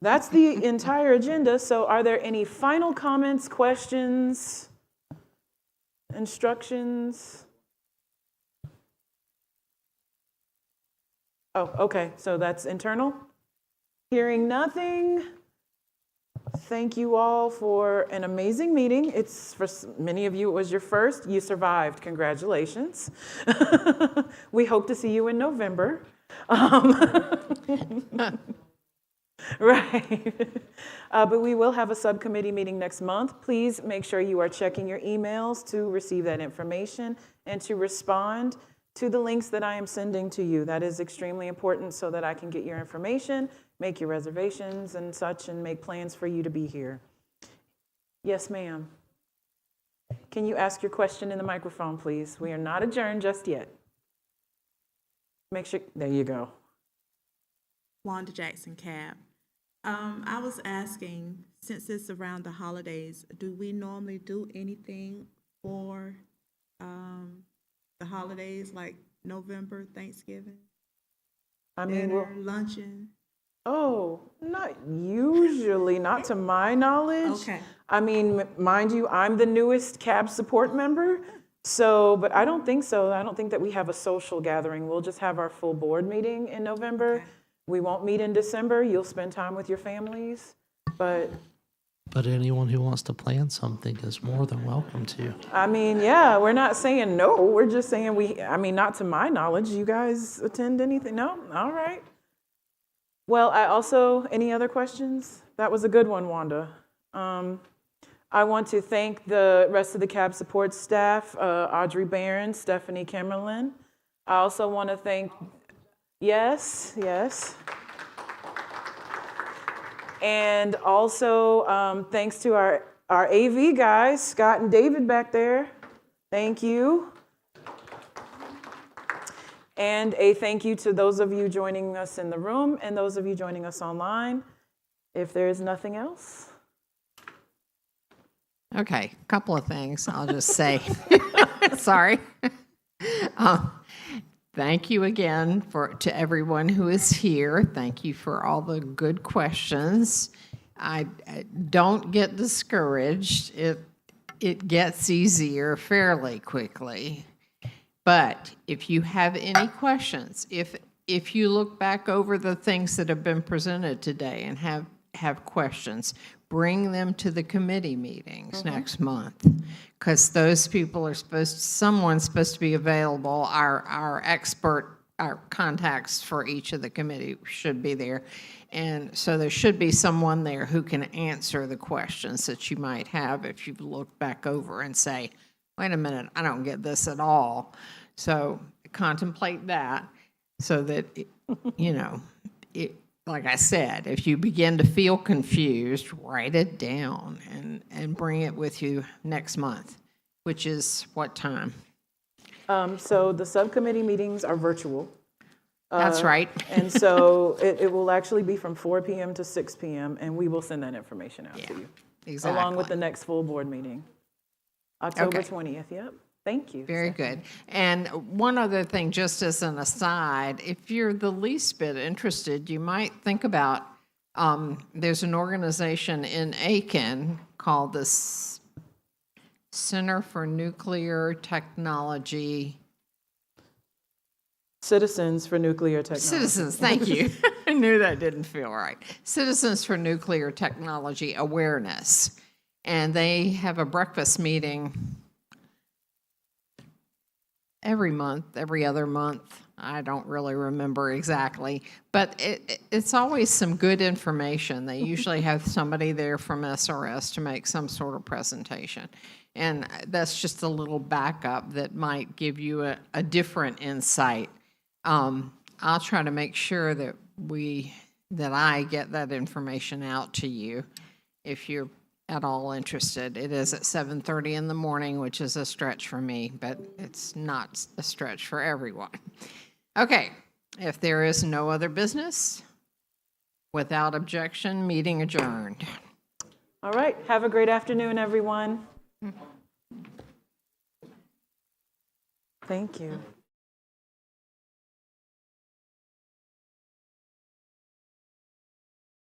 that's the entire agenda. So are there any final comments, questions, instructions? Oh, okay. So that's internal? Hearing nothing. Thank you all for an amazing meeting. It's for many of you, it was your first. You survived. Congratulations. We hope to see you in November. Right. But we will have a subcommittee meeting next month. Please make sure you are checking your emails to receive that information and to respond to the links that I am sending to you. That is extremely important so that I can get your information, make your reservations and such, and make plans for you to be here. Yes, ma'am. Can you ask your question in the microphone, please? We are not adjourned just yet. Make sure, there you go. Wanda Jackson Cab. I was asking, since it's around the holidays, do we normally do anything for the holidays, like November, Thanksgiving? I mean, dinner, luncheon? Oh, not usually, not to my knowledge. Okay. I mean, mind you, I'm the newest CAB support member, so, but I don't think so. I don't think that we have a social gathering. We'll just have our full board meeting in November. Okay. We won't meet in December. You'll spend time with your families, but anyone who wants to plan something is more than welcome to. I mean, yeah, we're not saying no. We're just saying I mean, not to my knowledge. You guys attend anything? No? All right. Well, any other questions? That was a good one, Wanda. I want to thank the rest of the CAB support staff, Audrey Barron, Stephanie Kimmerlin. I also want to thank, yes. And also thanks to our AV guys, Scott and David back there. Thank you. And a thank you to those of you joining us in the room and those of you joining us online. If there is nothing else. Okay, a couple of things I'll just say. Sorry. Thank you again to everyone who is here. Thank you for all the good questions. I don't get discouraged. It gets easier fairly quickly. But if you have any questions, if you look back over the things that have been presented today and have questions, bring them to the committee meetings next month, because those people someone's supposed to be available. Our contacts for each of the committee should be there. And so there should be someone there who can answer the questions that you might have if you look back over and say, wait a minute, I don't get this at all. So contemplate that so that, like I said, if you begin to feel confused, write it down and bring it with you next month, which is what time? So the subcommittee meetings are virtual. That's right. And so it will actually be from 4 p.m. to 6 p.m., and we will send that information out to you. Exactly. Along with the next full board meeting. October Okay. 20th, yep. Thank you. Very good. And one other thing, just as an aside, if you're the least bit interested, you might think about, there's an organization in Aiken called the Center for Nuclear Technology. Citizens for Nuclear Technology. Citizens, thank you. I knew that didn't feel right. Citizens for Nuclear Technology Awareness. And they have a breakfast meeting every month, every other month. I don't really remember exactly, but it's always some good information. They usually have somebody there from SRS to make some sort of presentation. And that's just a little backup that might give you a different insight. I'll try to make sure that I get that information out to you if you're at all interested. It is at 7:30 in the morning, which is a stretch for me, but it's not a stretch for everyone. Okay, if there is no other business, without objection, meeting adjourned. All right, have a great afternoon, everyone. Thank you.